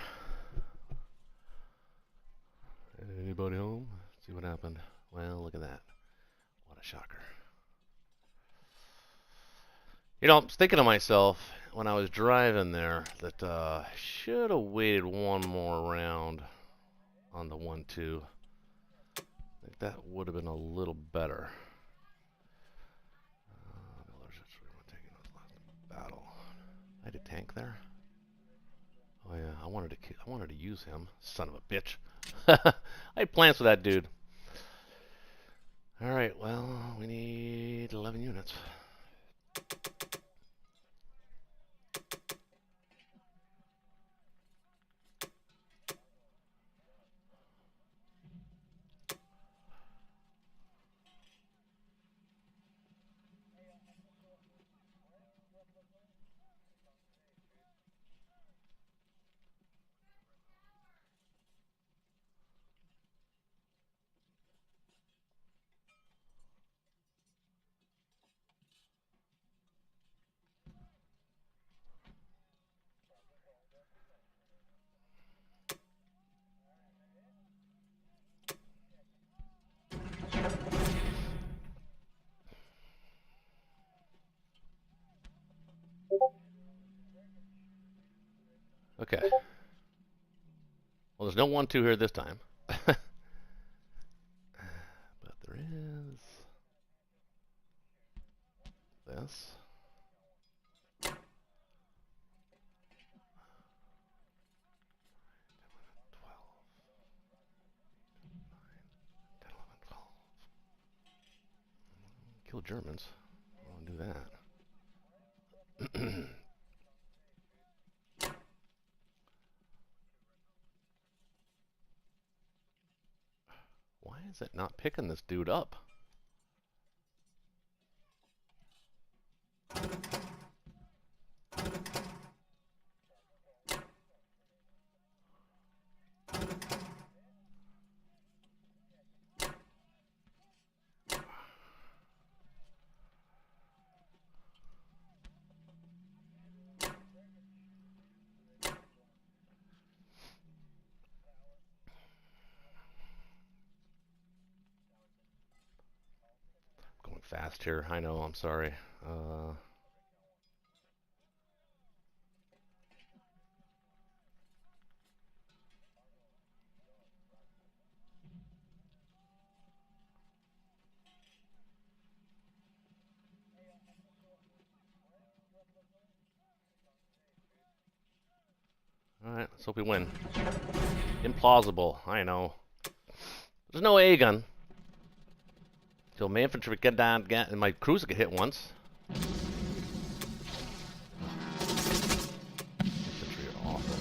Anybody home? Let's see what happened. Well, look at that. What a shocker. You know, I was thinking to myself when I was driving there that should have waited one more round on the 1-2. I think that would have been a little better. Battle. I had a tank there. Oh yeah, I wanted to use him. Son of a bitch. I had plans for that dude. All right, well, we need 11 units. Okay. Well, there's no 1-2 here this time. But there is this. 12, 10, 11, 12. Kill Germans. I'll do that. Why is it not picking this dude up? Going fast here. I know, I'm sorry. Alright, let's hope we win. Implausible, I know. There's no A gun. So my infantry get down, and my cruiser get hit once. Infantry are awful.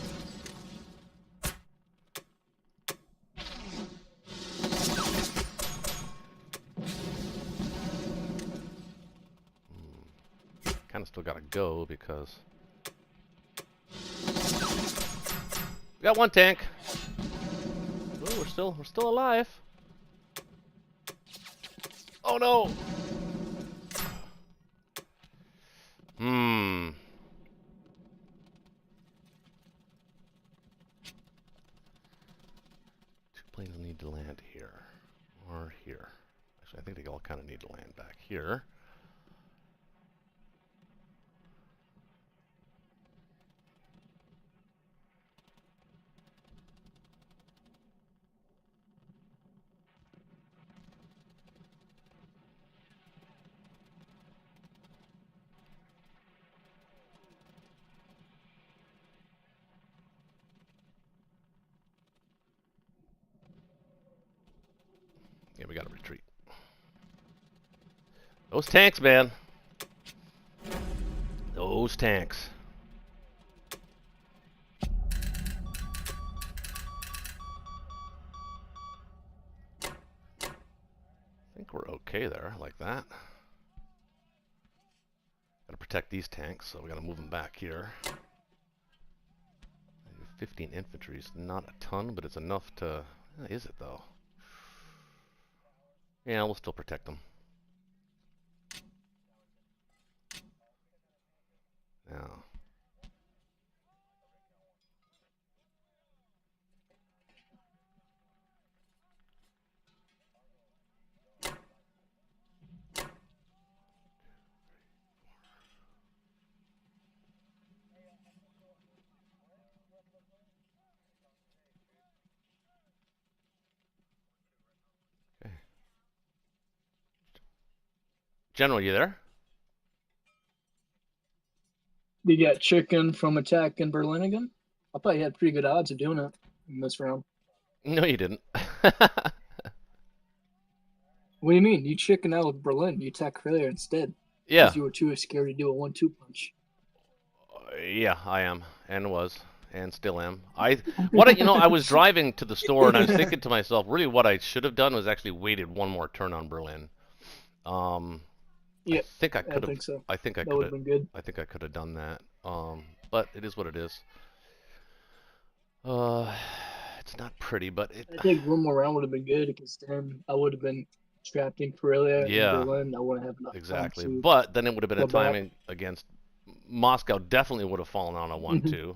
Kind of still gotta go because we got one tank. Oh, we're still alive. Oh no! Two planes need to land here. Or here. Actually, I think they all kind of need to land back here. Yeah, we gotta retreat. Those tanks, man. Those tanks. I think we're okay there, like that. Gotta protect these tanks, so we gotta move them back here. 15 infantry is not a ton, but it's enough to... is it, though? Yeah, we'll still protect them. Now, General, you there? You got chicken from attacking Berlin again? I thought you had pretty good odds of doing it in this round. No, you didn't. What do you mean? You chicken out with Berlin. You attack Aurelia instead. Yeah. Because you were too scared to do a 1-2 punch. Yeah, I am, and was, and still am. I was driving to the store and I was thinking to myself, really, what I should have done was actually waited one more turn on Berlin. Yeah, I think I could have. think so. I think I That could would have. have been good. I think I could have done that. But it is what it is. It's not pretty, but it. I think one more round would have been good because then I would have been trapped in Karelia Yeah, and Berlin. I wouldn't have enough exactly. time to But then it would have been a go back. timing against Moscow. Definitely would have fallen on a 1-2, Mm-hmm.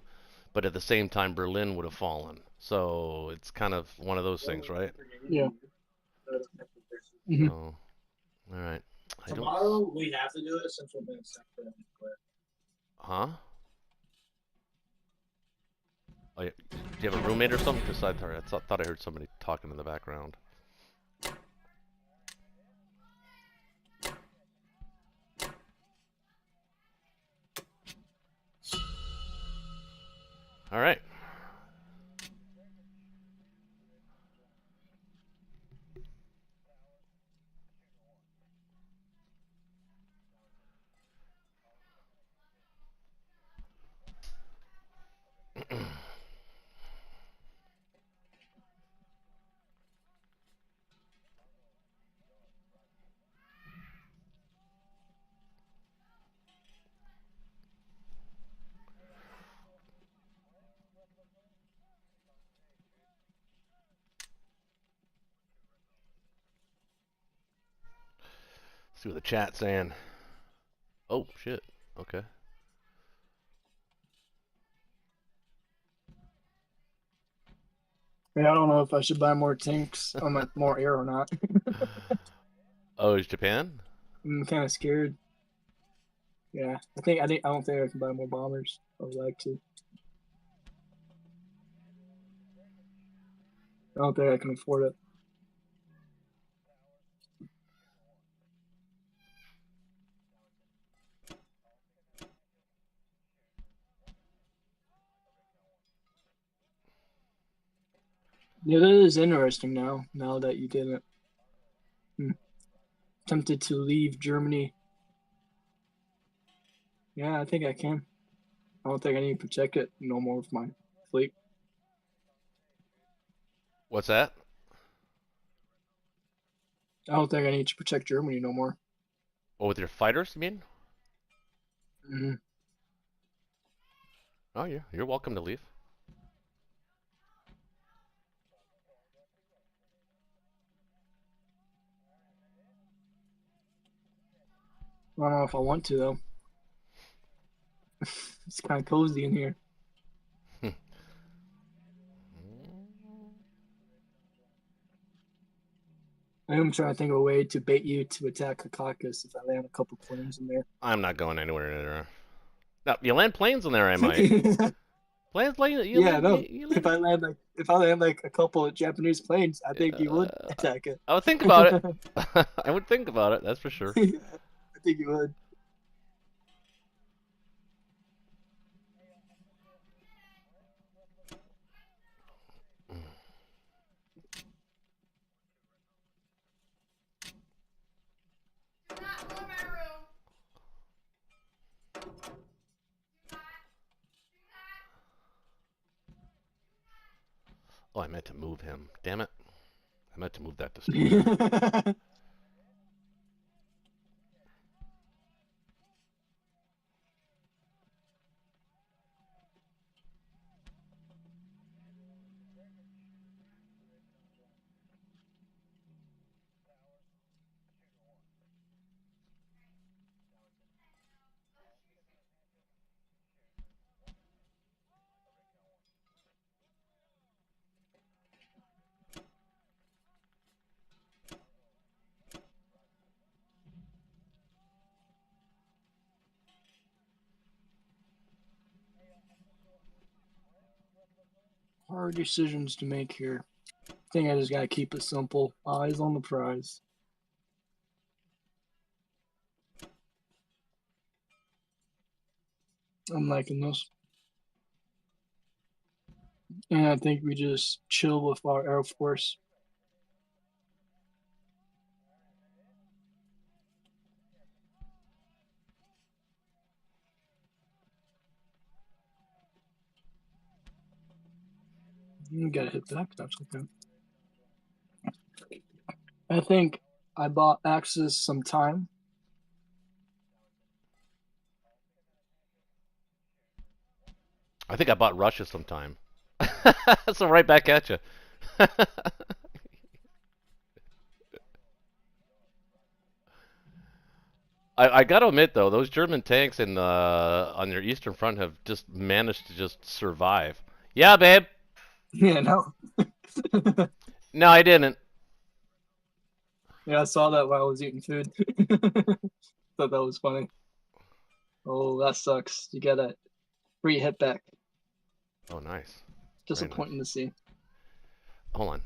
but at the same time Berlin would have fallen. So it's kind of one of those things, right? Yeah. Mm-hmm. So, all right. Tomorrow we have to do it since we've been stuck for them. Huh? Oh, yeah. Do you have a roommate or something? Because I thought I heard somebody talking in the background. All right. See what the chat's saying. Oh shit. Okay. Yeah, I don't know if I should buy more tanks. I'm like more air or not. Oh, is Japan? I'm kind of scared. Yeah, I don't think I can buy more bombers. I would like to. I don't think I can afford it. Yeah, that is interesting now. Now that you did it, tempted to leave Germany. Yeah, I think I can. I don't think I need to protect it no more with my fleet. What's that? I don't think I need to protect Germany no more. Oh, with your fighters, you mean? Mm-hmm. Oh, yeah. You're welcome to leave. I don't know if I want to though. It's kind of cozy in here. I'm trying to think of a way to bait you to attack a caucus if I land a couple planes in there. I'm not going anywhere near there. No, you land planes in there, I might. Planes, you Yeah, land, no. you If I land like a couple of Japanese planes, I think you would attack it. I would think about it. I would think about it. That's for sure. Yeah, I think you would. Oh, I meant to move him. Damn it. I meant to move that destroyer. Hard decisions to make here. I think I just gotta keep it simple. Eyes on the prize. I'm liking this. And I think we just chill with our Air Force. You gotta hit that. That's okay. I think I bought Axis some time. I think I bought Russia sometime. So right back at you. I gotta admit though, those German tanks in on your eastern front have just managed to just survive. Yeah, babe. Yeah, no. No, I didn't. Yeah, I saw that while I was eating food. Thought that was funny. Oh, that sucks. You get a free hit back. Oh, nice. Very nice. Disappointing to see. Hold on.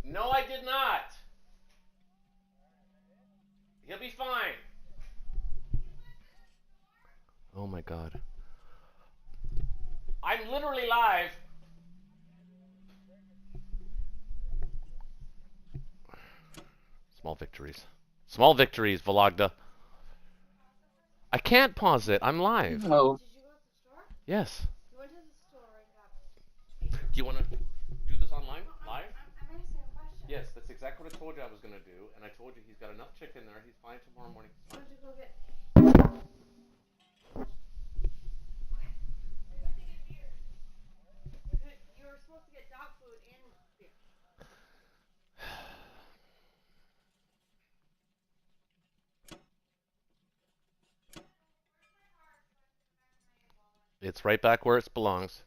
No, I did not. He'll be fine. Oh my god. I'm literally live. Small victories. Small victories, Vologda. I can't pause it. I'm live. Oh, Did you go to the store? Yes. You went to the store and got. Do you want to do this online? Live? I'm asking a question. Yes, that's exactly what I told you I was going to do. And I told you he's got enough chicken there. He's fine tomorrow morning. He's Why fine. don't you go get? You were supposed to get dog food and beer. It's right back where it belongs.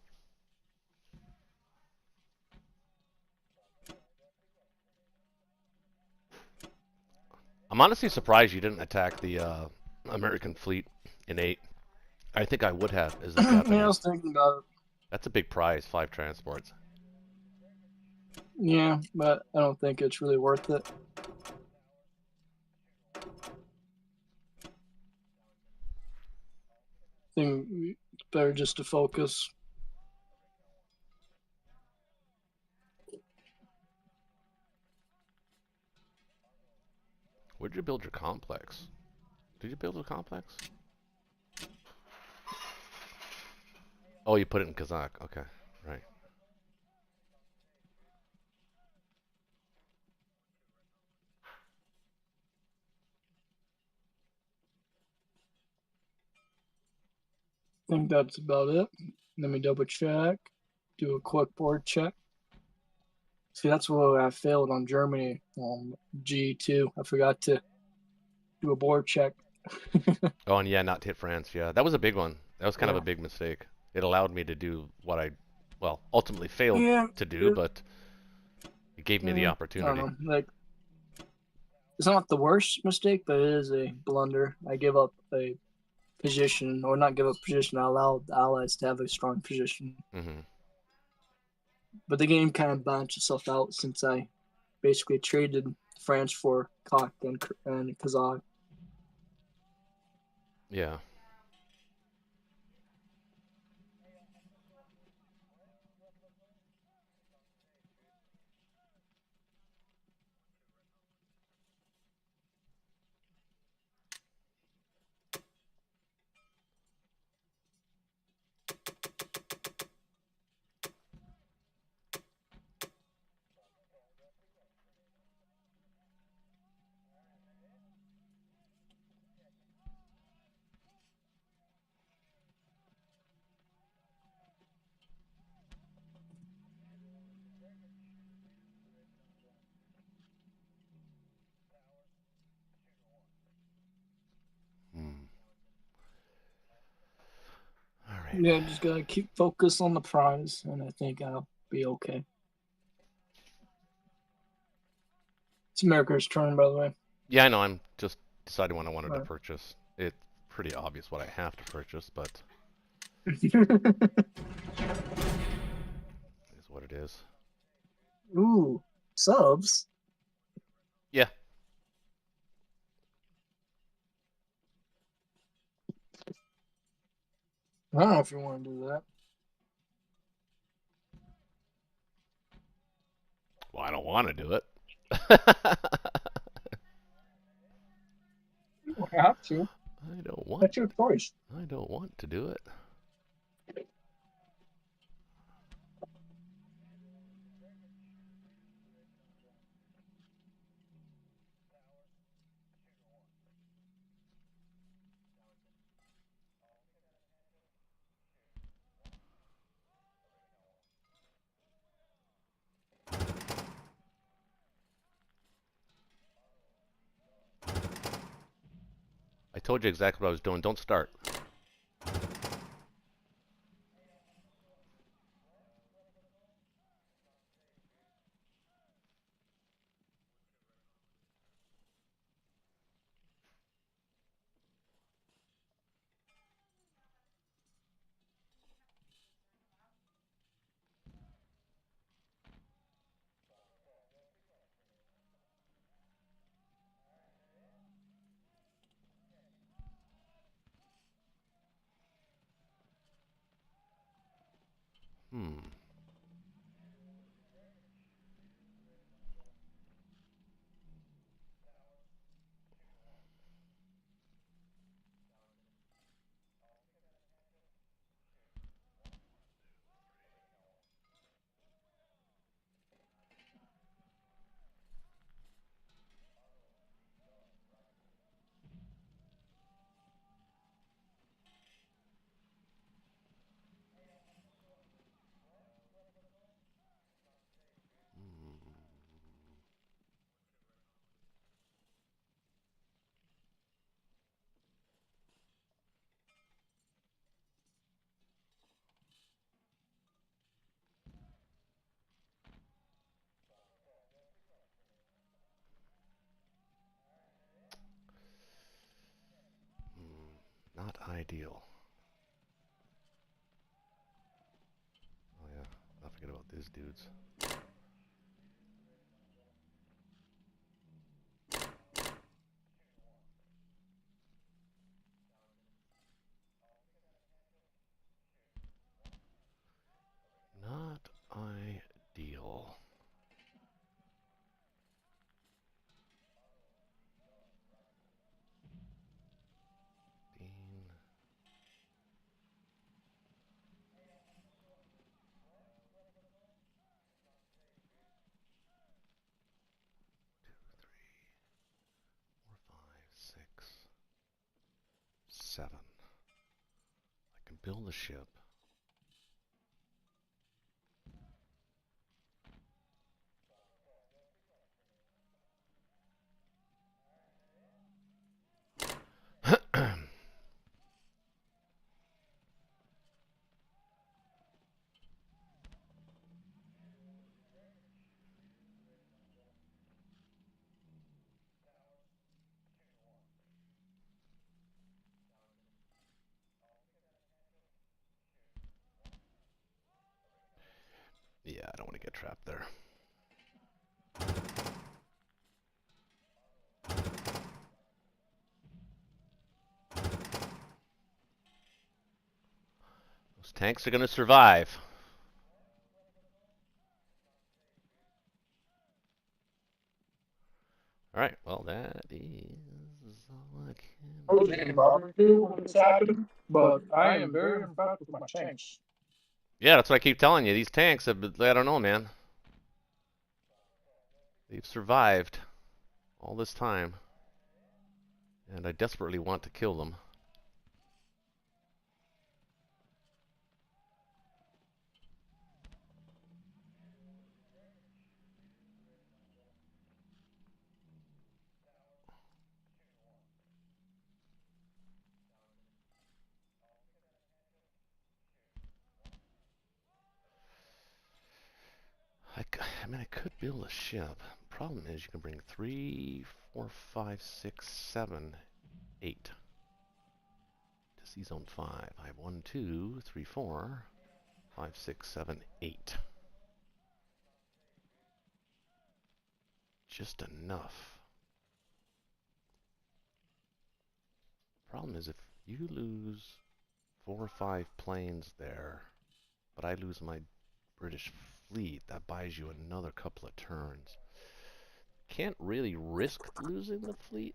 I'm honestly surprised you didn't attack the American fleet in 8. I think I would have as a yeah, I Japanese. was thinking about it. That's a big prize, 5 transports. Yeah, but I don't think it's really worth it. I think it's better just to focus. Where'd you build your complex? Did you build a complex? Oh, you put it in Kazakh. Okay, right. I think that's about it. Let me double check. Do a quick board check. See, that's where I failed on Germany. G2. I forgot to do a board check. Oh, and yeah, not to hit France. Yeah, that was a big one. That was kind of Yeah. a big mistake. It allowed me to do what I, well, ultimately failed Yeah, to do, but it gave me the I opportunity. don't know. Like, it's not the worst mistake, but it is a blunder. I give up a position, or not give up position. I allowed the allies to have a strong position. Mm-hmm. But the game kind of balanced itself out since I basically traded France for Kak and Kazakh. Yeah. Hmm. All right. Yeah, just gotta keep focus on the prize, and I think I'll be okay. It's America's turn, by the way. Yeah, I know. I'm just deciding what I wanted to Right. purchase. It's pretty obvious what I have to purchase, but it is what it is. Ooh, subs. Yeah. I don't know if you want to do that. Well, I don't want to do it. You don't have to. I don't want. That's your choice. I don't want to do it. I told you exactly what I was doing. Don't start. Hmm. Not ideal. Oh yeah, I forget about these dudes. Not ideal. Dean. 7. I can build a ship. Yeah, I don't want to get trapped there. Those tanks are going to survive. Alright, well that is all I I was can thinking do. about it too when this happened, but I am very impressed with my tanks. Yeah, that's what I keep telling you. These tanks have been, I don't know, man. They've survived all this time. And I desperately want to kill them. I mean, I could build a ship. Problem is, you can bring 3, 4, 5, 6, 7, 8 to Sea Zone 5. I have 1, 2, 3, 4, 5, 6, 7, 8. Just enough. Problem is, if you lose 4 or 5 planes there, but I lose my British fleet. That buys you another couple of turns. Can't really risk losing the fleet.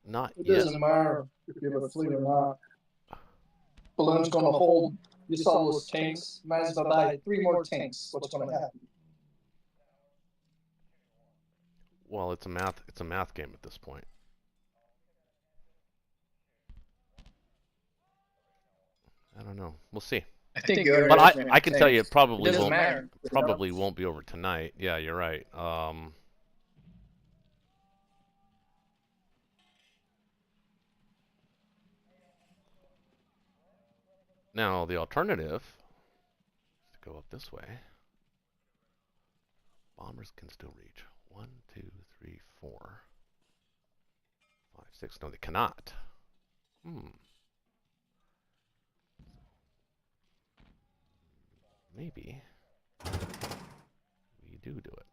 Not It yet. doesn't matter if you have a fleet or not. Balloon's gonna hold. You saw those tanks. Might as well buy 3 more tanks. What's gonna happen? Well, it's a math game at this point. I don't know. We'll see. I think you But I can tell you it probably It doesn't won't matter. probably won't be over tonight. Yeah, you're right. Now the alternative is to go up this way. Bombers can still reach 1, 2, 3, 4, 5, 6. No, they cannot. Maybe we do it.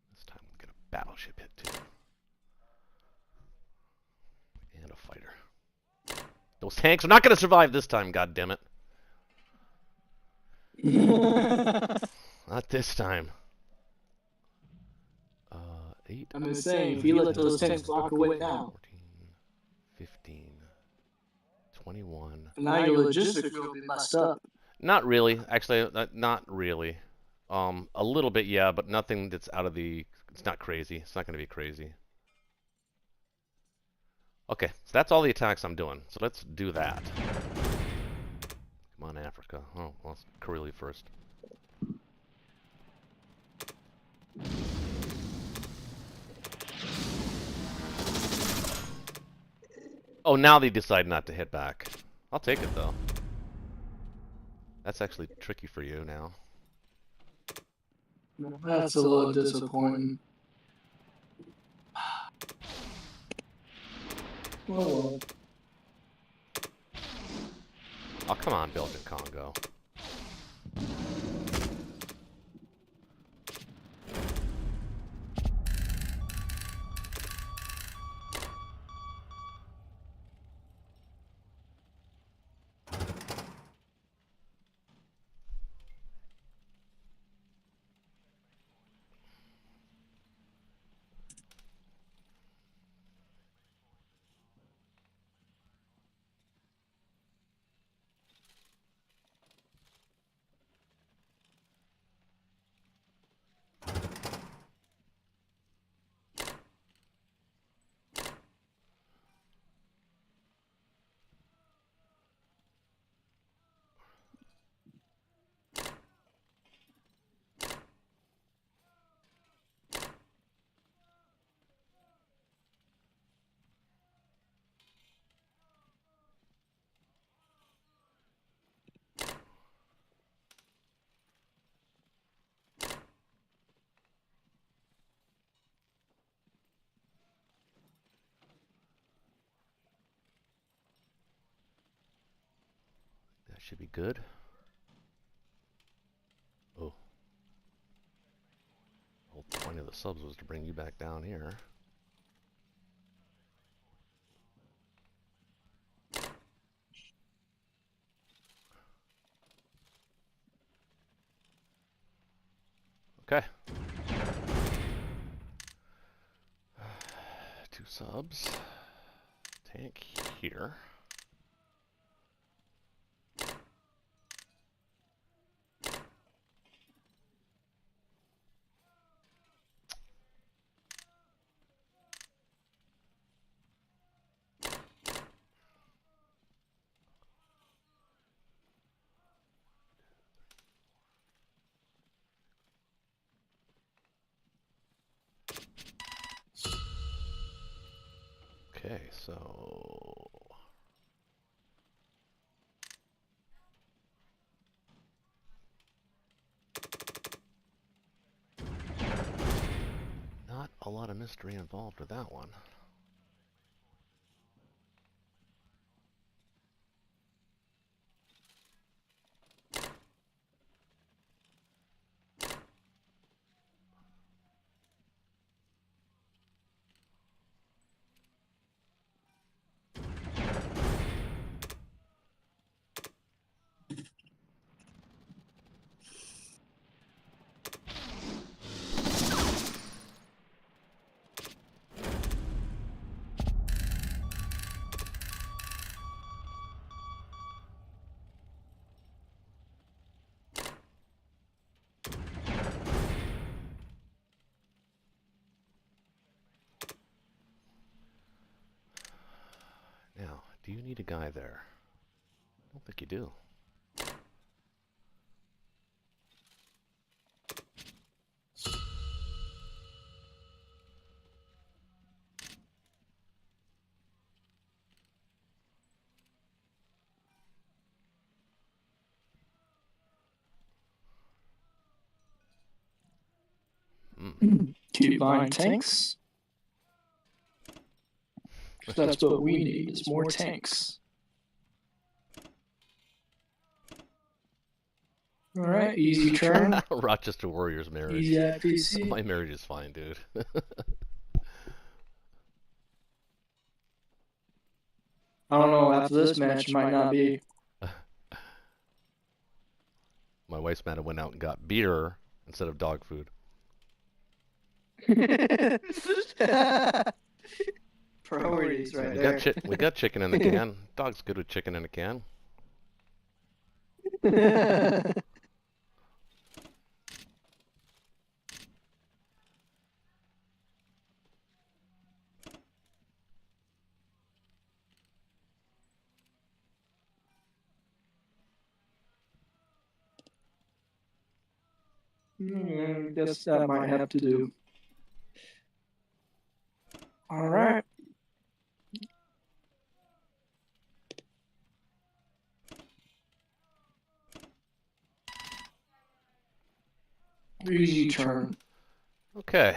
This time we'll get a battleship hit too. And a fighter. Those tanks are not going to survive this time, goddammit. Not this time. 8. I'm just saying, if you let those tanks walk away now, 14, 15, 21. now your logistics will be messed up. Not really. Actually, not really. A little bit, yeah, but nothing that's out of the... It's not crazy. It's not going to be crazy. Okay, so that's all the attacks I'm doing. So let's do that. Come on, Africa. Oh, well, it's Karelia first. Oh, now they decide not to hit back. I'll take it, though. That's actually tricky for you now. That's a little disappointing. Oh well. Oh, come on, Belgian Congo. That should be good. Oh. The whole point of the subs was to bring you back down here. Okay. 2 subs. Tank here. Okay, so not a lot of mystery involved with that one. Do you need a guy there? I don't think you do. Keep buying tanks. 'Cause that's what we need is more tanks. All right, easy turn. Rochester Warriors marriage. Easy IPC. My marriage is fine, dude. I don't know. After this match, it might not be. My wife's mad I went out and got beer instead of dog food. Priorities right We there. got we got chicken in the can. Dog's good with chicken in a can. Guess that might have to do. All right. Easy turn. Okay.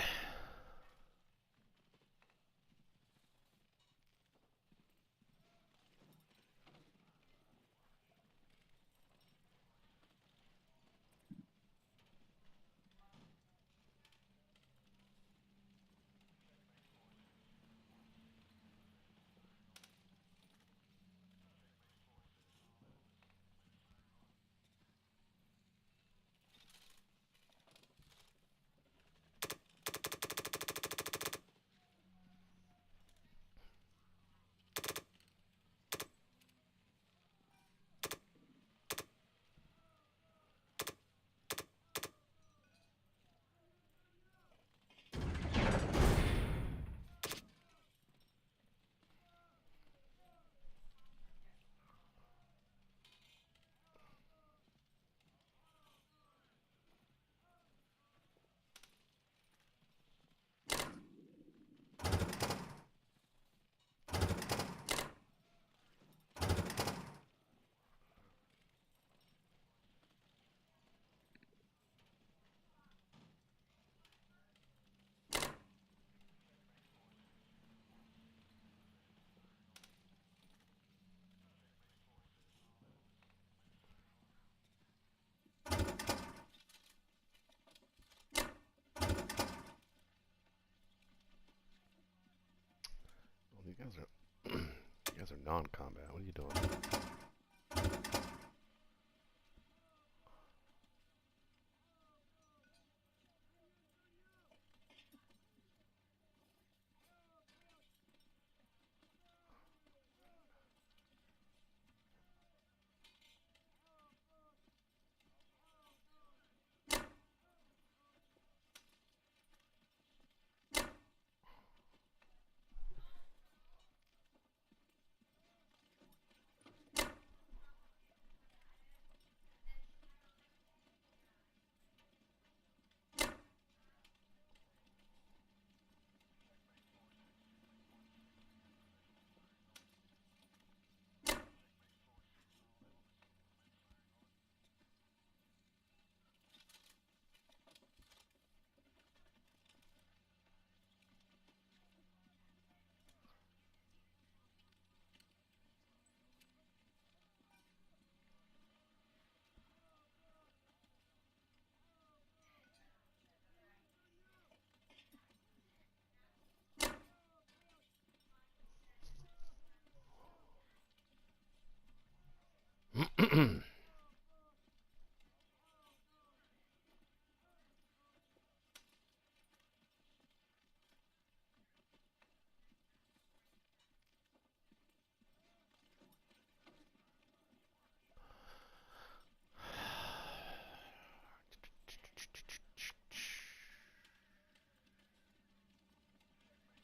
Well, you guys are you guys are non-combat. What are you doing?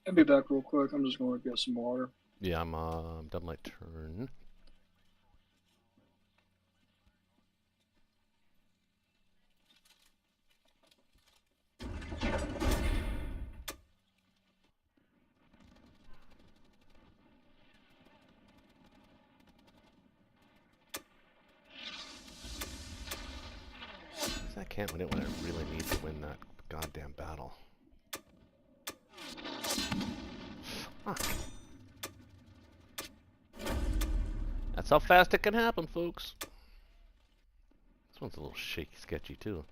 I'll be back real quick. I'm just going to get some water. Yeah, I'm done my turn. I can't win it when I really need to win that goddamn battle. Fuck. That's how fast it can happen, folks. This one's a little shaky, sketchy too.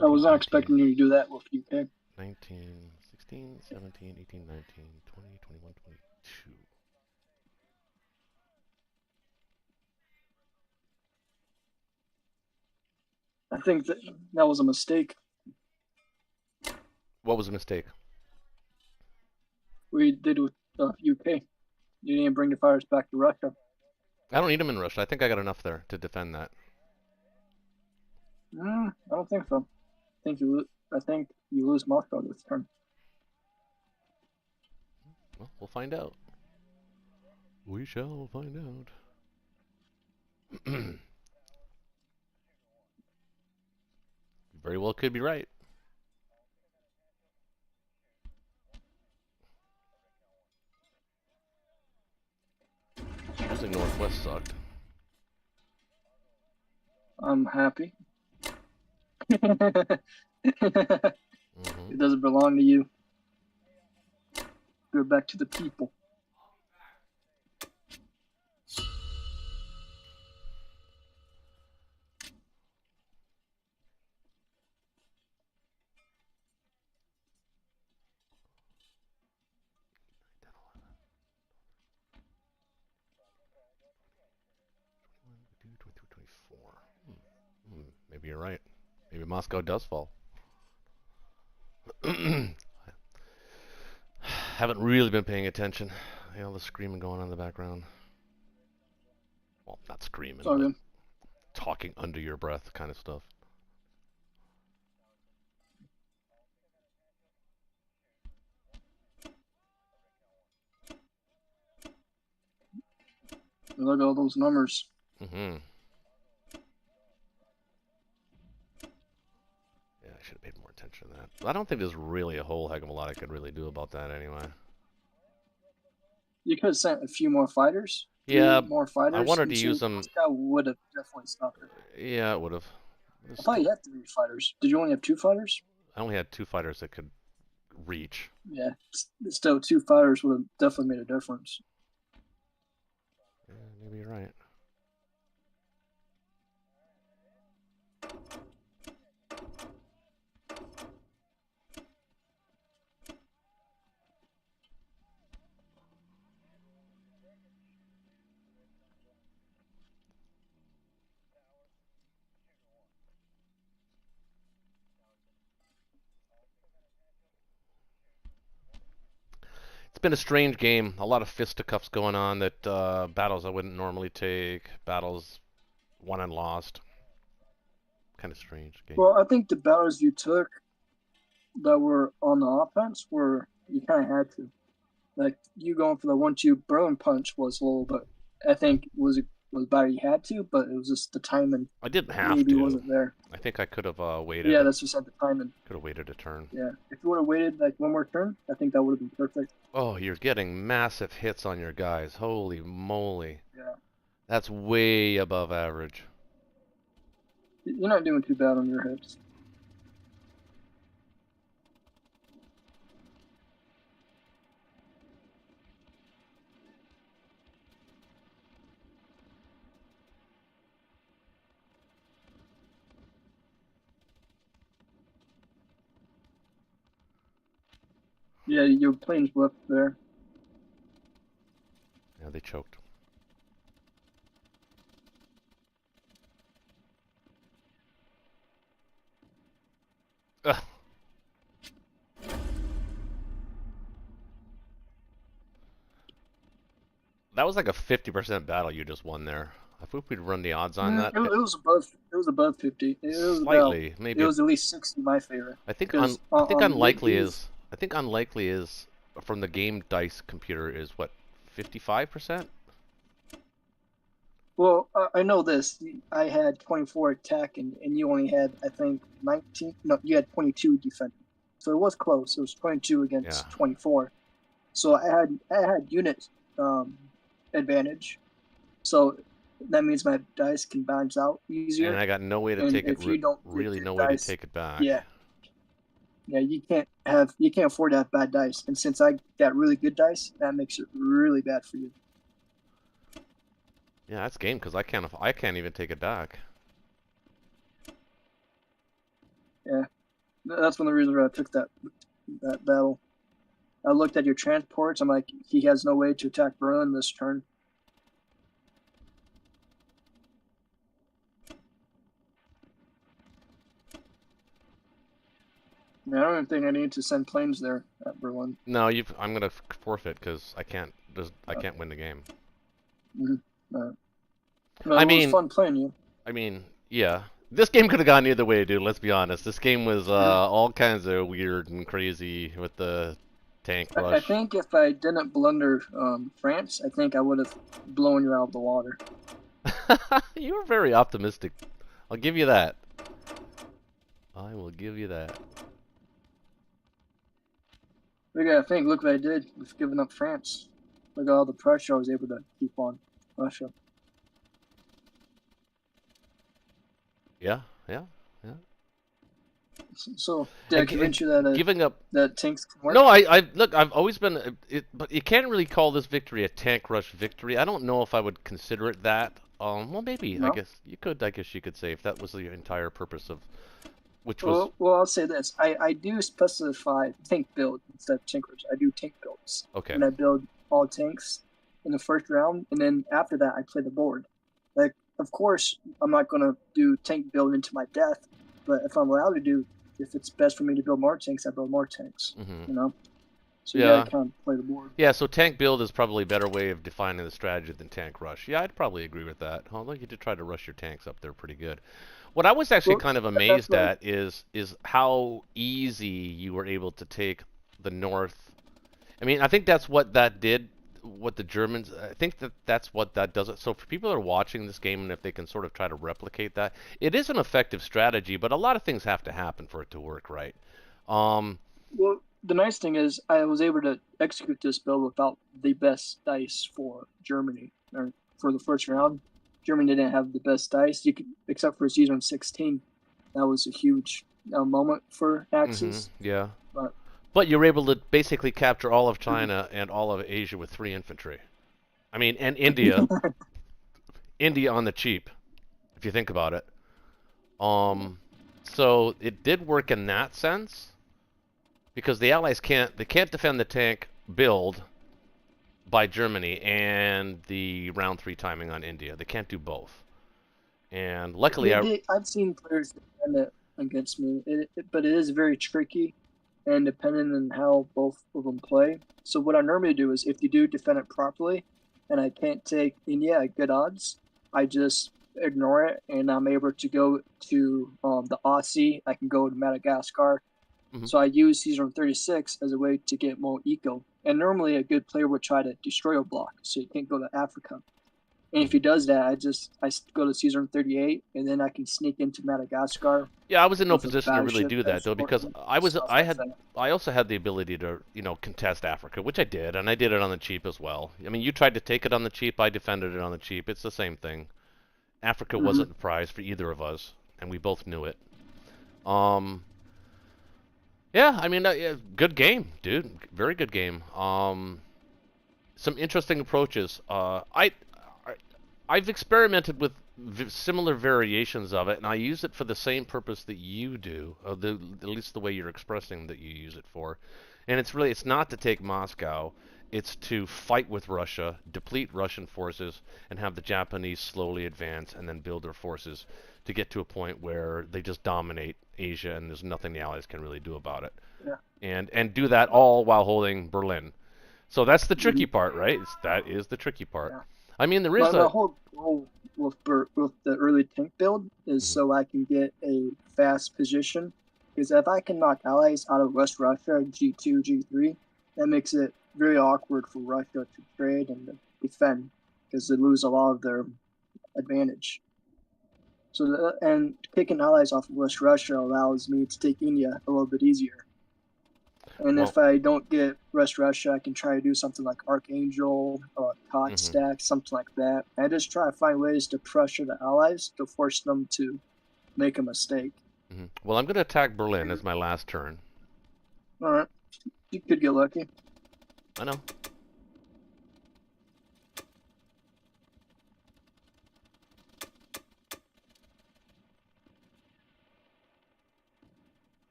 I was not expecting you to do that with UK. 19, 16, 17, 18, 19, 20, 21, 22. I think that was a mistake. What was a mistake? We did with UK. You didn't bring the fighters back to Russia. I don't need them in Russia. I think I got enough there to defend that. I don't think so. I think you lose Moscow this turn. Well, we'll find out. We shall find out. Very well could be right. Losing Northwest sucked. I'm happy. Mm-hmm. It doesn't belong to you. Go back to the people. Maybe you're right. Maybe Moscow does fall. Haven't really been paying attention. You know, the screaming going on in the background. Well, not screaming, but Good. talking under your breath kind of stuff. Look at all those numbers. Mm-hmm. Yeah, I should have paid more attention to that. I don't think there's really a whole heck of a lot I could really do about that anyway. You could have sent a few more fighters. Yeah, more fighters. I wanted to use them. Moscow would have definitely stopped it. Yeah, it would have. I thought you had 3 fighters. Did you only have 2 fighters? I only had 2 fighters that could reach. Yeah, still 2 fighters would have definitely made a difference. Yeah, maybe you're right. It's been a strange game. A lot of fisticuffs going on. That battles I wouldn't normally take. Battles won and lost. Kind of strange game. Well, I think the battles you took that were on the offense were you kind of had to. Like you going for the 1-2 Berlin punch was a little bit. I think was was bad. He had to, but it was just the timing I didn't have maybe to. wasn't there. I think I could have waited. Yeah, that's just at the timing. Could have waited a turn. Yeah, if you would have waited like one more turn, I think that would have been perfect. Oh, you're getting massive hits on your guys. Holy moly. Yeah, That's way above average. you're not doing too bad on your hits. Yeah, your plane's left there. Yeah, they choked. Ugh. That was like a 50% battle you just won there. I think we'd run the odds on that. It was above. It was above 50. It was Slightly, about, maybe. It was at least 60 in my favor. I think Because unlikely these- is. I think unlikely is from the game dice computer is what 55%. Well, I know this. I had 24 attack, and you only had, I think, 19. No, you had 22 defending. So it was close. It was 22 against Yeah. 24. So I had unit advantage. So that means my dice can bounce out easier. And I got no way to And take it. if you don't get Really, good no way dice- to take it back. Yeah. Yeah, you can't afford to have bad dice. And since I got really good dice, that makes it really bad for you. Yeah, that's game because I can't even take it back. That's one of the reasons why I took that battle. I looked at your transports. I'm like, he has no way to attack Berlin this turn. Yeah, I don't even think I need to send planes there at Berlin. No, I'm gonna forfeit because I can't win the game. No, I it mean- was fun playing you. I mean, yeah. This game could have gone either way, dude. Let's be honest. This game was all kinds of weird and crazy with the tank I rush. think if I didn't blunder France, I think I would have blown you out of the water. You were very optimistic. I'll give you that. I will give you that. We gotta think. Look what I did with giving up France. Look at all the pressure I was able to keep on Russia. Yeah. So did I And convince you that Giving up. that tanks can work? No, I look. I've always been. But you can't really call this victory a tank rush victory. I don't know if I would consider it that. Well, maybe. No? I guess you could. I guess you could say if that was the entire purpose of, which was. Well, I'll say this. I do specify tank build instead of tankers. I do tank builds. Okay. And I build all tanks in the first round, and then after that, I play the board. Like, of course, I'm not going to do tank build into my death, but if I'm allowed to do, if it's best for me to build more tanks, I build more tanks, Mhm. you know? So you Yeah. gotta kind of play the board. Yeah, so tank build is probably a better way of defining the strategy than tank rush. Yeah, I'd probably agree with that. Although you did try to rush your tanks up there pretty good. What I was actually Well, kind of that's amazed what- at is how easy you were able to take the north. I mean, I think that's what that did. What the Germans, I think that's what that does. So for people that are watching this game, and if they can sort of try to replicate that, it is an effective strategy. But a lot of things have to happen for it to work, right? Well, the nice thing is I was able to execute this build without the best dice for Germany. Or for the first round, Germany didn't have the best dice. You could, except for season 16, that was a huge moment for Axis. Yeah. But- But you're able to basically capture all of China and all of Asia with 3 infantry. I mean, and India. India on the cheap, if you think about it. So it did work in that sense. Because the Allies can't defend the tank build by Germany and the round 3 timing on India. They can't do both. And luckily I've seen players defend it against me, but it is very tricky and depending on how both of them play. So what I normally do is if you do defend it properly and I can't take India at good odds, I just ignore it and I'm able to go to the Aussie. I can go to Madagascar. Mhm. So I use season 36 as a way to get more eco. And normally a good player would try to destroy a block, so you can't go to Africa. And if he does that, I go to Caesar 38, and then I can sneak into Madagascar. Yeah, I was in no with a position to really battleship do that that's though, because working, I was stuff I like had that. I also had the ability to contest Africa, which I did, and I did it on the cheap as well. I mean, you tried to take it on the cheap, I defended it on the cheap. It's the same thing. Africa Mhm. wasn't the prize for either of us, and we both knew it. Um, yeah, I mean, yeah, good game, dude. Very good game. Some interesting approaches. I've experimented with similar variations of it, and I use it for the same purpose that you do, at least the way you're expressing that you use it for. And it's not to take Moscow, it's to fight with Russia, deplete Russian forces, and have the Japanese slowly advance and then build their forces to get to a point where they just dominate Asia and there's nothing the Allies can really do about it. Yeah. And do that all while holding Berlin. So that's the tricky Mhm. part, right? That is the tricky part. Yeah. I mean, there is My whole goal with the early tank build is Mhm. so I can get a fast position. Because if I can knock allies out of West Russia, G2, G3, that makes it very awkward for Russia to trade and defend because they lose a lot of their advantage. So and kicking allies off of West Russia allows me to take India a little bit easier. And Well, if I don't get West Russia, I can try to do something like Archangel or Cot Mhm. Stack, something like that. I just try to find ways to pressure the allies to force them to make a mistake. well, I'm going to attack Berlin as my last turn. All right, you could get lucky. I know.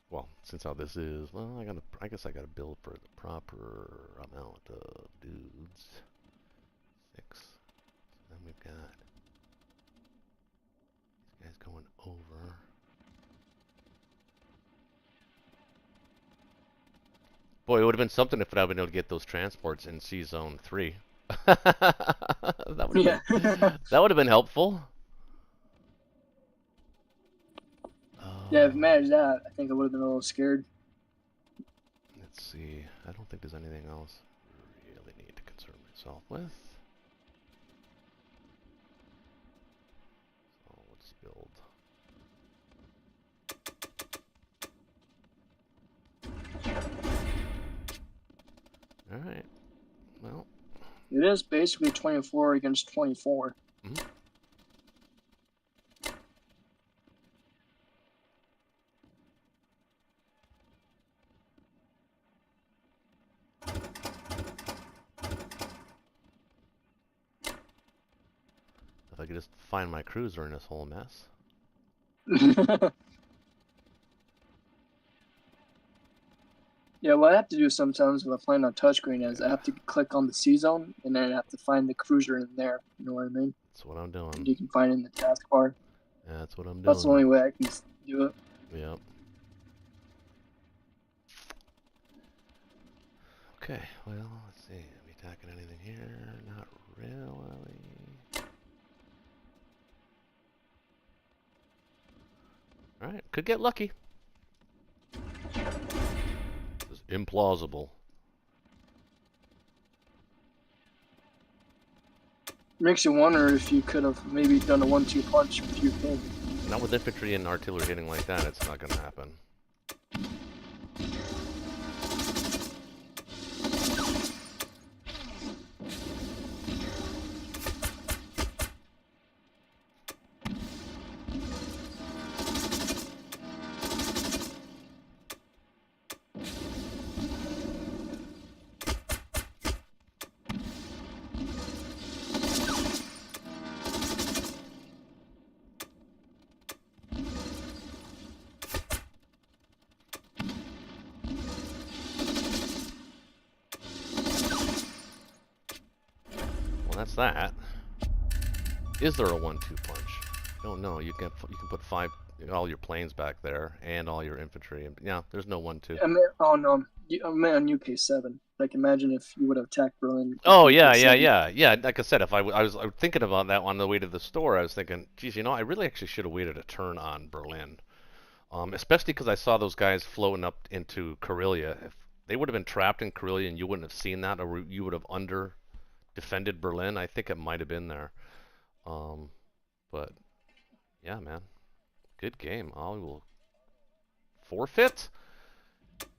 Well, since how this is, well, I guess I gotta build for the proper amount of dudes. 6. So then we've got these guys going over. Boy, it would have been something if I'd been able to get those transports in C Zone 3. That would have been that would have been helpful. Yeah, if I managed that, I think I would have been a little scared. Let's see. I don't think there's anything else I really need to concern myself with. So let's build. Alright. Well. It is basically 24 against 24. Mhm. If I could just find my cruiser in this whole mess. Yeah, what I have to do sometimes when I'm playing on touchscreen is I have to click on the C zone and then I have to find the cruiser in there. You know what I mean? That's what I'm doing. And you can find it in the taskbar. Yeah, that's what I'm doing. That's the only way I can do it. Yep. Okay, well, let's see. Are we attacking anything here? Not really. Alright, could get lucky. This is implausible. Makes you wonder if you could have maybe done a 1-2 punch if you could. Not with infantry and artillery hitting like that, it's not gonna happen. Well, that's that. Is there a 1-2 punch? I don't know. You can put all your planes back there and all your infantry. And yeah, there's no 1-2. I meant, oh no, I meant on UK7. Like imagine if you would have attacked Berlin. Oh with yeah, UK7. yeah. Like I said, if I was thinking about that on the way to the store, I was thinking, geez, I really actually should have waited a turn on Berlin, especially because I saw those guys floating up into Karelia. If they would have been trapped in Karelia and you wouldn't have seen that, or you would have defended Berlin. I think it might have been there. But yeah, man, good game. I will forfeit,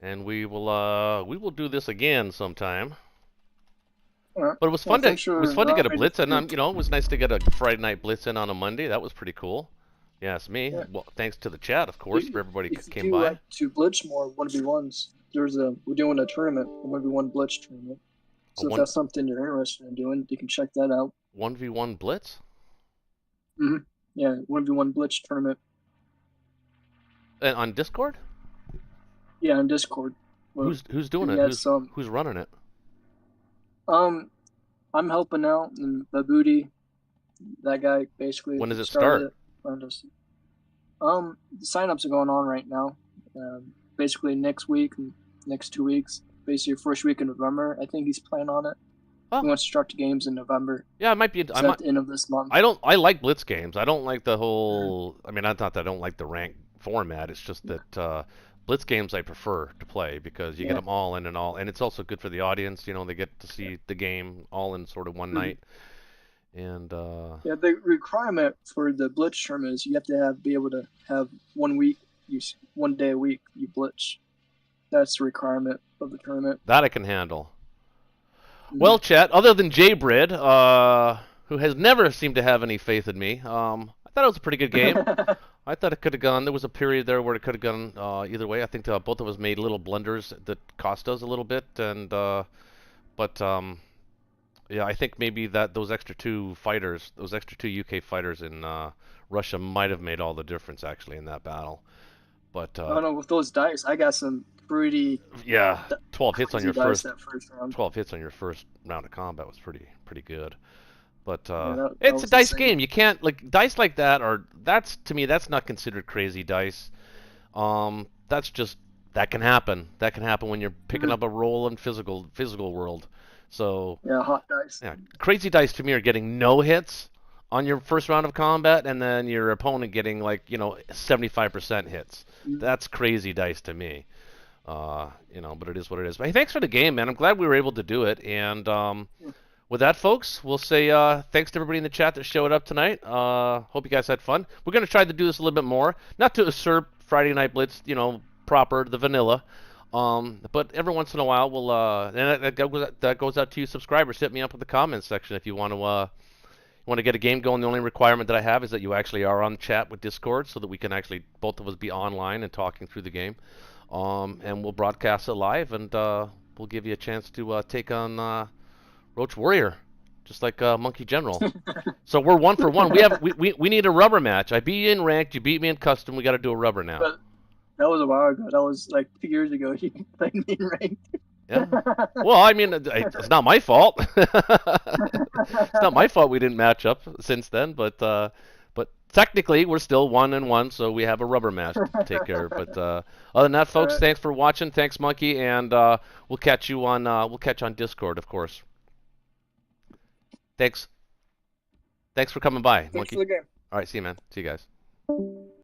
and we will do this again sometime. Alright. But it was Well, fun to thanks for, get a uh, blitz, and it was nice to get a Friday night blitz in on a Monday. That was pretty cool. Yeah, it's me. Yeah. Well, thanks to the chat, of course, for everybody If who you came do by. like to blitz more 1v1s, we're doing a tournament, a 1v1 blitz tournament. So if one- that's something you're interested in doing, you can check that out. 1v1 blitz. Yeah, 1v1 blitz tournament. And on Discord? Yeah, on Discord. Well, Who's doing it? yeah, Who's running it? I'm helping out, and the booty, that guy basically. When does it started start? The signups are going on right now. Basically next week, and next 2 weeks. Basically, first week in November. I think he's planning on it. Oh. He wants to start the games in November. Yeah, it might be. At the end of this month. I like blitz games. I don't like the whole. I mean, not that I don't like the rank format. It's just that blitz games I prefer to play because you get them all in, and it's also good for the audience. They get to see the game all in sort of one night. And yeah, the requirement for the blitz tournament is you have to be able to have 1 week, 1 day a week you blitz. That's the requirement of the tournament. that I can handle. Well, chat, other than Jaybrid, who has never seemed to have any faith in me, I thought it was a pretty good game. I thought it could have gone. There was a period there where it could have gone either way. I think both of us made little blunders that cost us a little bit, and yeah, I think maybe those extra two UK fighters in Russia might have made all the difference actually in that battle. But I don't know, with those dice, I got some pretty 12 hits on your dice first that first round. 12 hits on your first round of combat was pretty good. But that it's a was dice insane. game. You can't dice like that, or to me that's not considered crazy dice. That's just that can happen. That can happen when you're picking up a roll in physical world. So Yeah, hot dice. yeah, crazy dice to me are getting no hits on your first round of combat, and then your opponent getting 75% hits. That's crazy dice to me. But it is what it is. But hey, thanks for the game, man. I'm glad we were able to do it. And with that, folks, we'll say thanks to everybody in the chat that showed up tonight. Hope you guys had fun. We're going to try to do this a little bit more. Not to usurp Friday Night Blitz, proper, the vanilla. But every once in a while, we'll and that goes out to you subscribers. Hit me up in the comments section if you want to get a game going. The only requirement that I have is that you actually are on chat with Discord so that we can actually both of us be online and talking through the game. And we'll broadcast it live, and we'll give you a chance to take on Roach Warrior, just like Monkey General. So we're 1 for 1. We need a rubber match. I beat you in ranked, you beat me in custom. We got to do a rubber now. But that was a while ago. That was like 2 years ago. You played me in ranked. Yeah. Well, I mean, it's not my fault. It's not my fault we didn't match up since then, but technically we're still 1-1, so we have a rubber match to take care of. But other than that, folks, thanks for watching. Thanks, Monkey, and we'll catch on Discord, of course. Thanks for coming by, Thanks Monkey. for the game. All right, see you, man. See you guys.